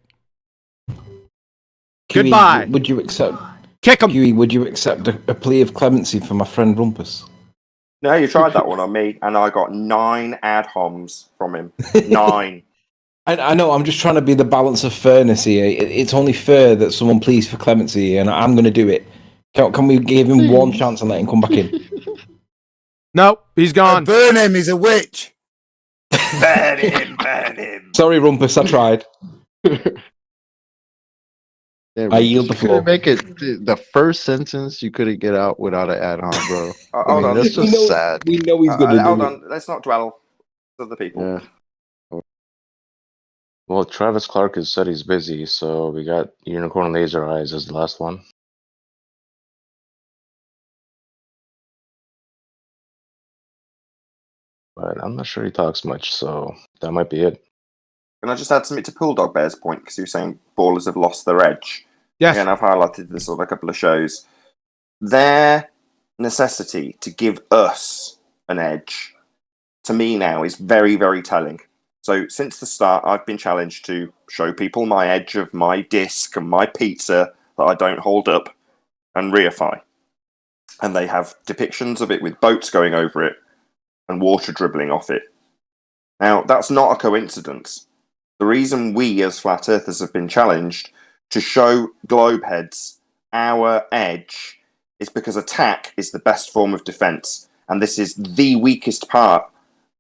Huey, Goodbye. Would you accept? Kick him. Huey, would you accept a plea of clemency for my friend Rumpus? No, you tried that one on me, and I got 9 ad homs from him. 9. I know. I'm just trying to be the balance of fairness here. It's only fair that someone pleads for clemency, and I'm going to do it. Can we give him one chance and let him come back in? Nope, he's gone. Burn him, he's a witch. Burn him, burn him. Sorry, Rumpus, I tried. Yeah, I yield the you couldn't floor. make it the first sentence you couldn't get out without an ad hom, bro. Hold on. That's just sad. We know he's going to Hold do on. Let's not dwell on other people. Yeah. Well, Travis Clark has said he's busy, so we got Unicorn Laser Eyes as the last one. But I'm not sure he talks much, so that might be it. Can I just add something to Pool Dog Bear's point? Because he was saying ballers have lost their edge. Yes. Again, I've highlighted this on a couple of shows. Their necessity to give us an edge, to me now, is very, very telling. So since the start, I've been challenged to show people my edge of my disc and my pizza that I don't hold up and reify. And they have depictions of it with boats going over it and water dribbling off it. Now, that's not a coincidence. The reason we as flat earthers have been challenged to show globe heads our edge is because attack is the best form of defense, and this is the weakest part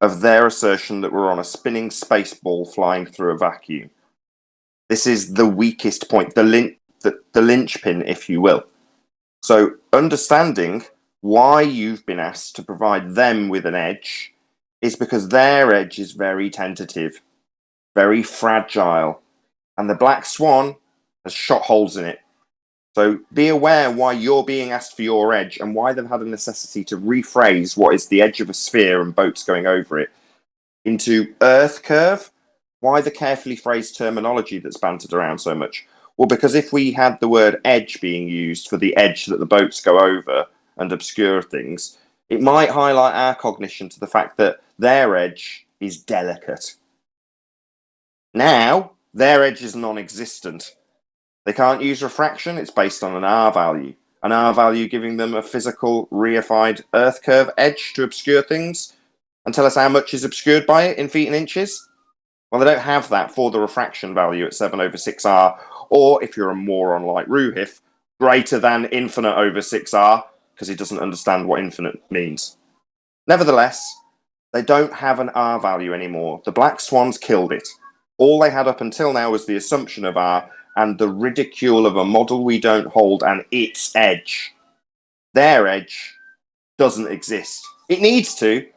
of their assertion that we're on a spinning space ball flying through a vacuum. This is the weakest point, the linchpin, if you will. So understanding why you've been asked to provide them with an edge is because their edge is very tentative, very fragile, and the black swan has shot holes in it. So be aware why you're being asked for your edge and why they've had a necessity to rephrase what is the edge of a sphere and boats going over it into Earth curve. Why the carefully phrased terminology that's bantered around so much? Well, because if we had the word edge being used for the edge that the boats go over and obscure things, it might highlight our cognition to the fact that their edge is delicate. Now, their edge is non-existent. They can't use refraction. It's based on an R value. An R value giving them a physical, reified Earth curve edge to obscure things and tell us how much is obscured by it in feet and inches. Well, they don't have that for the refraction value at 7/6R, or if you're a moron like Ruhif, greater than infinite over 6R, because he doesn't understand what infinite means. Nevertheless, they don't have an R value anymore. The Black Swans killed it. All they had up until now was the assumption of R and the ridicule of a model we don't hold and its edge. Their edge doesn't exist. It needs to,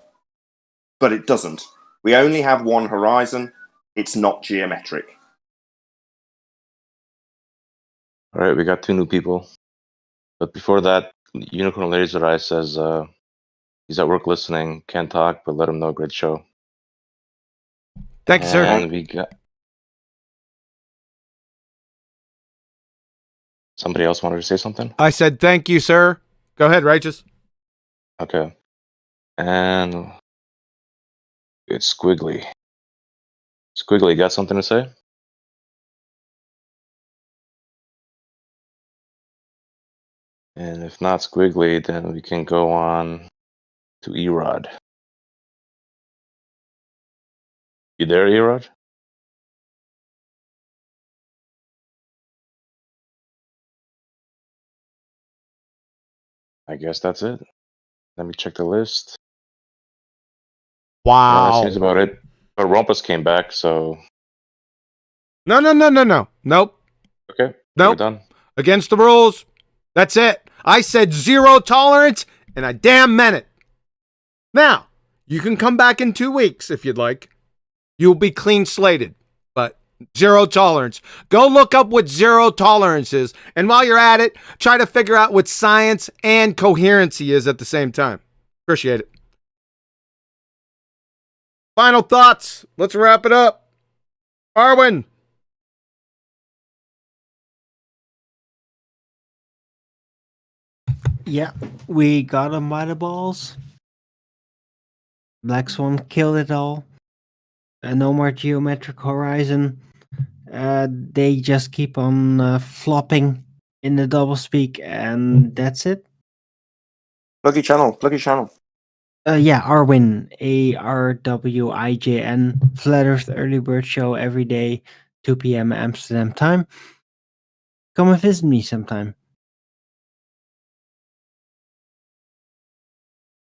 but it doesn't. We only have one horizon. It's not geometric. All right, we got 2 new people. But before that, Unicorn Laser Eye says he's at work listening, can't talk, but let him know. Great show. Thank you, sir. And we got... Somebody else wanted to say something? I said thank you, sir. Go ahead, Righteous. Okay. And it's Squiggly. Squiggly, got something to say? And if not Squiggly, then we can go on to Erod. You there, Erod? I guess that's it. Let me check the list. Wow. That seems about it. But Rumpus came back, so... No. Nope. Okay. Nope. We're done. Against the rules. That's it. I said 0 tolerance, and I damn meant it. Now, you can come back in 2 weeks if you'd like. You'll be clean slated, but 0 tolerance. Go look up what 0 tolerance is, and while you're at it, try to figure out what science and coherency is at the same time. Appreciate it. Final thoughts. Let's wrap it up. Arwen. Yeah, we got him by the balls. Black Swan killed it all. No more geometric horizon. They just keep on flopping in the doublespeak, and that's it. Lucky channel. Yeah, Arwin, ARWIJN, Flat Earth Early Bird Show every day, 2 p.m. Amsterdam time. Come and visit me sometime.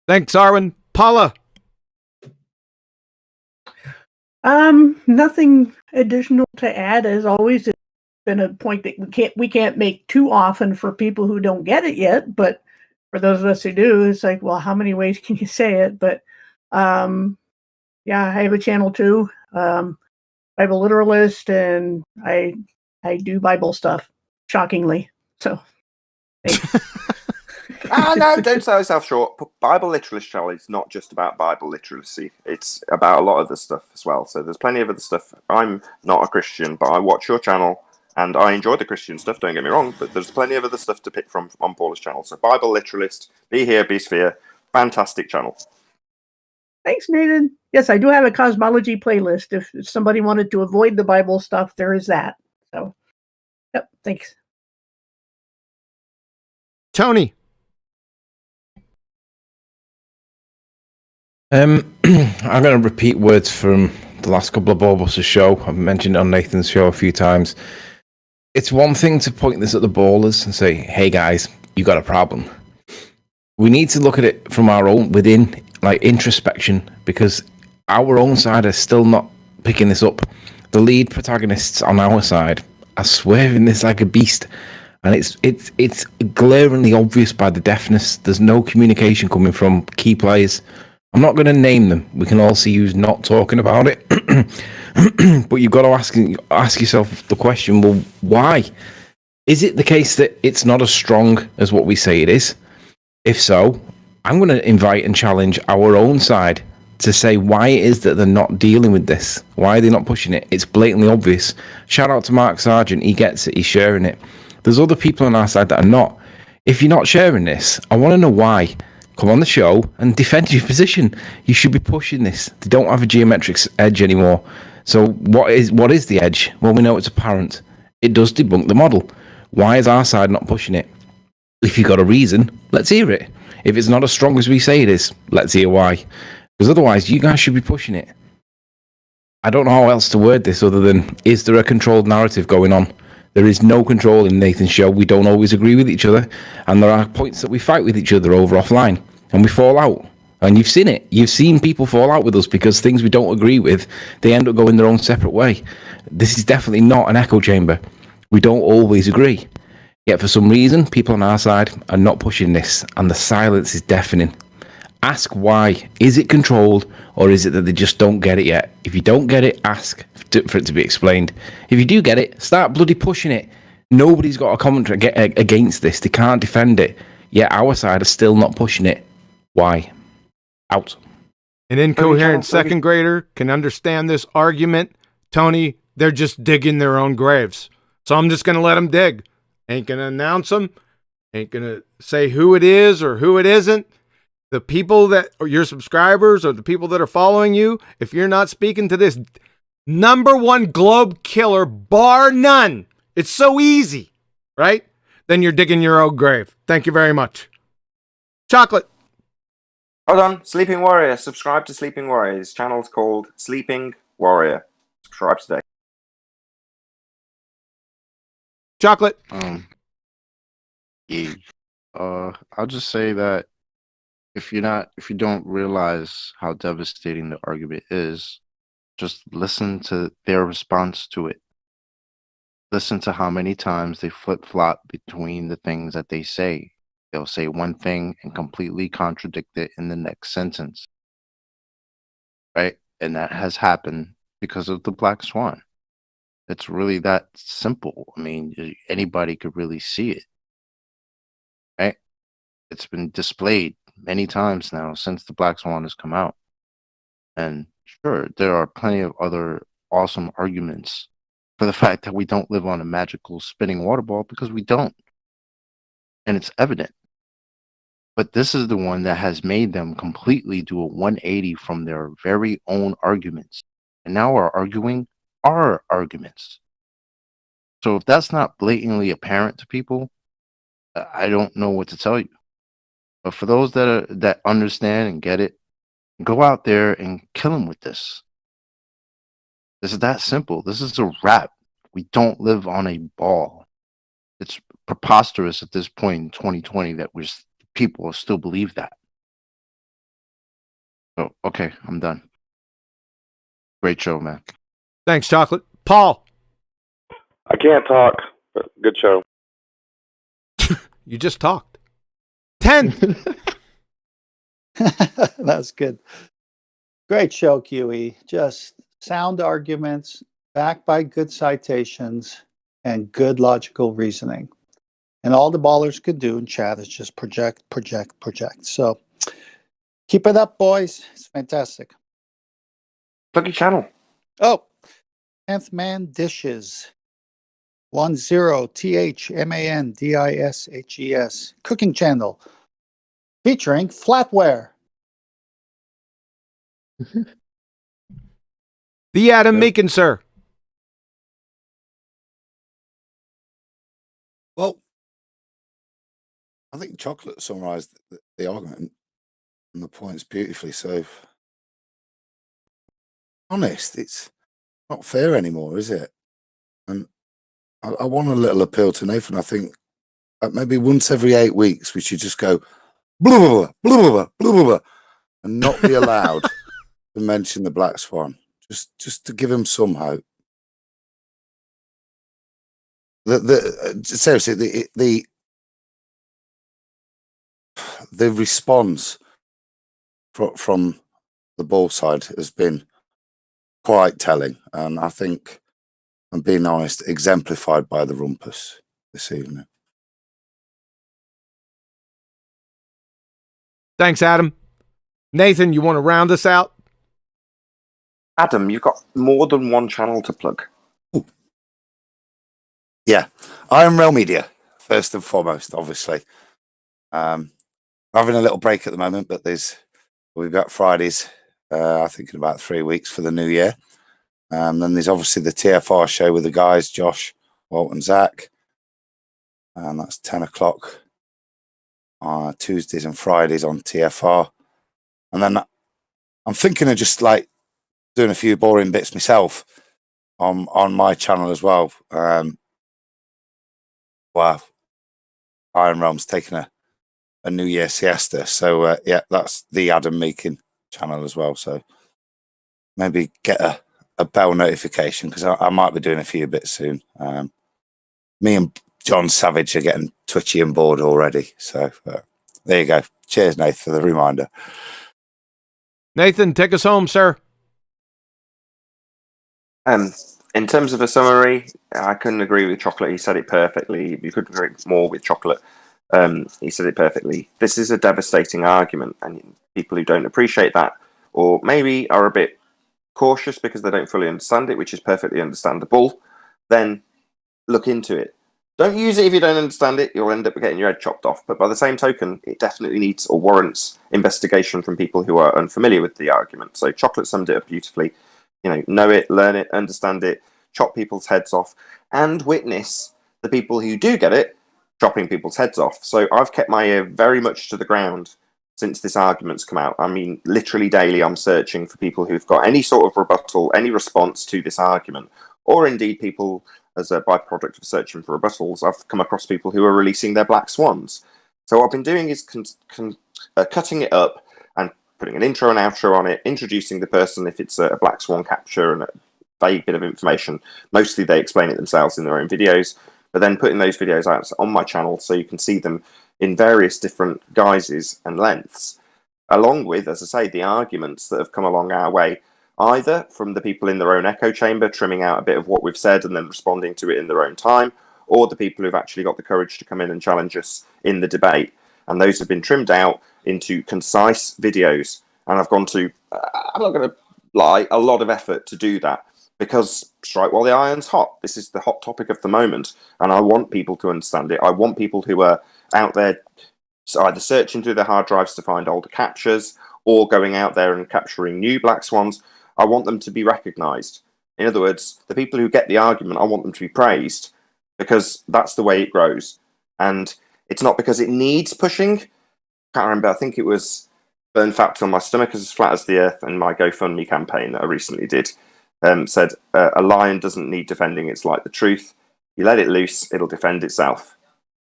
Thanks, Arwen. Paula. Nothing additional to add. As always, it's been a point that we can't make too often for people who don't get it yet, but for those of us who do, it's like, well, how many ways can you say it? But yeah, I have a channel too. Bible literalist, and I do Bible stuff, shockingly. So No, don't sell yourself short. Bible Literalist channel is not just about Bible literacy. It's about a lot of other stuff as well. So there's plenty of other stuff. I'm not a Christian, but I watch your channel, and I enjoy the Christian stuff, don't get me wrong, but there's plenty of other stuff to pick from on Paula's channel. So Bible Literalist, be here, be sphere. Fantastic channel. thanks, Nathan. Yes, I do have a cosmology playlist. If somebody wanted to avoid the Bible stuff, there is that. So, yep, thanks. Tony. I'm going to repeat words from the last couple of BALLBUSTERS show. I've mentioned it on Nathan's show a few times. It's one thing to point this at the ballers and say, hey guys, you got a problem. We need to look at it from our own within, like introspection, because our own side is still not picking this up. the lead protagonists on our side are swerving this like a beast, and it's glaringly obvious by the deafness. There's no communication coming from key players. I'm not going to name them. We can all see who's not talking about it. But you've got to ask yourself the question, well, why? Is it the case that it's not as strong as what we say it is? If so, I'm going to invite and challenge our own side to say why it is that they're not dealing with this. Why are they not pushing it? It's blatantly obvious. Shout out to Mark Sargent. He gets it. He's sharing it. There's other people on our side that are not. If you're not sharing this, I want to know why. Come on the show and defend your position. You should be pushing this. They don't have a geometric edge anymore. So what is the edge? Well, we know it's apparent. It does debunk the model. Why is our side not pushing it? If you've got a reason, let's hear it. If it's not as strong as we say it is, let's hear why. Because otherwise, you guys should be pushing it. I don't know how else to word this other than, is there a controlled narrative going on? There is no control in Nathan's show. We don't always agree with each other. And there are points that we fight with each other over offline. And we fall out. And you've seen it. You've seen people fall out with us because things we don't agree with, they end up going their own separate way. This is definitely not an echo chamber. We don't always agree. Yet for some reason, people on our side are not pushing this. And the silence is deafening. Ask why. Is it controlled, or is it that they just don't get it yet? If you don't get it, ask for it to be explained. If you do get it, start bloody pushing it. Nobody's got a commentary against this. They can't defend it. Yet our side are still not pushing it. Why? Out. An incoherent second grader can understand this argument. Tony, they're just digging their own graves. So I'm just going to let them dig. Ain't going to announce them. Ain't going to say who it is or who it isn't. The people that are your subscribers or the people that are following you, if you're not speaking to this #1 globe killer, bar none, it's so easy, right? Then you're digging your own grave. Thank you very much. Chocolate. Hold on. Sleeping Warrior. Subscribe to Sleeping Warrior. His channel's called Sleeping Warrior. Subscribe today. Chocolate. Yeah. I'll just say that if you don't realize how devastating the argument is, just listen to their response to it. Listen to how many times they flip-flop between the things that they say. They'll say one thing and completely contradict it in the next sentence. Right? And that has happened because of the Black Swan. It's really that simple. I mean, anybody could really see it. Right? It's been displayed many times now since the Black Swan has come out. And sure, there are plenty of other awesome arguments for the fact that we don't live on a magical spinning water ball, because we don't. And it's evident. But this is the one that has made them completely do a 180 from their very own arguments. And now are arguing our arguments. So if that's not blatantly apparent to people, I don't know what to tell you. But for those that understand and get it, go out there and kill them with this. This is that simple. This is a wrap. We don't live on a ball. It's preposterous at this point in 2020 that people still believe that. So, okay, I'm done. Great show, man. Thanks, Chocolate. Paul. I can't talk, but good show. You just talked. 10. That's good. Great show, QE. Just sound arguments backed by good citations and good logical reasoning. And all the ballers could do in chat is just project. So keep it up, boys. It's fantastic. Plug your channel. Oh, 10th Man Dishes. 10THMANDISHES cooking channel featuring flatware. The Adam Meekin, sir. Well, I think Chocolate summarised the argument and the points beautifully. So, honest, it's not fair anymore, is it? And I want a little appeal to Nathan. I think maybe once every 8 weeks we should just go blah blah blah blah blah and not be allowed to mention the Black Swan. Just to give him some hope. Seriously, the response from the ball side has been quite telling, and I think, I'm being honest, exemplified by the rumpus this evening. Thanks, Adam. Nathan, you want to round us out? Adam, you've got more than one channel to plug. Yeah, Iron Rail Media, first and foremost, obviously. Having a little break at the moment, but we've got Fridays, I think in about 3 weeks for the new year. Then there's obviously the TFR show with the guys, Josh, Walt and Zach. And that's 10 o'clock Tuesdays and Fridays on TFR. And then I'm thinking of just like doing a few boring bits myself on my channel as well. Wow. Iron Realm's taking a New Year siesta. So, yeah, that's the Adam Meakin channel as well. So maybe get a bell notification because I might be doing a few bits soon. Me and John Savage are getting twitchy and bored already. So there you go. Cheers, Nathan, for the reminder. Nathan, take us home, sir. In terms of a summary, I couldn't agree with Chocolate. He said it perfectly. You couldn't agree more with Chocolate. He said it perfectly. This is a devastating argument, and people who don't appreciate that, or maybe are a bit cautious because they don't fully understand it, which is perfectly understandable, then look into it. Don't use it if you don't understand it. You'll end up getting your head chopped off. But by the same token, it definitely needs or warrants investigation from people who are unfamiliar with the argument. So Chocolate summed it up beautifully. Know it, learn it, understand it, chop people's heads off, and witness the people who do get it chopping people's heads off. So I've kept my ear very much to the ground since this argument's come out. I mean, literally daily I'm searching for people who've got any sort of rebuttal, any response to this argument, or indeed people, as a byproduct of searching for rebuttals, I've come across people who are releasing their black swans. So what I've been doing is cutting it up and putting an intro and outro on it, introducing the person if it's a black swan capture and a vague bit of information. Mostly they explain it themselves in their own videos, but then putting those videos out on my channel so you can see them in various different guises and lengths, along with, as I say, the arguments that have come along our way, either from the people in their own echo chamber, trimming out a bit of what we've said and then responding to it in their own time, or the people who've actually got the courage to come in and challenge us in the debate. And those have been trimmed out into concise videos. And I've gone to, I'm not going to lie, a lot of effort to do that, because strike while the iron's hot. This is the hot topic of the moment. And I want people to understand it. I want people who are out there either searching through their hard drives to find older captures or going out there and capturing new black swans. I want them to be recognised. In other words, the people who get the argument, I want them to be praised, because that's the way it grows. And it's not because it needs pushing. Can't remember, I think it was Burn Fact on My Stomach is as Flat as the Earth, and my GoFundMe campaign that I recently did said, a lion doesn't need defending, it's like the truth. You let it loose, it'll defend itself.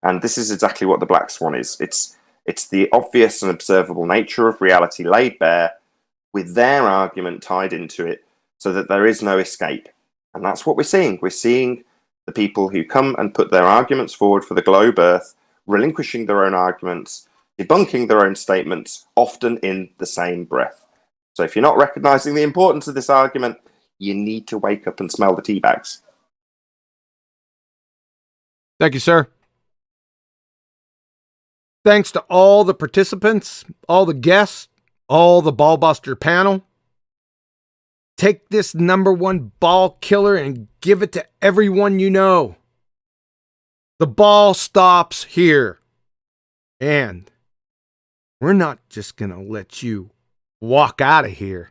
And this is exactly what the black swan is. It's the obvious and observable nature of reality laid bare, with their argument tied into it, so that there is no escape. And that's what we're seeing. We're seeing the people who come and put their arguments forward for the globe Earth, relinquishing their own arguments, debunking their own statements, often in the same breath. So if you're not recognising the importance of this argument, you need to wake up and smell the tea bags. Thank you, sir. Thanks to all the participants, all the guests, all the Ballbuster panel. Take this #1 ball killer and give it to everyone you know. The ball stops here. And we're not just going to let you walk out of here